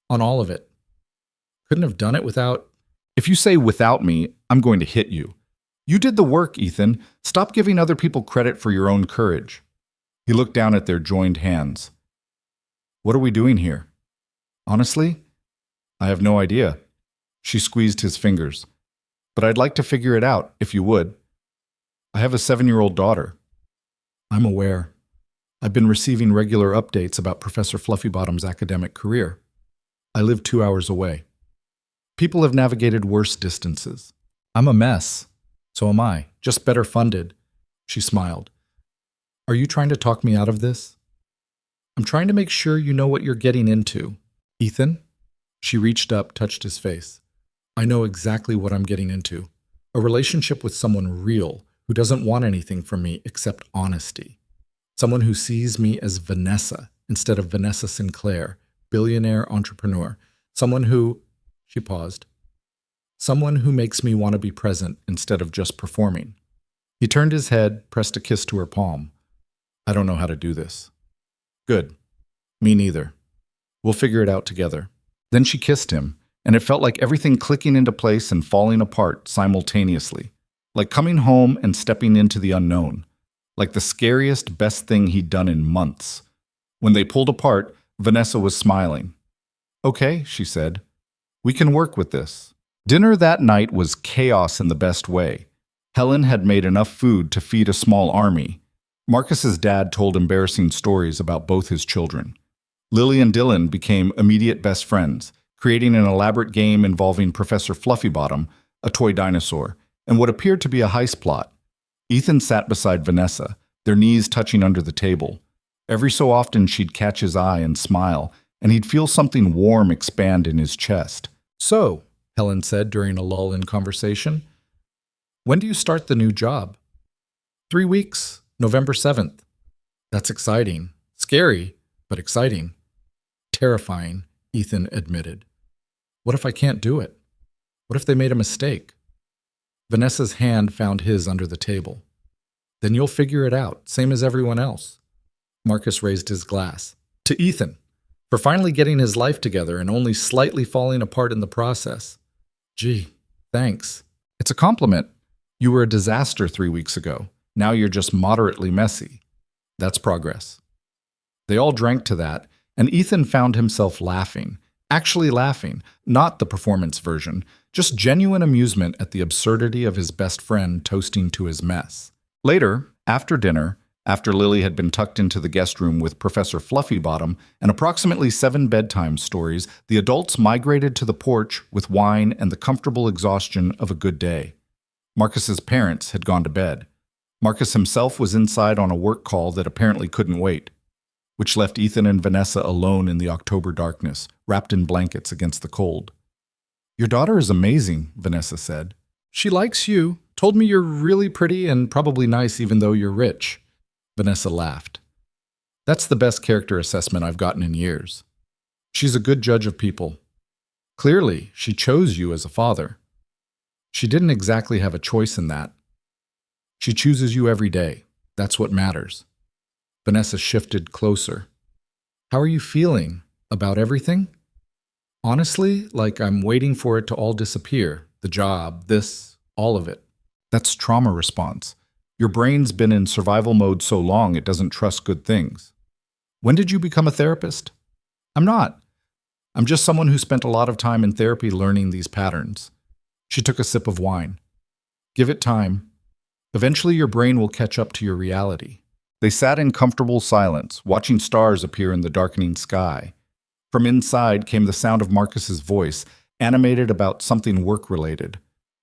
On all of it. Couldn't have done it without... If you say without me, I'm going to hit you. You did the work, Ethan. Stop giving other people credit for your own courage. He looked down at their joined hands. What are we doing here? Honestly, I have no idea. She squeezed his fingers. But I'd like to figure it out, if you would. I have a 7-year-old daughter. I'm aware. I've been receiving regular updates about Professor Fluffybottom's academic career. I live 2 hours away. People have navigated worse distances. I'm a mess. So am I, just better funded. She smiled. Are you trying to talk me out of this? I'm trying to make sure you know what you're getting into. Ethan? She reached up, touched his face. I know exactly what I'm getting into. A relationship with someone real, who doesn't want anything from me except honesty. Someone who sees me as Vanessa instead of Vanessa Sinclair, billionaire entrepreneur. Someone who... She paused. Someone who makes me want to be present instead of just performing. He turned his head, pressed a kiss to her palm. I don't know how to do this. Good. Me neither. We'll figure it out together. Then she kissed him, and it felt like everything clicking into place and falling apart simultaneously. Like coming home and stepping into the unknown. Like the scariest, best thing he'd done in months. When they pulled apart, Vanessa was smiling. Okay, she said. We can work with this. Dinner that night was chaos in the best way. Helen had made enough food to feed a small army. Marcus's dad told embarrassing stories about both his children. Lily and Dylan became immediate best friends, creating an elaborate game involving Professor Fluffybottom, a toy dinosaur, and what appeared to be a heist plot. Ethan sat beside Vanessa, their knees touching under the table. Every so often she'd catch his eye and smile, and he'd feel something warm expand in his chest. So, Helen said during a lull in conversation, when do you start the new job? 3 weeks, November 7th. That's exciting. Scary, but exciting. Terrifying, Ethan admitted. What if I can't do it? What if they made a mistake? Vanessa's hand found his under the table. Then you'll figure it out, same as everyone else. Marcus raised his glass. To Ethan, for finally getting his life together and only slightly falling apart in the process. Gee, thanks. It's a compliment. You were a disaster 3 weeks ago. Now you're just moderately messy. That's progress. They all drank to that, and Ethan found himself laughing. Actually laughing, not the performance version, just genuine amusement at the absurdity of his best friend toasting to his mess. Later, after dinner, after Lily had been tucked into the guest room with Professor Fluffybottom and approximately 7 bedtime stories, the adults migrated to the porch with wine and the comfortable exhaustion of a good day. Marcus's parents had gone to bed. Marcus himself was inside on a work call that apparently couldn't wait, which left Ethan and Vanessa alone in the October darkness, wrapped in blankets against the cold. "Your daughter is amazing," Vanessa said. "She likes you. Told me you're really pretty and probably nice even though you're rich." Vanessa laughed. "That's the best character assessment I've gotten in years. She's a good judge of people. Clearly, she chose you as a father. She didn't exactly have a choice in that. She chooses you every day. That's what matters." Vanessa shifted closer. "How are you feeling? About everything?" "Honestly, like I'm waiting for it to all disappear. The job, this, all of it." "That's trauma response. Your brain's been in survival mode so long it doesn't trust good things." "When did you become a therapist?" "I'm not. I'm just someone who spent a lot of time in therapy learning these patterns." She took a sip of wine. "Give it time. Eventually your brain will catch up to your reality." They sat in comfortable silence, watching stars appear in the darkening sky. From inside came the sound of Marcus's voice, animated about something work-related.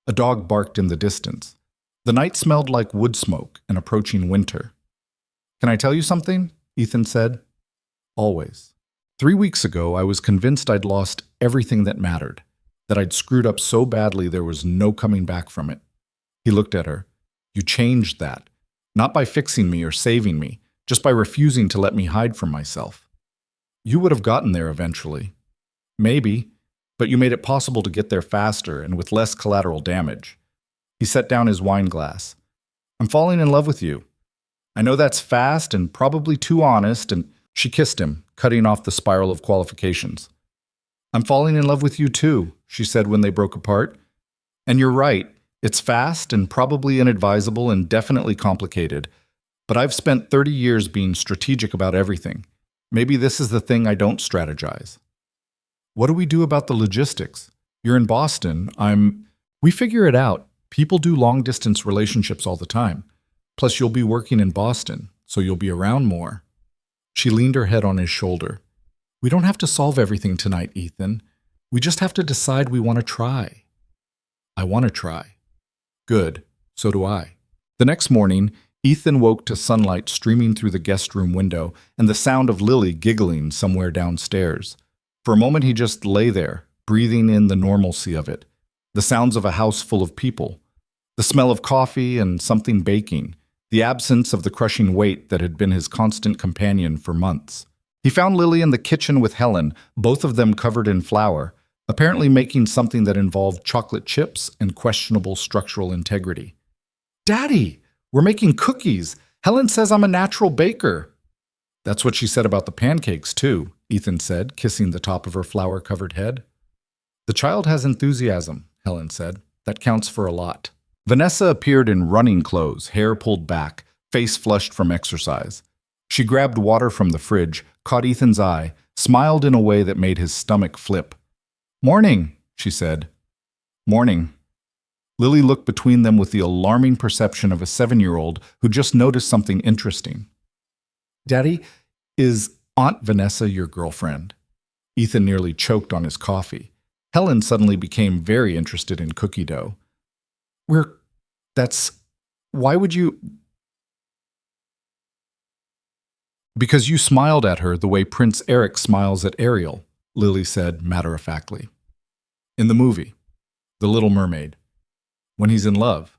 A dog barked in the distance. The night smelled like wood smoke and approaching winter. "Can I tell you something?" Ethan said. "Always. 3 weeks ago, I was convinced I'd lost everything that mattered, that I'd screwed up so badly there was no coming back from it." He looked at her. "You changed that. Not by fixing me or saving me, just by refusing to let me hide from myself. You would have gotten there eventually. Maybe, but you made it possible to get there faster and with less collateral damage." He set down his wine glass. "I'm falling in love with you. I know that's fast and probably too honest," and she kissed him, cutting off the spiral of qualifications. "I'm falling in love with you too," she said when they broke apart. "And you're right. It's fast and probably inadvisable and definitely complicated. But I've spent 30 years being strategic about everything. Maybe this is the thing I don't strategize." "What do we do about the logistics? You're in Boston. We figure it out. People do long-distance relationships all the time. Plus, you'll be working in Boston, so you'll be around more." She leaned her head on his shoulder. "We don't have to solve everything tonight, Ethan. We just have to decide we want to try." "I want to try." "Good. So do I." The next morning, Ethan woke to sunlight streaming through the guest room window and the sound of Lily giggling somewhere downstairs. For a moment he just lay there, breathing in the normalcy of it, the sounds of a house full of people, the smell of coffee and something baking, the absence of the crushing weight that had been his constant companion for months. He found Lily in the kitchen with Helen, both of them covered in flour, apparently making something that involved chocolate chips and questionable structural integrity. "Daddy, we're making cookies. Helen says I'm a natural baker." "That's what she said about the pancakes, too," Ethan said, kissing the top of her flour-covered head. "The child has enthusiasm," Helen said. "That counts for a lot." Vanessa appeared in running clothes, hair pulled back, face flushed from exercise. She grabbed water from the fridge, caught Ethan's eye, smiled in a way that made his stomach flip. "Morning," she said. "Morning." Lily looked between them with the alarming perception of a 7-year-old who just noticed something interesting. "Daddy, is Aunt Vanessa your girlfriend?" Ethan nearly choked on his coffee. Helen suddenly became very interested in cookie dough. Why would you?" "Because you smiled at her the way Prince Eric smiles at Ariel," Lily said matter-of-factly. "In the movie, The Little Mermaid. When he's in love."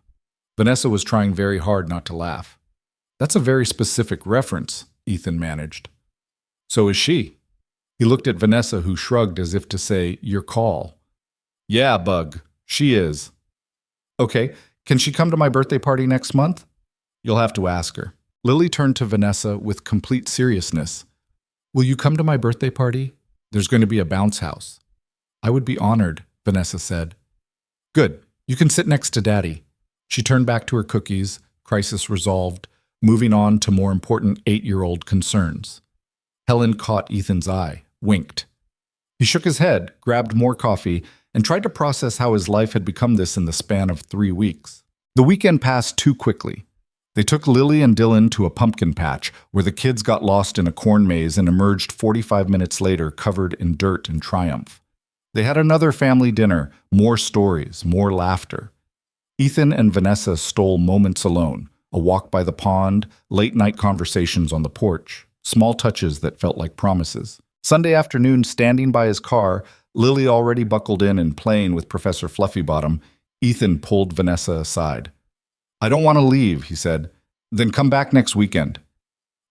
Vanessa was trying very hard not to laugh. "That's a very specific reference," Ethan managed. "So is she." He looked at Vanessa, who shrugged as if to say, "Your call." "Yeah, Bug, she is." "Okay, can she come to my birthday party next month?" "You'll have to ask her." Lily turned to Vanessa with complete seriousness. "Will you come to my birthday party? There's going to be a bounce house." "I would be honored," Vanessa said. Good. You can sit next to Daddy. She turned back to her cookies, crisis resolved, moving on to more important 8-year-old concerns. Helen caught Ethan's eye, winked. He shook his head, grabbed more coffee, and tried to process how his life had become this in the span of 3 weeks. The weekend passed too quickly. They took Lily and Dylan to a pumpkin patch where the kids got lost in a corn maze and emerged 45 minutes later covered in dirt and triumph. They had another family dinner, more stories, more laughter. Ethan and Vanessa stole moments alone, a walk by the pond, late-night conversations on the porch, small touches that felt like promises. Sunday afternoon, standing by his car, Lily already buckled in and playing with Professor Fluffybottom, Ethan pulled Vanessa aside. "I don't want to leave," he said. "Then come back next weekend."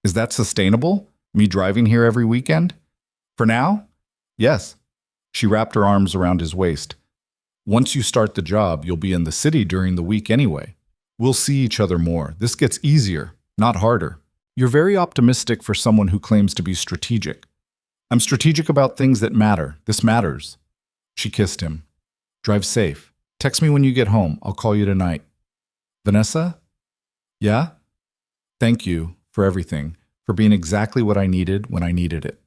"Is that sustainable? Me driving here every weekend?" "For now? Yes." She wrapped her arms around his waist. "Once you start the job, you'll be in the city during the week anyway. We'll see each other more. This gets easier, not harder. You're very optimistic for someone who claims to be strategic." "I'm strategic about things that matter. This matters." She kissed him. "Drive safe. Text me when you get home. I'll call you tonight." "Vanessa?" "Yeah?" "Thank you for everything, for being exactly what I needed when I needed it.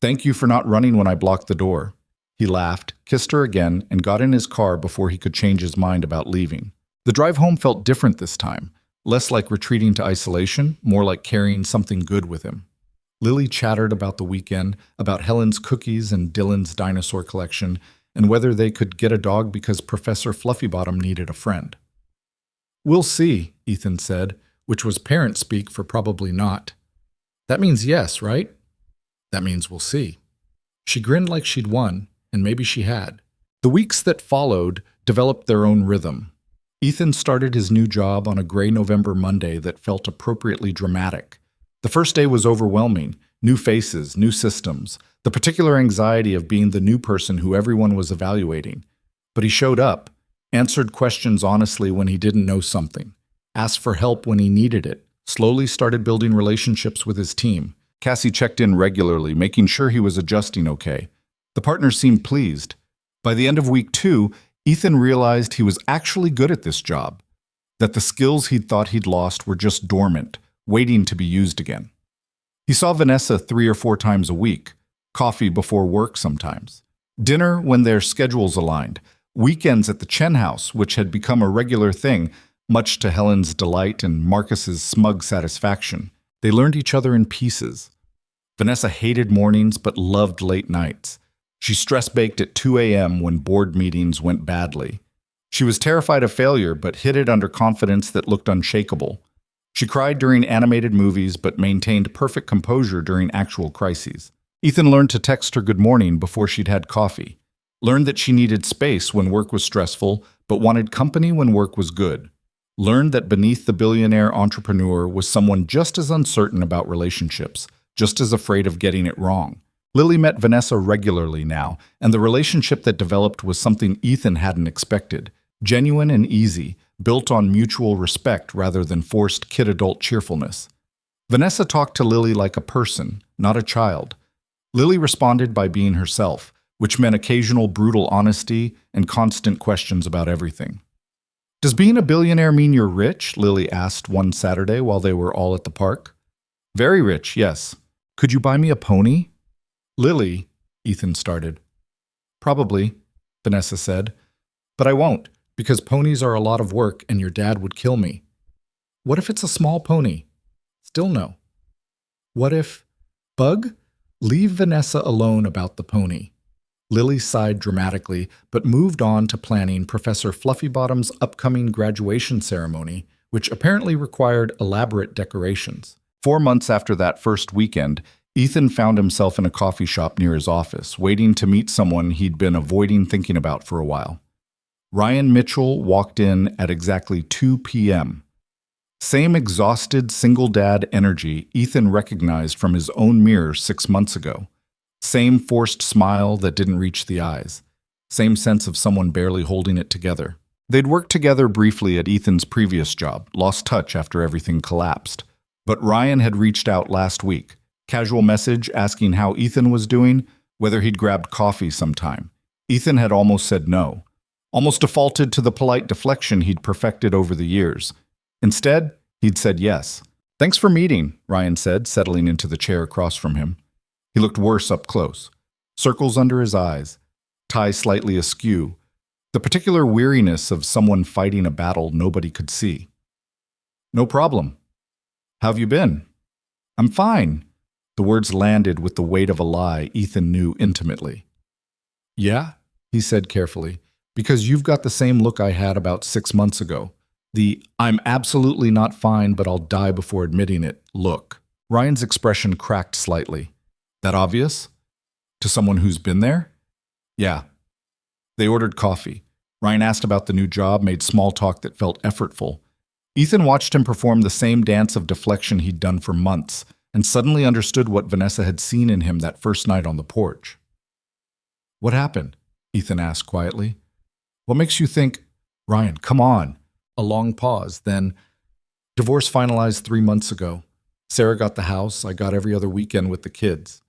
Thank you for not running when I blocked the door." He laughed, kissed her again, and got in his car before he could change his mind about leaving. The drive home felt different this time, less like retreating to isolation, more like carrying something good with him. Lily chattered about the weekend, about Helen's cookies and Dylan's dinosaur collection, and whether they could get a dog because Professor Fluffybottom needed a friend. "We'll see," Ethan said, which was parent speak for probably not. "That means yes, right?" "That means we'll see." She grinned like she'd won, and maybe she had. The weeks that followed developed their own rhythm. Ethan started his new job on a gray November Monday that felt appropriately dramatic. The first day was overwhelming. New faces, new systems, the particular anxiety of being the new person who everyone was evaluating. But he showed up, answered questions honestly when he didn't know something, asked for help when he needed it, slowly started building relationships with his team. Cassie checked in regularly, making sure he was adjusting okay. The partners seemed pleased. By the end of week 2, Ethan realized he was actually good at this job, that the skills he'd thought he'd lost were just dormant, waiting to be used again. He saw Vanessa 3 or 4 times a week, coffee before work sometimes, dinner when their schedules aligned, weekends at the Chen house, which had become a regular thing, much to Helen's delight and Marcus's smug satisfaction. They learned each other in pieces. Vanessa hated mornings but loved late nights. She stress-baked at 2 a.m. when board meetings went badly. She was terrified of failure but hid it under confidence that looked unshakable. She cried during animated movies but maintained perfect composure during actual crises. Ethan learned to text her good morning before she'd had coffee. Learned that she needed space when work was stressful but wanted company when work was good. Learned that beneath the billionaire entrepreneur was someone just as uncertain about relationships, just as afraid of getting it wrong. Lily met Vanessa regularly now, and the relationship that developed was something Ethan hadn't expected. Genuine and easy, built on mutual respect rather than forced kid-adult cheerfulness. Vanessa talked to Lily like a person, not a child. Lily responded by being herself, which meant occasional brutal honesty and constant questions about everything. "Does being a billionaire mean you're rich?" Lily asked one Saturday while they were all at the park. "Very rich, yes. Could you buy me a pony?" "Lily," Ethan started. "Probably," Vanessa said. "But I won't, because ponies are a lot of work and your dad would kill me." "What if it's a small pony?" "Still no." "What if—" "Bug, leave Vanessa alone about the pony." Lily sighed dramatically, but moved on to planning Professor Fluffybottom's upcoming graduation ceremony, which apparently required elaborate decorations. 4 months after that first weekend, Ethan found himself in a coffee shop near his office, waiting to meet someone he'd been avoiding thinking about for a while. Ryan Mitchell walked in at exactly 2 p.m. Same exhausted single dad energy Ethan recognized from his own mirror 6 months ago. Same forced smile that didn't reach the eyes. Same sense of someone barely holding it together. They'd worked together briefly at Ethan's previous job, lost touch after everything collapsed. But Ryan had reached out last week. Casual message asking how Ethan was doing, whether he'd grabbed coffee sometime. Ethan had almost said no. almost defaulted to the polite deflection he'd perfected over the years. Instead, he'd said yes. "Thanks for meeting," Ryan said, settling into the chair across from him. He looked worse up close. Circles under his eyes, tie slightly askew, the particular weariness of someone fighting a battle nobody could see. "No problem. How've you been?" "I'm fine." The words landed with the weight of a lie Ethan knew intimately. "Yeah?" he said carefully, "because you've got the same look I had about 6 months ago. The 'I'm absolutely not fine, but I'll die before admitting it' look." Ryan's expression cracked slightly. "That obvious? To someone who's been there?" "Yeah." They ordered coffee. Ryan asked about the new job, made small talk that felt effortful. Ethan watched him perform the same dance of deflection he'd done for months, and suddenly understood what Vanessa had seen in him that first night on the porch. "What happened?" Ethan asked quietly. "What makes you think—" "Ryan, come on." A long pause, then, "Divorce finalized 3 months ago. Sarah got the house, I got every other weekend with the kids.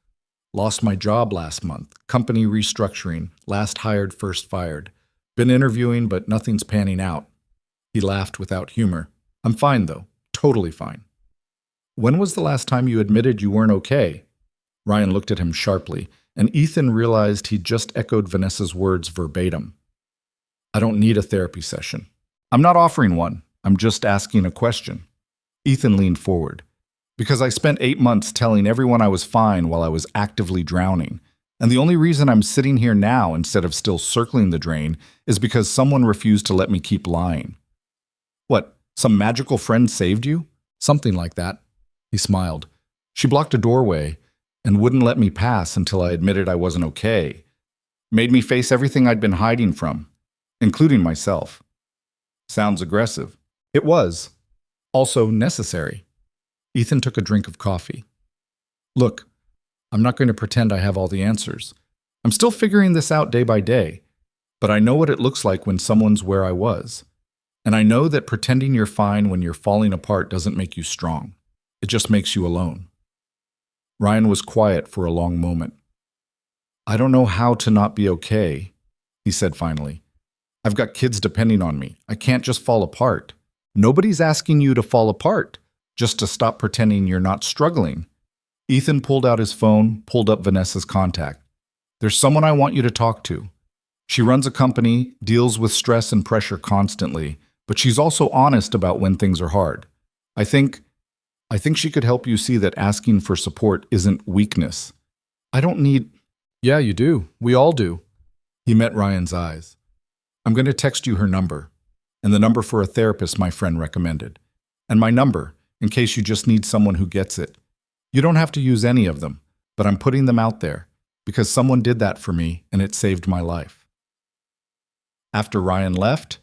Lost my job last month, company restructuring, last hired, first fired. Been interviewing, but nothing's panning out." He laughed without humor. "I'm fine, though. Totally fine." "When was the last time you admitted you weren't okay?" Ryan looked at him sharply, and Ethan realized he'd just echoed Vanessa's words verbatim. "I don't need a therapy session. I'm not offering one. I'm just asking a question." Ethan leaned forward. "Because I spent 8 months telling everyone I was fine while I was actively drowning. And the only reason I'm sitting here now instead of still circling the drain is because someone refused to let me keep lying." "What, some magical friend saved you?" "Something like that." He smiled. "She blocked a doorway and wouldn't let me pass until I admitted I wasn't okay. Made me face everything I'd been hiding from, including myself." "Sounds aggressive." It was. Also necessary. Ethan took a drink of coffee. "Look, I'm not going to pretend I have all the answers. I'm still figuring this out day by day, but I know what it looks like when someone's where I was. And I know that pretending you're fine when you're falling apart doesn't make you strong. It just makes you alone." Ryan was quiet for a long moment. "I don't know how to not be okay," he said finally. "I've got kids depending on me. I can't just fall apart." "Nobody's asking you to fall apart, just to stop pretending you're not struggling." Ethan pulled out his phone, pulled up Vanessa's contact. "There's someone I want you to talk to. She runs a company, deals with stress and pressure constantly, but she's also honest about when things are hard. I think she could help you see that asking for support isn't weakness." "I don't need—" "Yeah, you do. We all do." He met Ryan's eyes. "I'm going to text you her number, and the number for a therapist my friend recommended, and my number, in case you just need someone who gets it. You don't have to use any of them, but I'm putting them out there, because someone did that for me, and it saved my life." After Ryan left,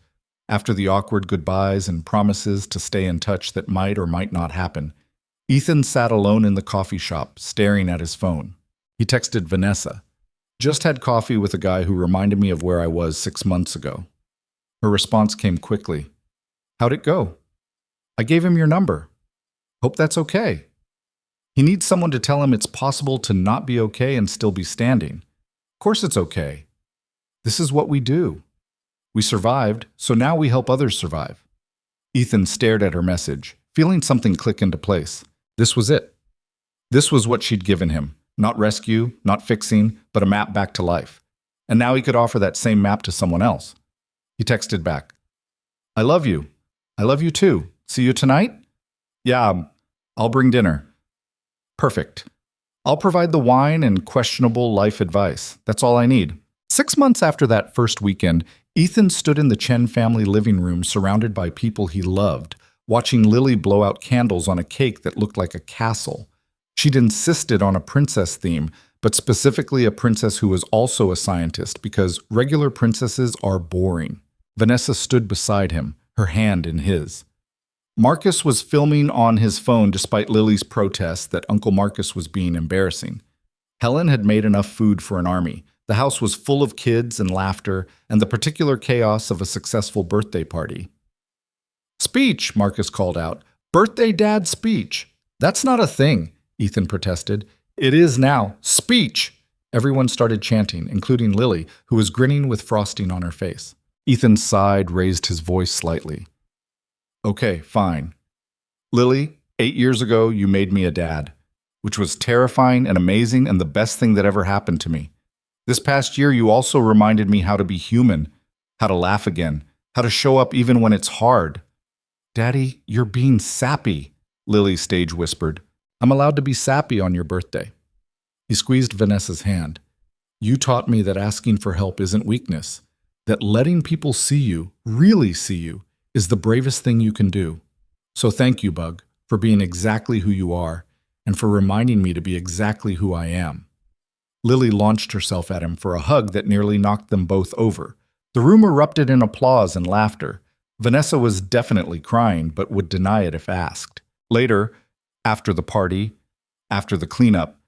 after the awkward goodbyes and promises to stay in touch that might or might not happen, Ethan sat alone in the coffee shop, staring at his phone. He texted Vanessa. "Just had coffee with a guy who reminded me of where I was 6 months ago." Her response came quickly. "How'd it go?" "I gave him your number. Hope that's okay." He needs someone to tell him it's possible to not be okay and still be standing. Of course it's okay. This is what we do. We survived, so now we help others survive. Ethan stared at her message, feeling something click into place. This was it. This was what she'd given him. Not rescue, not fixing, but a map back to life. And now he could offer that same map to someone else. He texted back. "I love you. I love you too. See you tonight?" "Yeah, I'll bring dinner." "Perfect. I'll provide the wine and questionable life advice. That's all I need." 6 months after that first weekend, Ethan stood in the Chen family living room surrounded by people he loved, watching Lily blow out candles on a cake that looked like a castle. She'd insisted on a princess theme, but specifically a princess who was also a scientist because regular princesses are boring. Vanessa stood beside him, her hand in his. Marcus was filming on his phone despite Lily's protest that Uncle Marcus was being embarrassing. Helen had made enough food for an army. The house was full of kids and laughter and the particular chaos of a successful birthday party. "Speech," Marcus called out. "Birthday dad speech." "That's not a thing," Ethan protested. "It is now. Speech!" Everyone started chanting, including Lily, who was grinning with frosting on her face. Ethan sighed, raised his voice slightly. Okay, fine. Lily, 8 years ago, you made me a dad, which was terrifying and amazing and the best thing that ever happened to me. This past year, you also reminded me how to be human, how to laugh again, how to show up even when it's hard. Daddy, you're being sappy, Lily stage whispered. I'm allowed to be sappy on your birthday. He squeezed Vanessa's hand. You taught me that asking for help isn't weakness, that letting people see you, really see you, is the bravest thing you can do. So thank you, Bug, for being exactly who you are, and for reminding me to be exactly who I am. Lily launched herself at him for a hug that nearly knocked them both over. The room erupted in applause and laughter. Vanessa was definitely crying, but would deny it if asked. Later, after the party, after the cleanup,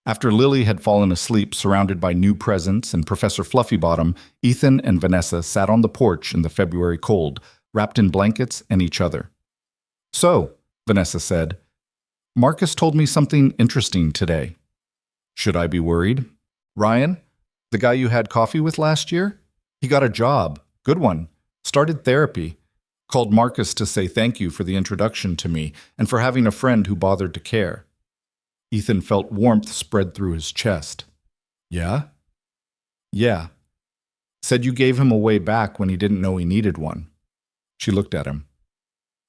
after Lily had fallen asleep surrounded by new presents and Professor Fluffybottom, Ethan and Vanessa sat on the porch in the February cold, wrapped in blankets and each other. So, Vanessa said, Marcus told me something interesting today. Should I be worried? Ryan, the guy you had coffee with last year? He got a job, good one, started therapy, called Marcus to say thank you for the introduction to me and for having a friend who bothered to care. Ethan felt warmth spread through his chest. Yeah? Yeah. Said you gave him a way back when he didn't know he needed one. She looked at him.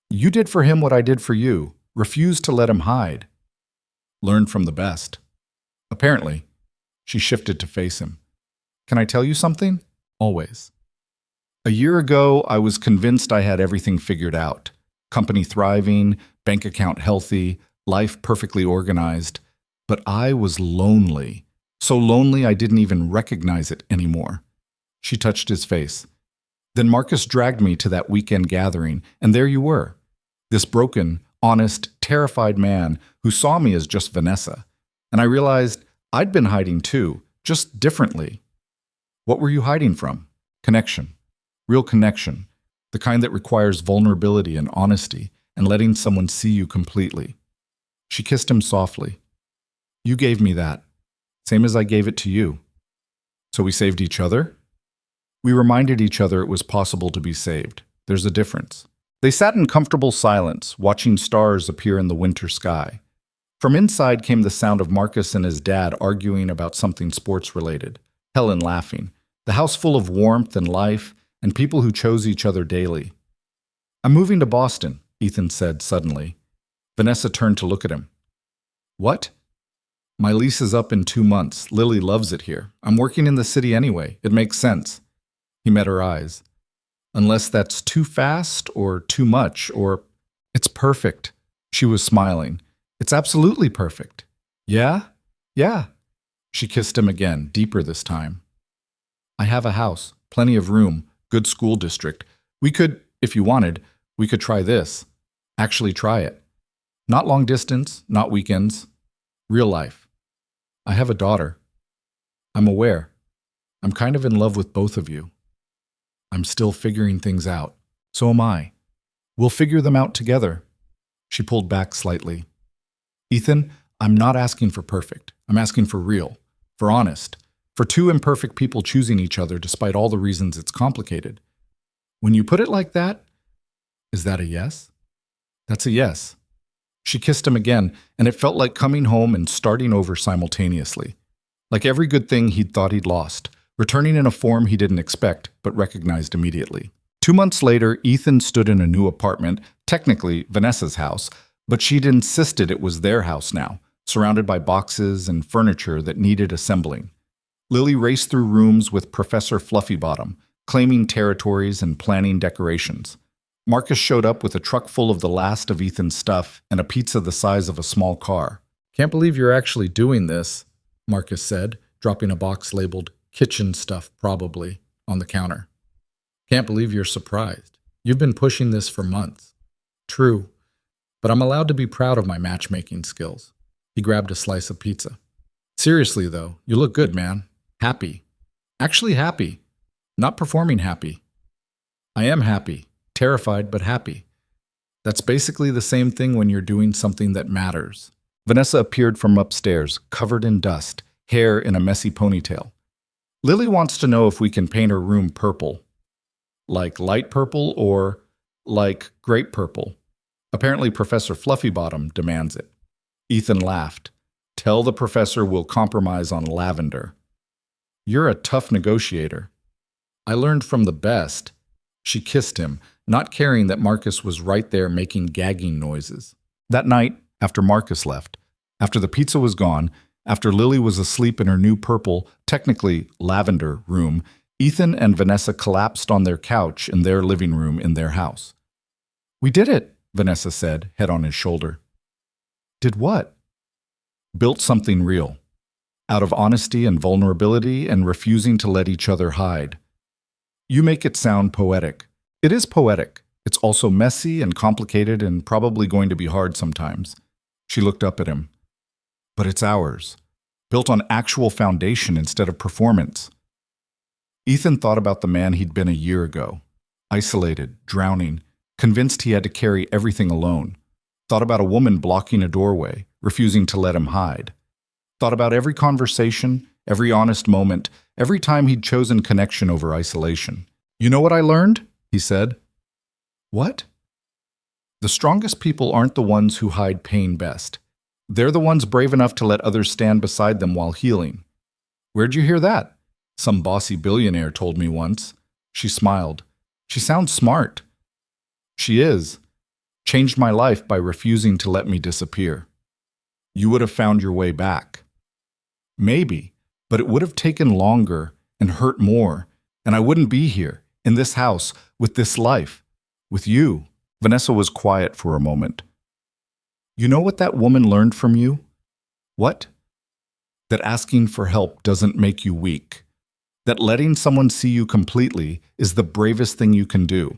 You did for him what I did for you. Refused to let him hide. Learn from the best. Apparently. She shifted to face him. Can I tell you something? Always. A year ago, I was convinced I had everything figured out. Company thriving, bank account healthy, life perfectly organized. But I was lonely. So lonely I didn't even recognize it anymore. She touched his face. Then Marcus dragged me to that weekend gathering, and there you were. This broken, honest, terrified man who saw me as just Vanessa. And I realized I'd been hiding too, just differently. What were you hiding from? Connection. Real connection. The kind that requires vulnerability and honesty and letting someone see you completely. She kissed him softly. You gave me that, same as I gave it to you. So we saved each other? We reminded each other it was possible to be saved. There's a difference. They sat in comfortable silence, watching stars appear in the winter sky. From inside came the sound of Marcus and his dad arguing about something sports-related, Helen laughing, the house full of warmth and life, and people who chose each other daily. I'm moving to Boston, Ethan said suddenly. Vanessa turned to look at him. What? My lease is up in 2 months. Lily loves it here. I'm working in the city anyway. It makes sense. He met her eyes. Unless that's too fast or too much or... It's perfect. She was smiling. It's absolutely perfect. Yeah? Yeah. She kissed him again, deeper this time. I have a house, plenty of room, good school district. We could, if you wanted, we could try this. Actually try it. Not long distance, not weekends. Real life. I have a daughter. I'm aware. I'm kind of in love with both of you. I'm still figuring things out. So am I. We'll figure them out together. She pulled back slightly. Ethan, I'm not asking for perfect. I'm asking for real, for honest, for two imperfect people choosing each other despite all the reasons it's complicated. When you put it like that, is that a yes? That's a yes. She kissed him again, and it felt like coming home and starting over simultaneously. Like every good thing he'd thought he'd lost, returning in a form he didn't expect, but recognized immediately. 2 months later, Ethan stood in a new apartment, technically Vanessa's house, but she'd insisted it was their house now, surrounded by boxes and furniture that needed assembling. Lily raced through rooms with Professor Fluffybottom, claiming territories and planning decorations. Marcus showed up with a truck full of the last of Ethan's stuff and a pizza the size of a small car. Can't believe you're actually doing this, Marcus said, dropping a box labeled kitchen stuff, probably, on the counter. Can't believe you're surprised. You've been pushing this for months. True, but I'm allowed to be proud of my matchmaking skills. He grabbed a slice of pizza. Seriously, though, you look good, man. Happy. Actually happy. Not performing happy. I am happy. Terrified, but happy. That's basically the same thing when you're doing something that matters. Vanessa appeared from upstairs, covered in dust, hair in a messy ponytail. Lily wants to know if we can paint her room purple. Like light purple or like grape purple? Apparently, Professor Fluffybottom demands it. Ethan laughed. Tell the professor we'll compromise on lavender. You're a tough negotiator. I learned from the best. She kissed him, not caring that Marcus was right there making gagging noises. That night, after Marcus left, after the pizza was gone, after Lily was asleep in her new purple, technically lavender, room, Ethan and Vanessa collapsed on their couch in their living room in their house. We did it, Vanessa said, head on his shoulder. Did what? Built something real. Out of honesty and vulnerability and refusing to let each other hide. You make it sound poetic. It is poetic. It's also messy and complicated and probably going to be hard sometimes. She looked up at him. But it's ours. Built on actual foundation instead of performance. Ethan thought about the man he'd been a year ago. Isolated, drowning, convinced he had to carry everything alone. Thought about a woman blocking a doorway, refusing to let him hide. Thought about every conversation, every honest moment, every time he'd chosen connection over isolation. You know what I learned? He said. What? The strongest people aren't the ones who hide pain best. They're the ones brave enough to let others stand beside them while healing. Where'd you hear that? Some bossy billionaire told me once. She smiled. She sounds smart. She is. Changed my life by refusing to let me disappear. You would have found your way back. Maybe, but it would have taken longer and hurt more, and I wouldn't be here, in this house, with this life, with you. Vanessa was quiet for a moment. You know what that woman learned from you? What? That asking for help doesn't make you weak. That letting someone see you completely is the bravest thing you can do.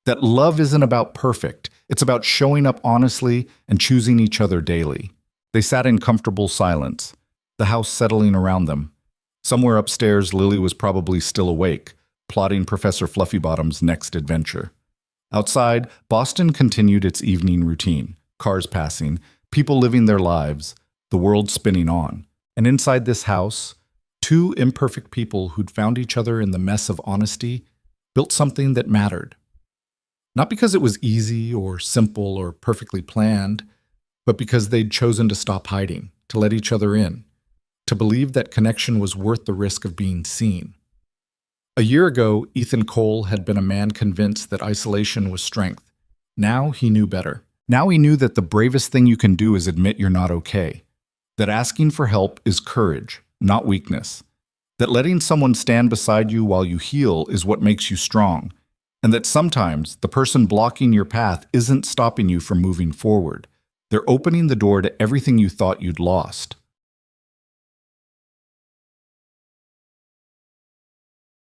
That love isn't about perfect. It's about showing up honestly and choosing each other daily. They sat in comfortable silence, the house settling around them. Somewhere upstairs, Lily was probably still awake, plotting Professor Fluffybottom's next adventure. Outside, Boston continued its evening routine. Cars passing, people living their lives, the world spinning on. And inside this house, two imperfect people who'd found each other in the mess of honesty built something that mattered. Not because it was easy or simple or perfectly planned, but because they'd chosen to stop hiding, to let each other in, to believe that connection was worth the risk of being seen. A year ago, Ethan Cole had been a man convinced that isolation was strength. Now he knew better. Now he knew that the bravest thing you can do is admit you're not okay. That asking for help is courage, not weakness. That letting someone stand beside you while you heal is what makes you strong. And that sometimes the person blocking your path isn't stopping you from moving forward. They're opening the door to everything you thought you'd lost.